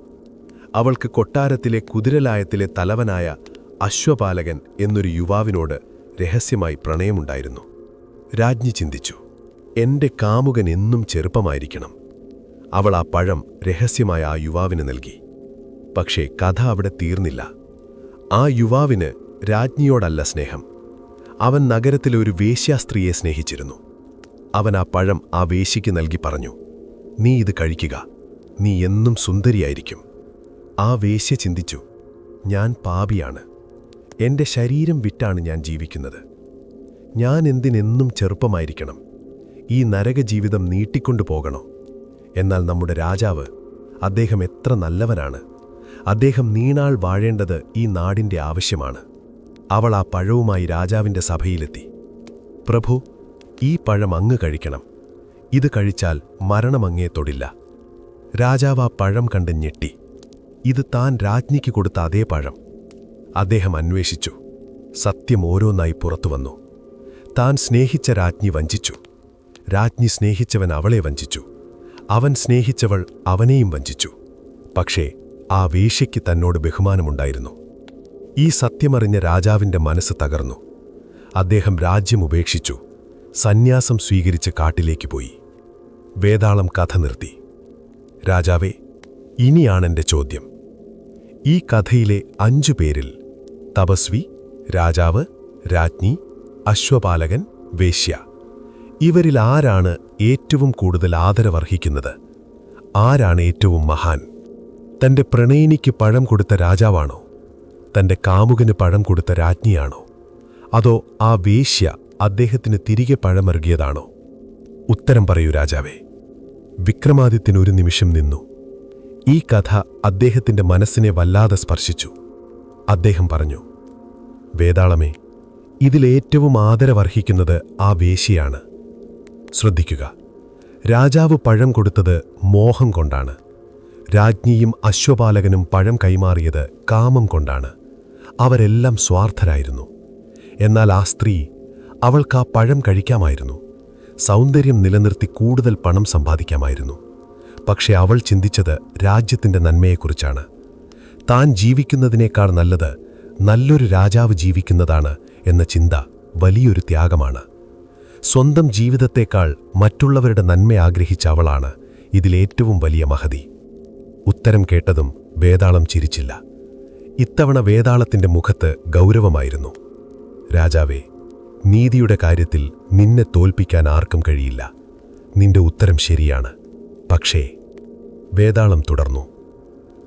അവൾക്ക് കൊട്ടാരത്തിലെ കുതിരലായത്തിലെ തലവനായ അശ്വപാലകൻ എന്നൊരു യുവാവിനോട് രഹസ്യമായി പ്രണയമുണ്ടായിരുന്നു. രാജ്ഞി ചിന്തിച്ചു, എൻ്റെ കാമുകൻ എന്നും ചെറുപ്പമായിരിക്കണം. അവൾ ആ പഴം രഹസ്യമായ ആ യുവാവിന് നൽകി. പക്ഷേ കഥ അവിടെ തീർന്നില്ല. ആ യുവാവിന് രാജ്ഞിയോടല്ല സ്നേഹം. അവൻ നഗരത്തിലെ ഒരു വേശ്യാസ്ത്രീയെ സ്നേഹിച്ചിരുന്നു. അവൻ ആ പഴം ആ വേശ്യയ്ക്ക് നൽകി പറഞ്ഞു, നീ ഇത് കഴിക്കുക. നീ എന്നും സുന്ദരിയായിരിക്കും. ആ വേശ്യ ചിന്തിച്ചു, ഞാൻ പാപിയാണ്. എൻ്റെ ശരീരം വിറ്റാണ് ഞാൻ ജീവിക്കുന്നത്. ഞാൻ എന്തിനെന്നും ചെറുപ്പമായിരിക്കണം? ഈ നരകജീവിതം നീട്ടിക്കൊണ്ടു പോകണോ? എന്നാൽ നമ്മുടെ രാജാവ്, അദ്ദേഹം എത്ര നല്ലവനാണ്. അദ്ദേഹം നീണാൾ വാഴേണ്ടത് ഈ നാടിൻ്റെ ആവശ്യമാണ്. അവൾ ആ പഴവുമായി രാജാവിൻ്റെ സഭയിലെത്തി. പ്രഭു, ഈ പഴം അങ്ങ് കഴിക്കണം. ഇത് കഴിച്ചാൽ മരണമങ്ങേ തൊടില്ല. രാജാവ് ആ പഴം കണ്ട് ഞെട്ടി. ഇത് താൻ രാജ്ഞിക്ക് കൊടുത്ത അതേ പഴം. അദ്ദേഹം അന്വേഷിച്ചു. സത്യം ഓരോന്നായി പുറത്തുവന്നു. താൻ സ്നേഹിച്ച രാജ്ഞി വഞ്ചിച്ചു. രാജ്ഞി സ്നേഹിച്ചവൻ അവളെ വഞ്ചിച്ചു. അവൻ സ്നേഹിച്ചവൾ അവനെയും വഞ്ചിച്ചു. പക്ഷേ ആ വേശ്യയ്ക്ക് തന്നോട് ബഹുമാനമുണ്ടായിരുന്നു. ഈ സത്യമറിഞ്ഞ രാജാവിൻ്റെ മനസ്സ് തകർന്നു. അദ്ദേഹം രാജ്യം ഉപേക്ഷിച്ചു. സന്യാസം സ്വീകരിച്ച് കാട്ടിലേക്ക് പോയി. വേതാളം കഥ നിർത്തി. രാജാവേ, ഇനിയാണെൻ്റെ ചോദ്യം. ഈ കഥയിലെ 5 പേരിൽ തപസ്വി, രാജാവ്, രാജ്ഞി, അശ്വപാലകൻ, വേശ്യ, ഇവരിൽ ആരാണ് ഏറ്റവും കൂടുതൽ ആദരവർഹിക്കുന്നത്? ആരാണ് ഏറ്റവും മഹാൻ? തൻ്റെ പ്രണയിനിക്ക് പഴം കൊടുത്ത രാജാവാണോ? തൻ്റെ കാമുകന് പഴം കൊടുത്ത രാജ്ഞിയാണോ? അതോ ആ വേശ്യ അദ്ദേഹത്തിന് തിരികെ പഴമറുകിയതാണോ? ഉത്തരം പറയൂ രാജാവേ. വിക്രമാദിത്യൻ ഒരു നിമിഷം നിന്നു. ഈ കഥ അദ്ദേഹത്തിൻ്റെ മനസ്സിനെ വല്ലാതെ സ്പർശിച്ചു. അദ്ദേഹം പറഞ്ഞു, വേതാളമേ, ഇതിലേറ്റവും ആദരവർഹിക്കുന്നത് ആ വേശ്യയാണ്. ശ്രദ്ധിക്കുക, രാജാവ് പഴം കൊടുത്തത് മോഹം കൊണ്ടാണ്. രാജ്ഞിയും അശ്വപാലകനും പഴം കൈമാറിയത് കാമം കൊണ്ടാണ്. അവരെല്ലാം സ്വാർത്ഥരായിരുന്നു. എന്നാൽ ആ സ്ത്രീ, അവൾക്ക് ആ പഴം കഴിക്കാമായിരുന്നു. സൗന്ദര്യം നിലനിർത്തി കൂടുതൽ പണം സമ്പാദിക്കാമായിരുന്നു. പക്ഷെ അവൾ ചിന്തിച്ചത് രാജ്യത്തിൻ്റെ നന്മയെക്കുറിച്ചാണ്. താൻ ജീവിക്കുന്നതിനേക്കാൾ നല്ലത് നല്ലൊരു രാജാവ് ജീവിക്കുന്നതാണ് എന്ന ചിന്ത വലിയൊരു ത്യാഗമാണ്. സ്വന്തം ജീവിതത്തേക്കാൾ മറ്റുള്ളവരുടെ നന്മ ആഗ്രഹിച്ച അവളാണ് ഇതിലേറ്റവും വലിയ മഹതി. ഉത്തരം കേട്ടതും വേതാളം ചിരിച്ചില്ല. ഇത്തവണ വേതാളത്തിന്റെ മുഖത്ത് ഗൗരവമായിരുന്നു. രാജാവേ, നീതിയുടെ കാര്യത്തിൽ നിന്നെ തോൽപ്പിക്കാൻ ആർക്കും കഴിയില്ല. നിന്റെ ഉത്തരം ശരിയാണ്. പക്ഷേ വേതാളം തുടർന്നു,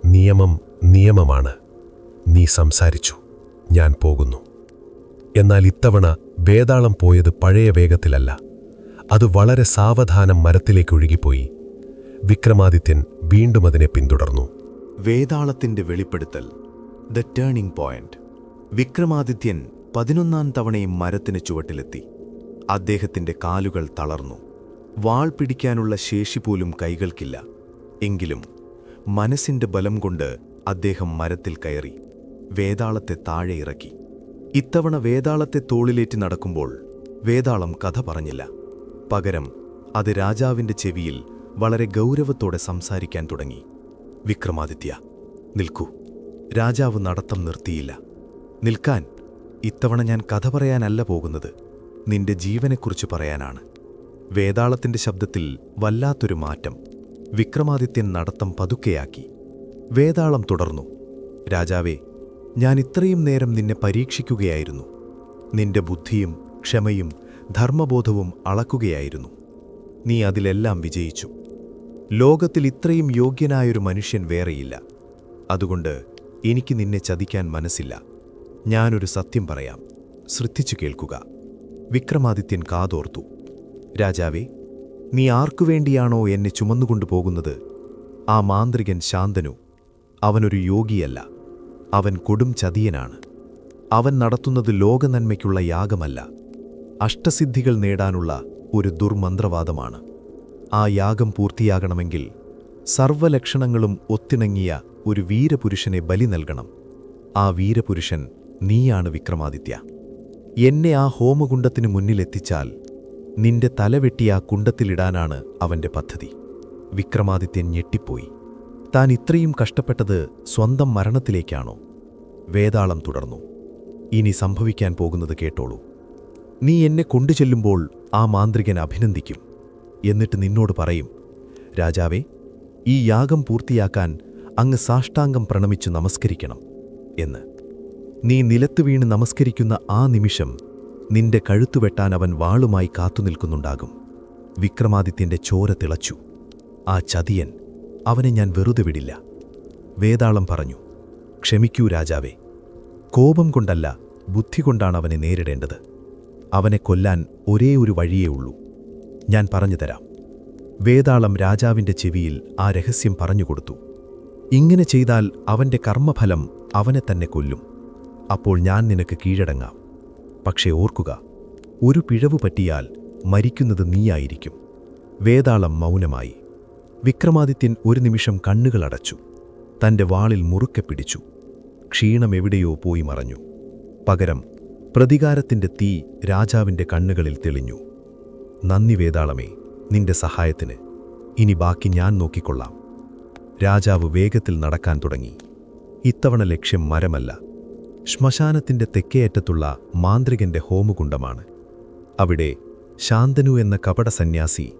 നിയമം നിയമമാണ്. നീ സംസാരിച്ചു, ഞാൻ പോകുന്നു. എന്നാൽ ഇത്തവണ വേതാളം പോയത് പഴയ വേഗത്തിലല്ല. അത് വളരെ സാവധാനം മരത്തിലേക്ക് ഒഴുകിപ്പോയി. വിക്രമാദിത്യൻ വീണ്ടും അതിനെ പിന്തുടർന്നു. വേതാളത്തിന്റെ വെളിപ്പെടുത്തൽ, ദ ടേണിംഗ് പോയിന്റ്. വിക്രമാദിത്യൻ 11ാം തവണയും മരത്തിന് ചുവട്ടിലെത്തി. അദ്ദേഹത്തിന്റെ കാലുകൾ തളർന്നു. വാൾ പിടിക്കാനുള്ള ശേഷി പോലും കൈകൾക്കില്ല. എങ്കിലും മനസ്സിന്റെ ബലം കൊണ്ട് അദ്ദേഹം മരത്തിൽ കയറി വേതാളത്തെ താഴെ ഇറക്കി. ഇത്തവണ വേതാളത്തെ തോളിലേറ്റി നടക്കുമ്പോൾ വേതാളം കഥ പറഞ്ഞില്ല. പകരം അത് രാജാവിന്റെ ചെവിയിൽ വളരെ ഗൗരവത്തോടെ സംസാരിക്കാൻ തുടങ്ങി. വിക്രമാദിത്യ, നിൽക്കൂ. രാജാവ് നടത്തം നിർത്തിയില്ല. നിൽക്കാൻ. ഇത്തവണ ഞാൻ കഥ പറയാനല്ല പോകുന്നത്, നിന്റെ ജീവനെക്കുറിച്ച് പറയാനാണ്. വേതാളത്തിന്റെ ശബ്ദത്തിൽ വല്ലാത്തൊരു മാറ്റം. വിക്രമാദിത്യൻ നടത്തം പതുക്കെയാക്കി. വേതാളം തുടർന്നു. രാജാവേ, ഞാൻ ഇത്രയും നേരം നിന്നെ പരീക്ഷിക്കുകയായിരുന്നു. നിന്റെ ബുദ്ധിയും ക്ഷമയും ധർമ്മബോധവും അളക്കുകയായിരുന്നു. നീ അതിലെല്ലാം വിജയിച്ചു. ലോകത്തിൽ ഇത്രയും യോഗ്യനായൊരു മനുഷ്യൻ വേറെയില്ല. അതുകൊണ്ട് എനിക്ക് നിന്നെ ചതിക്കാൻ മനസ്സില്ല. ഞാനൊരു സത്യം പറയാം, ശ്രദ്ധിച്ചു കേൾക്കുക. വിക്രമാദിത്യൻ കാതോർത്തു. രാജാവേ, നീ ആർക്കുവേണ്ടിയാണോ എന്നെ ചുമന്നുകൊണ്ടുപോകുന്നത്, ആ മാന്ത്രികൻ ശാന്തനു, അവനൊരു യോഗിയല്ല. അവൻ കൊടും ചതിയനാണ്. അവൻ നടത്തുന്നത് ലോകനന്മയ്ക്കുള്ള യാഗമല്ല, അഷ്ടസിദ്ധികൾ നേടാനുള്ള ഒരു ദുർമന്ത്രവാദമാണ്. ആ യാഗം പൂർത്തിയാകണമെങ്കിൽ സർവ്വലക്ഷണങ്ങളും ഒത്തിണങ്ങിയ ഒരു വീരപുരുഷനെ ബലി നൽകണം. ആ വീരപുരുഷൻ നീയാണ് വിക്രമാദിത്യ. എന്നെ ആ ഹോമകുണ്ടത്തിനു മുന്നിലെത്തിച്ചാൽ നിന്റെ തലവെട്ടി ആ കുണ്ടത്തിലിടാനാണ് അവന്റെ പദ്ധതി. വിക്രമാദിത്യൻ ഞെട്ടിപ്പോയി. താൻ ഇത്രയും കഷ്ടപ്പെട്ടത് സ്വന്തം മരണത്തിലേക്കാണോ? വേതാളം തുടർന്നു. ഇനി സംഭവിക്കാൻ പോകുന്നത് കേട്ടോളൂ. നീ എന്നെ കൊണ്ടുചെല്ലുമ്പോൾ ആ മാന്ത്രികൻ അഭിനന്ദിക്കും. എന്നിട്ട് നിന്നോട് പറയും, രാജാവേ, ഈ യാഗം പൂർത്തിയാക്കാൻ അങ്ങ് സാഷ്ടാംഗം പ്രണമിച്ചു നമസ്കരിക്കണം എന്ന്. നീ നിലത്ത് വീണ് നമസ്കരിക്കുന്ന ആ നിമിഷം നിന്റെ കഴുത്തുവെട്ടാൻ അവൻ വാളുമായി കാത്തുനിൽക്കുന്നുണ്ടാകും. വിക്രമാദിത്യന്റെ ചോര തിളച്ചു. ആ ചതിയൻ, അവനെ ഞാൻ വെറുതെ വിടില്ല. വേതാളം പറഞ്ഞു, ക്ഷമിക്കൂ രാജാവേ. കോപം കൊണ്ടല്ല, ബുദ്ധി കൊണ്ടാണ് അവനെ നേരിടേണ്ടത്. അവനെ കൊല്ലാൻ ഒരേ ഒരു വഴിയേ ഉള്ളൂ. ഞാൻ പറഞ്ഞുതരാം. വേതാളം രാജാവിന്റെ ചെവിയിൽ ആ രഹസ്യം പറഞ്ഞുകൊടുത്തു. ഇങ്ങനെ ചെയ്താൽ അവന്റെ കർമ്മഫലം അവനെ തന്നെ കൊല്ലും. അപ്പോൾ ഞാൻ നിനക്ക് കീഴടങ്ങാം. പക്ഷേ ഓർക്കുക, ഒരു പിഴവു പറ്റിയാൽ മരിക്കുന്നത് നീയായിരിക്കും. വേതാളം മൗനമായി. വിക്രമാദിത്യൻ ഒരു നിമിഷം കണ്ണുകളടച്ചു. തന്റെ വാളിൽ മുറുക്കെ പിടിച്ചു. ക്ഷീണം എവിടെയോ പോയി മറഞ്ഞു. പകരം പ്രതികാരത്തിന്റെ തീ രാജാവിന്റെ കണ്ണുകളിൽ തെളിഞ്ഞു. നന്ദി വേതാളമേ, നിന്റെ സഹായത്തിന്. ഇനി ബാക്കി ഞാൻ നോക്കിക്കൊള്ളാം. രാജാവ് വേഗത്തിൽ നടക്കാൻ തുടങ്ങി. ഇത്തവണ ലക്ഷ്യം മരമല്ല, ശ്മശാനത്തിന്റെ തെക്കേയറ്റത്തുള്ള മാന്ത്രികന്റെ ഹോമകുണ്ടമാണ്. അവിടെ ശാന്തനു എന്ന കപട സന്യാസി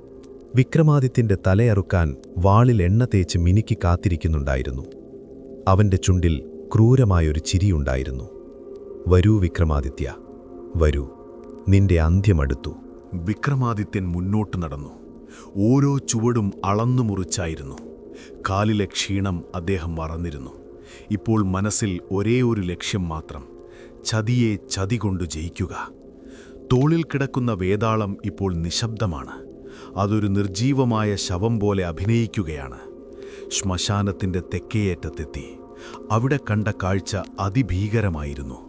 വിക്രമാദിത്യന്റെ തലയറുക്കാൻ വാളിൽ എണ്ണ തേച്ച് മിനുക്കി കാത്തിരിക്കുന്നുണ്ടായിരുന്നു. അവന്റെ ചുണ്ടിൽ ക്രൂരമായൊരു ചിരിയുണ്ടായിരുന്നു. വരൂ വിക്രമാദിത്യ, വരൂ, നിന്റെ അന്ത്യമടുത്തു. വിക്രമാദിത്യൻ മുന്നോട്ട് നടന്നു. ഓരോ ചുവടും അളന്നു മുറിച്ചായിരുന്നു. കാലിലെ ക്ഷീണം അദ്ദേഹം മറന്നിരുന്നു. ഇപ്പോൾ മനസ്സിൽ ഒരേ ഒരു ലക്ഷ്യം മാത്രം, ചതിയെ ചതി കൊണ്ടു ജയിക്കുക. തോളിൽ കിടക്കുന്ന വേതാളം ഇപ്പോൾ നിശബ്ദമാണ്. അതൊരു നിർജീവമായ ശവം പോലെ അഭിനയിക്കുകയാണ്. ശ്മശാനത്തിന്റെ തെക്കേയറ്റത്തെത്തി. അവിടെ കണ്ട കാഴ്ച അതിഭീകരമായിരുന്നു.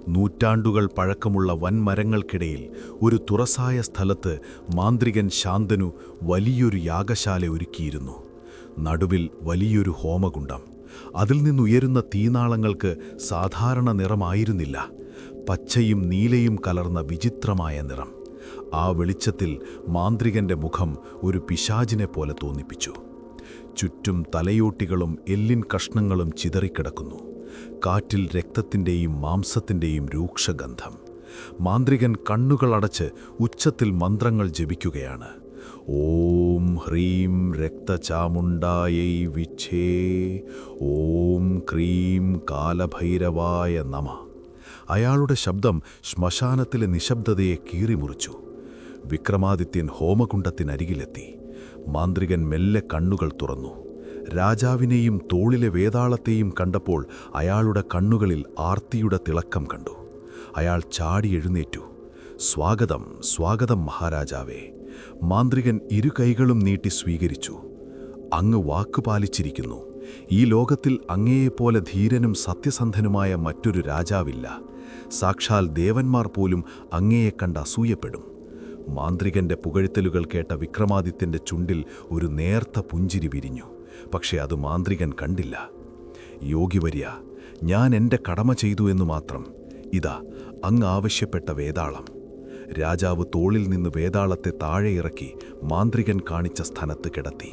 നൂറ്റാണ്ടുകൾ പഴക്കമുള്ള വൻമരങ്ങൾക്കിടയിൽ ഒരു തുറസായ സ്ഥലത്ത് മാന്ത്രികൻ ശാന്തനു വലിയൊരു യാഗശാല ഒരുക്കിയിരുന്നു. നടുവിൽ വലിയൊരു ഹോമകുണ്ടം. അതിൽ നിന്നുയരുന്ന തീനാളങ്ങൾക്ക് സാധാരണ നിറമായിരുന്നില്ല, പച്ചയും നീലയും കലർന്ന വിചിത്രമായ നിറം. ആ വെളിച്ചത്തിൽ മാന്ത്രികന്റെ മുഖം ഒരു പിശാചിനെ പോലെ തോന്നിപ്പിച്ചു. ചുറ്റും തലയോട്ടികളും എല്ലിൻ കഷ്ണങ്ങളും ചിതറിക്കിടക്കുന്നു. കാറ്റിൽ രക്തത്തിൻ്റെയും മാംസത്തിൻ്റെയും രൂക്ഷഗന്ധം. മാന്ത്രികൻ കണ്ണുകളടച്ച് ഉച്ചത്തിൽ മന്ത്രങ്ങൾ ജപിക്കുകയാണ്. ഓം ഹ്രീം രക്തചാമുണ്ടായൈ വിച്ഛേ, ഓം ക്രീം കാലഭൈരവായ നമ. അയാളുടെ ശബ്ദം ശ്മശാനത്തിലെ നിശബ്ദതയെ കീറിമുറിച്ചു. വിക്രമാദിത്യൻ ഹോമകുണ്ഡത്തിനരികിലെത്തി. മാന്ത്രികൻ മെല്ലെ കണ്ണുകൾ തുറന്നു. രാജാവിനെയും തോളിലെ വേതാളത്തെയും കണ്ടപ്പോൾ അയാളുടെ കണ്ണുകളിൽ ആർത്തിയുടെ തിളക്കം കണ്ടു. അയാൾ ചാടി എഴുന്നേറ്റു. സ്വാഗതം, സ്വാഗതം മഹാരാജാവേ. മാന്ത്രികൻ ഇരു കൈകളും നീട്ടി സ്വീകരിച്ചു. അങ്ങ് വാക്കുപാലിച്ചിരിക്കുന്നു. ഈ ലോകത്തിൽ അങ്ങയെപ്പോലെ ധീരനും സത്യസന്ധനുമായ മറ്റൊരു രാജാവില്ല. സാക്ഷാൽ ദേവന്മാർ പോലും അങ്ങയെ കണ്ട് അസൂയപ്പെടും. മാന്ത്രികന്റെ പുകഴ്ത്തലുകൾ കേട്ട വിക്രമാദിത്യന്റെ ചുണ്ടിൽ ഒരു നേർത്ത പുഞ്ചിരി വിരിഞ്ഞു. പക്ഷെ അത് മാന്ത്രികൻ കണ്ടില്ല. യോഗിവര്യ, ഞാൻ എൻ്റെ കടമ ചെയ്തു എന്നു മാത്രം. ഇതാ അങ്ങ് ആവശ്യപ്പെട്ട വേതാളം. രാജാവ് തോളിൽ നിന്ന് വേതാളത്തെ താഴെ ഇറക്കി മാന്ത്രികൻ കാണിച്ച സ്ഥലത്ത് കിടത്തി.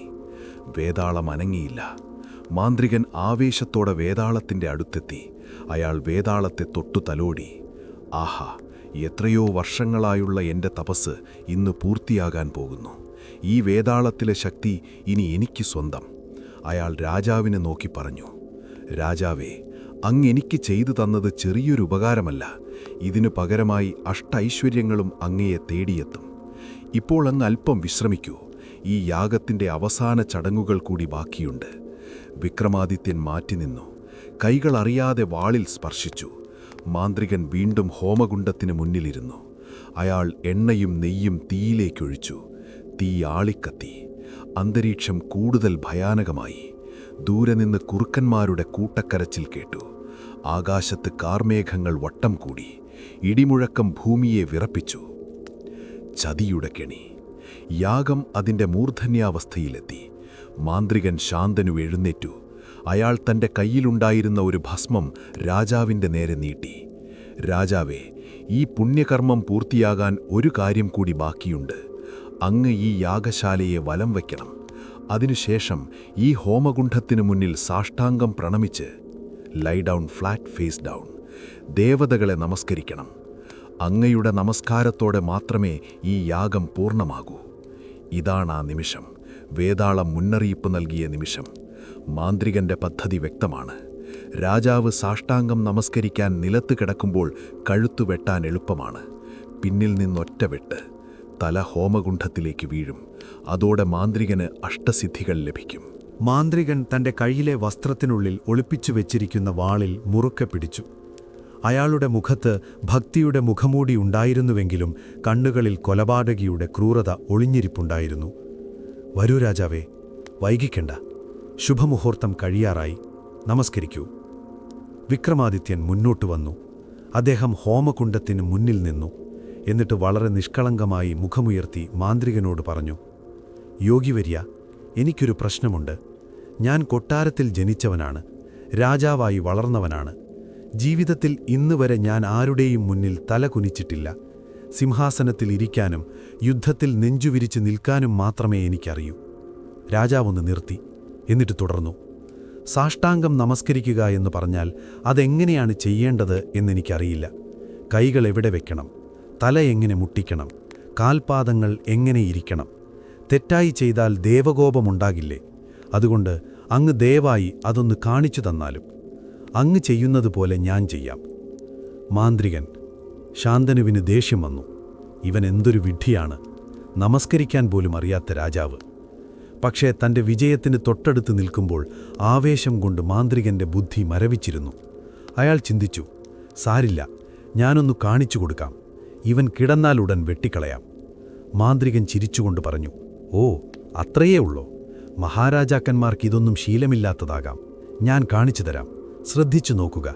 വേതാളം അനങ്ങിയില്ല. മാന്ത്രികൻ ആവേശത്തോടെ വേതാളത്തിൻ്റെ അടുത്തെത്തി. അയാൾ വേതാളത്തെ തൊട്ടു തലോടി. ആഹാ, എത്രയോ വർഷങ്ങളായുള്ള എൻ്റെ തപസ് ഇന്ന് പൂർത്തിയാകാൻ പോകുന്നു. ഈ വേതാളത്തിലെ ശക്തി ഇനി എനിക്ക് സ്വന്തം. അയാൾ രാജാവിനെ നോക്കി പറഞ്ഞു, രാജാവേ, അങ്ങ് എനിക്ക് ചെയ്തു തന്നത് ചെറിയൊരു ഉപകാരമല്ല. ഇതിനു പകരമായി അഷ്ടൈശ്വര്യങ്ങളും അങ്ങയെ തേടിയെത്തും. ഇപ്പോൾ അങ്ങ് അല്പം വിശ്രമിക്കൂ. ഈ യാഗത്തിൻ്റെ അവസാന ചടങ്ങുകൾ കൂടി ബാക്കിയുണ്ട്. വിക്രമാദിത്യൻ മാറ്റിനിന്നു. കൈകളറിയാതെ വാളിൽ സ്പർശിച്ചു. മാന്ത്രികൻ വീണ്ടും ഹോമകുണ്ഡത്തിന് മുന്നിലിരുന്നു. അയാൾ എണ്ണയും നെയ്യും തീയിലേക്കൊഴിച്ചു. തീ ആളിക്കത്തി. അന്തരീക്ഷം കൂടുതൽ ഭയാനകമായി. ദൂരെ നിന്ന് കുറുക്കന്മാരുടെ കൂട്ടക്കരച്ചിൽ കേട്ടു. ആകാശത്ത് കാർമേഘങ്ങൾ വട്ടം കൂടി. ഇടിമുഴക്കം ഭൂമിയെ വിറപ്പിച്ചു. ചതിയുടെ കെണി. യാഗം അതിൻ്റെ മൂർധന്യാവസ്ഥയിലെത്തി. മാന്ത്രികൻ ശാന്തനു എഴുന്നേറ്റു. അയാൾ തൻ്റെ കയ്യിലുണ്ടായിരുന്ന ഒരു ഭസ്മം രാജാവിൻ്റെ നേരെ നീട്ടി. രാജാവേ, ഈ പുണ്യകർമ്മം പൂർത്തിയാകാൻ ഒരു കാര്യം കൂടി ബാക്കിയുണ്ട്. അങ്ങ് ഈ യാഗശാലയെ വലം വയ്ക്കണം. അതിനുശേഷം ഈ ഹോമകുണ്ഡത്തിനു മുന്നിൽ സാഷ്ടാംഗം പ്രണമിച്ച് lie down, flat face down. ദേവതകളെ നമസ്കരിക്കണം. അങ്ങയുടെ നമസ്കാരത്തോടെ മാത്രമേ ഈ യാഗം പൂർണ്ണമാകൂ. ഇതാണ് ആ നിമിഷം. വേതാളം മുന്നറിയിപ്പ് നൽകിയ നിമിഷം. മാന്ത്രികന്റെ പദ്ധതി വ്യക്തമാണ്. രാജാവ് സാഷ്ടാംഗം നമസ്കരിക്കാൻ നിലത്ത് കിടക്കുമ്പോൾ കഴുത്തു വെട്ടാൻ എളുപ്പമാണ്. പിന്നിൽ നിന്നൊറ്റ വെട്ട്. തല ഹോമകുണ്ഡത്തിലേക്ക് വീഴും. അതോടെ മാന്ത്രികന് അഷ്ടസിദ്ധികൾ ലഭിക്കും. മാന്ത്രികൻ തൻ്റെ കയ്യിലെ വസ്ത്രത്തിനുള്ളിൽ ഒളിപ്പിച്ചു വെച്ചിരിക്കുന്ന വാളിൽ മുറുക്കെ പിടിച്ചു. അയാളുടെ മുഖത്ത് ഭക്തിയുടെ മുഖമൂടി ഉണ്ടായിരുന്നുവെങ്കിലും കണ്ണുകളിൽ കൊലപാതകിയുടെ ക്രൂരത ഒളിഞ്ഞിരിപ്പുണ്ടായിരുന്നു. വരൂ രാജാവേ, വൈകിക്കണ്ട. ശുഭമുഹൂർത്തം കഴിയാറായി. നമസ്കരിക്കൂ. വിക്രമാദിത്യൻ മുന്നോട്ടു വന്നു. അദ്ദേഹം ഹോമകുണ്ഡത്തിന് മുന്നിൽ നിന്നു. എന്നിട്ട് വളരെ നിഷ്കളങ്കമായി മുഖമുയർത്തി മാന്ത്രികനോട് പറഞ്ഞു, യോഗിവര്യ, എനിക്കൊരു പ്രശ്നമുണ്ട്. ഞാൻ കൊട്ടാരത്തിൽ ജനിച്ചവനാണ്. രാജാവായി വളർന്നവനാണ്. ജീവിതത്തിൽ ഇന്നുവരെ ഞാൻ ആരുടെയും മുന്നിൽ തല കുനിച്ചിട്ടില്ല. സിംഹാസനത്തിൽ ഇരിക്കാനും യുദ്ധത്തിൽ നെഞ്ചുവിരിച്ച് നിൽക്കാനും മാത്രമേ എനിക്കറിയൂ. രാജാവൊന്ന് നിർത്തി. എന്നിട്ട് തുടർന്നു, സാഷ്ടാംഗം നമസ്കരിക്കുക എന്ന് പറഞ്ഞാൽ അതെങ്ങനെയാണ് ചെയ്യേണ്ടത് എന്നെനിക്കറിയില്ല. കൈകൾ എവിടെ വെക്കണം, തല എങ്ങനെ മുട്ടിക്കണം, കാൽപാദങ്ങൾ എങ്ങനെ ഇരിക്കണം. തെറ്റായി ചെയ്താൽ ദേവകോപമുണ്ടാകില്ലേ? അതുകൊണ്ട് അങ്ങ് ദയവായി അതൊന്ന് കാണിച്ചു തന്നാലും. അങ്ങ് ചെയ്യുന്നതുപോലെ ഞാൻ ചെയ്യാം. മാന്ത്രികൻ. ശാന്തനുവിന് ദേഷ്യം വന്നു. ഇവൻ എന്തൊരു വിഡ്ഢിയാണ്. നമസ്കരിക്കാൻ പോലും അറിയാത്ത രാജാവ്. പക്ഷേ തൻ്റെ വിജയത്തിന് തൊട്ടടുത്ത് നിൽക്കുമ്പോൾ ആവേശം കൊണ്ട് മാന്ത്രികന്റെ ബുദ്ധി മരവിച്ചിരുന്നു. അയാൾ ചിന്തിച്ചു, സാരില്ല, ഞാനൊന്നു കാണിച്ചു കൊടുക്കാം. ഇവൻ കിടന്നാലുടൻ വെട്ടിക്കളയാം. മാന്ത്രികൻ ചിരിച്ചുകൊണ്ട് പറഞ്ഞു, ഓ, അത്രയേ ഉള്ളോ? മഹാരാജാക്കന്മാർക്ക് ഇതൊന്നും ശീലമില്ലാത്തതാകാം. ഞാൻ കാണിച്ചു തരാം. ശ്രദ്ധിച്ചു നോക്കുക.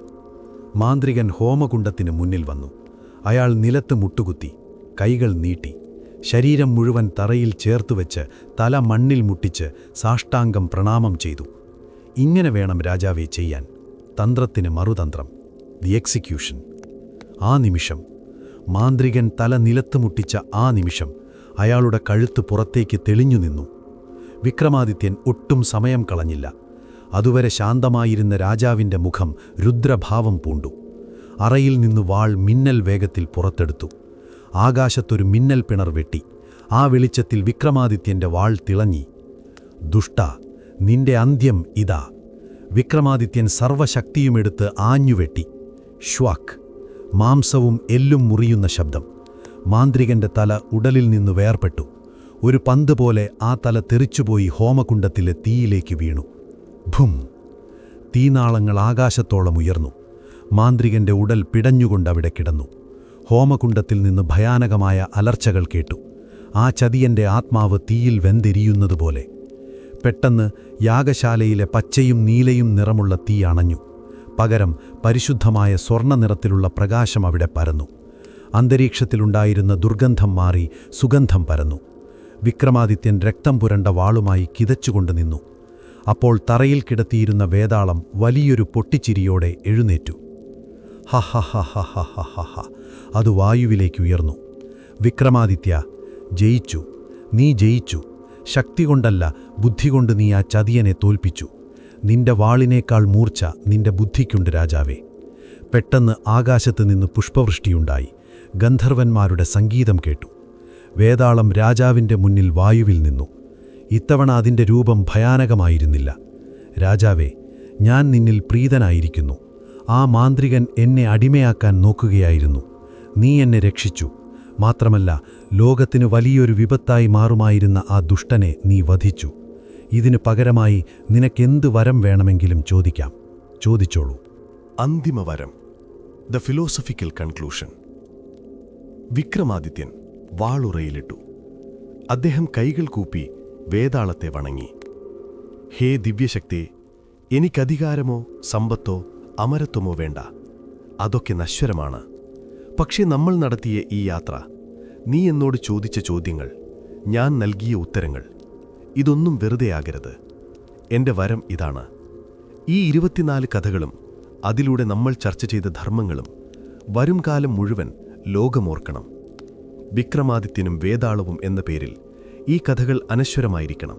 മാന്ത്രികൻ ഹോമകുണ്ഡത്തിന് മുന്നിൽ വന്നു. അയാൾ നിലത്ത് മുട്ടുകുത്തി, കൈകൾ നീട്ടി, ശരീരം മുഴുവൻ തറയിൽ ചേർത്തുവെച്ച് തല മണ്ണിൽ മുട്ടിച്ച് സാഷ്ടാംഗം പ്രണാമം ചെയ്തു. ഇങ്ങനെ വേണം രാജാവെ ചെയ്യാൻ. തന്ത്രത്തിന് മറുതന്ത്രം. The execution. ആ നിമിഷം, മാന്ത്രികൻ തല നിലത്ത് മുട്ടിച്ച ആ നിമിഷം അയാളുടെ കഴുത്ത് പുറത്തേക്ക് തെളിഞ്ഞു നിന്നു. വിക്രമാദിത്യൻ ഒട്ടും സമയം കളഞ്ഞില്ല. അതുവരെ ശാന്തമായിരുന്ന രാജാവിൻ്റെ മുഖം രുദ്രഭാവം പൂണ്ടു. അറയിൽ നിന്ന് വാൾ മിന്നൽ വേഗത്തിൽ പുറത്തെടുത്തു. ആകാശത്തൊരു മിന്നൽ പിണർ വെട്ടി. ആ വെളിച്ചത്തിൽ വിക്രമാദിത്യന്റെ വാൾ തിളങ്ങി. ദുഷ്ട, നിന്റെ അന്ത്യം ഇതാ. വിക്രമാദിത്യൻ സർവശക്തിയുമെടുത്ത് ആഞ്ഞുവെട്ടി. ശ്വാക്ക്! മാംസവും എല്ലും മുറിയുന്ന ശബ്ദം. മാന്ത്രികന്റെ തല ഉടലിൽ നിന്ന് വേർപെട്ടു. ഒരു പന്ത് പോലെ ആ തല തെറിച്ചുപോയി ഹോമകുണ്ഡത്തിലെ തീയിലേക്ക് വീണു. ഭും! തീനാളങ്ങൾ ആകാശത്തോളം ഉയർന്നു. മാന്ത്രികന്റെ ഉടൽ പിടഞ്ഞുകൊണ്ടവിടെ കിടന്നു. ഹോമകുണ്ഡത്തിൽ നിന്ന് ഭയാനകമായ അലർച്ചകൾ കേട്ടു. ആ ചതിയന്റെ ആത്മാവ് തീയിൽ വെന്തെരിയുന്നതുപോലെ. പെട്ടെന്ന് യാഗശാലയിലെ പച്ചയും നീലയും നിറമുള്ള തീ അണഞ്ഞു. പകരം പരിശുദ്ധമായ സ്വർണ്ണ നിറത്തിലുള്ള പ്രകാശം അവിടെ പരന്നു. അന്തരീക്ഷത്തിലുണ്ടായിരുന്ന ദുർഗന്ധം മാറി സുഗന്ധം പരന്നു. വിക്രമാദിത്യൻ രക്തം പുരണ്ട വാളുമായി കിതച്ചുകൊണ്ട് നിന്നു. അപ്പോൾ തറയിൽ കിടത്തിയിരുന്ന വേതാളം വലിയൊരു പൊട്ടിച്ചിരിയോടെ എഴുന്നേറ്റു. ഹ ഹ ഹ ഹ ഹ ഹ ഹ ഹ. അത് വായുവിലേക്ക് ഉയർന്നു. വിക്രമാദിത്യ, ജയിച്ചു, നീ ജയിച്ചു. ശക്തി കൊണ്ടല്ല, ബുദ്ധി കൊണ്ട് നീ ആ ചതിയനെ തോൽപ്പിച്ചു. നിന്റെ വാളിനേക്കാൾ മൂർച്ച നിന്റെ ബുദ്ധിക്കുണ്ട് രാജാവേ. പെട്ടെന്ന് ആകാശത്ത് നിന്ന് പുഷ്പവൃഷ്ടിയുണ്ടായി. ഗന്ധർവന്മാരുടെ സംഗീതം കേട്ടു. വേതാളം രാജാവിൻ്റെ മുന്നിൽ വായുവിൽ നിന്നു. ഇത്തവണ അതിൻ്റെ രൂപം ഭയാനകമായിരുന്നില്ല. രാജാവേ, ഞാൻ നിന്നിൽ പ്രീതനായിരിക്കുന്നു. ആ മാന്ത്രികൻ എന്നെ അടിമയാക്കാൻ നോക്കുകയായിരുന്നു. നീ എന്നെ രക്ഷിച്ചു. മാത്രമല്ല, ലോകത്തിന് വലിയൊരു വിപത്തായി മാറുമായിരുന്ന ആ ദുഷ്ടനെ നീ വധിച്ചു. ഇതിനു പകരമായി നിനക്കെന്ത് വരം വേണമെങ്കിലും ചോദിക്കാം. ചോദിച്ചോളൂ. അന്തിമ വരം. The philosophical conclusion. വിക്രമാദിത്യൻ വാളുറയിലിട്ടു. അദ്ദേഹം കൈകൾ കൂപ്പി വേതാളത്തെ വണങ്ങി. ഹേ ദിവ്യശക്തി, എനിക്കധികാരമോ സമ്പത്തോ അമരത്വമോ വേണ്ട. അതൊക്കെ നശ്വരമാണ്. പക്ഷേ നമ്മൾ നടത്തിയ ഈ യാത്ര, നീ എന്നോട് ചോദിച്ച ചോദ്യങ്ങൾ, ഞാൻ നൽകിയ ഉത്തരങ്ങൾ, ഇതൊന്നും വെറുതെയാകരുത്. എൻ്റെ വരം ഇതാണ്. ഈ 24 കഥകളും അതിലൂടെ നമ്മൾ ചർച്ച ചെയ്ത ധർമ്മങ്ങളും വരും കാലം മുഴുവൻ ലോകമോർക്കണം. വിക്രമാദിത്യനും വേതാളവും എന്ന പേരിൽ ഈ കഥകൾ അനശ്വരമായിരിക്കണം.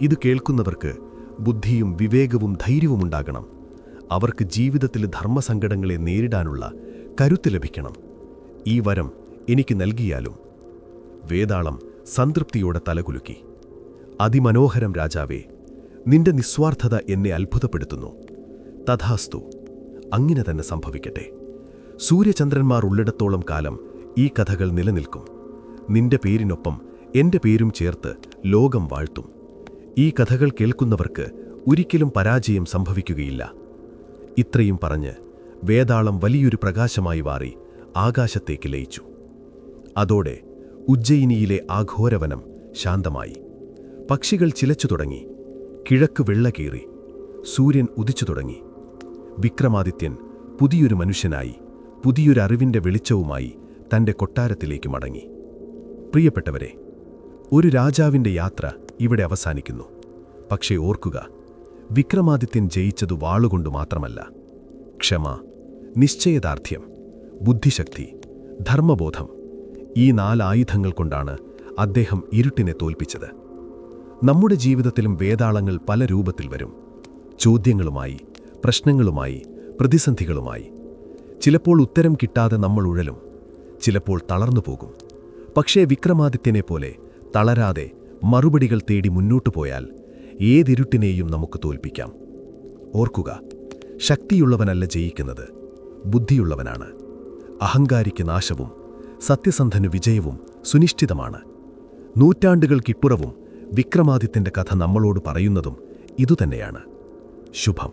ഇത് കേൾക്കുന്നവർക്ക് ബുദ്ധിയും വിവേകവും ധൈര്യവുമുണ്ടാകണം. അവർക്ക് ജീവിതത്തിൽ ധർമ്മസങ്കടങ്ങളെ നേരിടാനുള്ള കരുത്ത് ലഭിക്കണം. ഈ വരം എനിക്ക് നൽകിയാലും. വേതാളം സംതൃപ്തിയോടെ തലകുലുക്കി. അതിമനോഹരം രാജാവേ, നിന്റെ നിസ്വാർത്ഥത എന്നെ അത്ഭുതപ്പെടുത്തുന്നു. തഥാസ്തു, അങ്ങനെ തന്നെ സംഭവിക്കട്ടെ. സൂര്യചന്ദ്രന്മാർ ഉള്ളിടത്തോളം കാലം ഈ കഥകൾ നിലനിൽക്കും. നിന്റെ പേരിനൊപ്പം എൻ്റെ പേരും ചേർത്ത് ലോകം വാഴ്ത്തും. ഈ കഥകൾ കേൾക്കുന്നവർക്ക് ഒരിക്കലും പരാജയം സംഭവിക്കുകയില്ല. ഇത്രയും പറഞ്ഞ് വേതാളം വലിയൊരു പ്രകാശമായി വാറി ആകാശത്തേക്ക് ലയിച്ചു. അതോടെ ഉജ്ജയിനിയിലെ ആഘോരവനം ശാന്തമായി. പക്ഷികൾ ചിലച്ചു തുടങ്ങി. കിഴക്ക് വെള്ളകീറി. സൂര്യൻ ഉദിച്ചു തുടങ്ങി. വിക്രമാദിത്യൻ പുതിയൊരു മനുഷ്യനായി, പുതിയൊരു അറിവിൻ്റെ വെളിച്ചവുമായി തൻ്റെ കൊട്ടാരത്തിലേക്ക് മടങ്ങി. പ്രിയപ്പെട്ടവരെ, ഒരു രാജാവിൻ്റെ യാത്ര ഇവിടെ അവസാനിക്കുന്നു. പക്ഷേ ഓർക്കുക, വിക്രമാദിത്യൻ ജയിച്ചതു വാളുകൊണ്ട് മാത്രമല്ല. ക്ഷമ, നിശ്ചയദാർഢ്യം, ബുദ്ധിശക്തി, ധർമ്മബോധം, ഈ 4 ആയുധങ്ങൾ കൊണ്ടാണ് അദ്ദേഹം ഇരുട്ടിനെ തോൽപ്പിച്ചത്. നമ്മുടെ ജീവിതത്തിലും വേതാളങ്ങൾ പല രൂപത്തിൽ വരും. ചോദ്യങ്ങളുമായി, പ്രശ്നങ്ങളുമായി, പ്രതിസന്ധികളുമായി. ചിലപ്പോൾ ഉത്തരം കിട്ടാതെ നമ്മൾ ഉഴലും. ചിലപ്പോൾ തളർന്നു പോകും. പക്ഷേ വിക്രമാദിത്യനെ പോലെ തളരാതെ മറുപടികൾ തേടി മുന്നോട്ടു പോയാൽ ഏതിരുട്ടിനെയും നമുക്ക് തോൽപ്പിക്കാം. ഓർക്കുക, ശക്തിയുള്ളവനല്ല ജയിക്കുന്നത്, ബുദ്ധിയുള്ളവനാണ്. അഹങ്കാരിക്ക് നാശവും സത്യസന്ധനു വിജയവും സുനിശ്ചിതമാണ്. നൂറ്റാണ്ടുകൾക്കിപ്പുറവും വിക്രമാദിത്യന്റെ കഥ നമ്മളോട് പറയുന്നതും ഇതുതന്നെയാണ്. ശുഭം.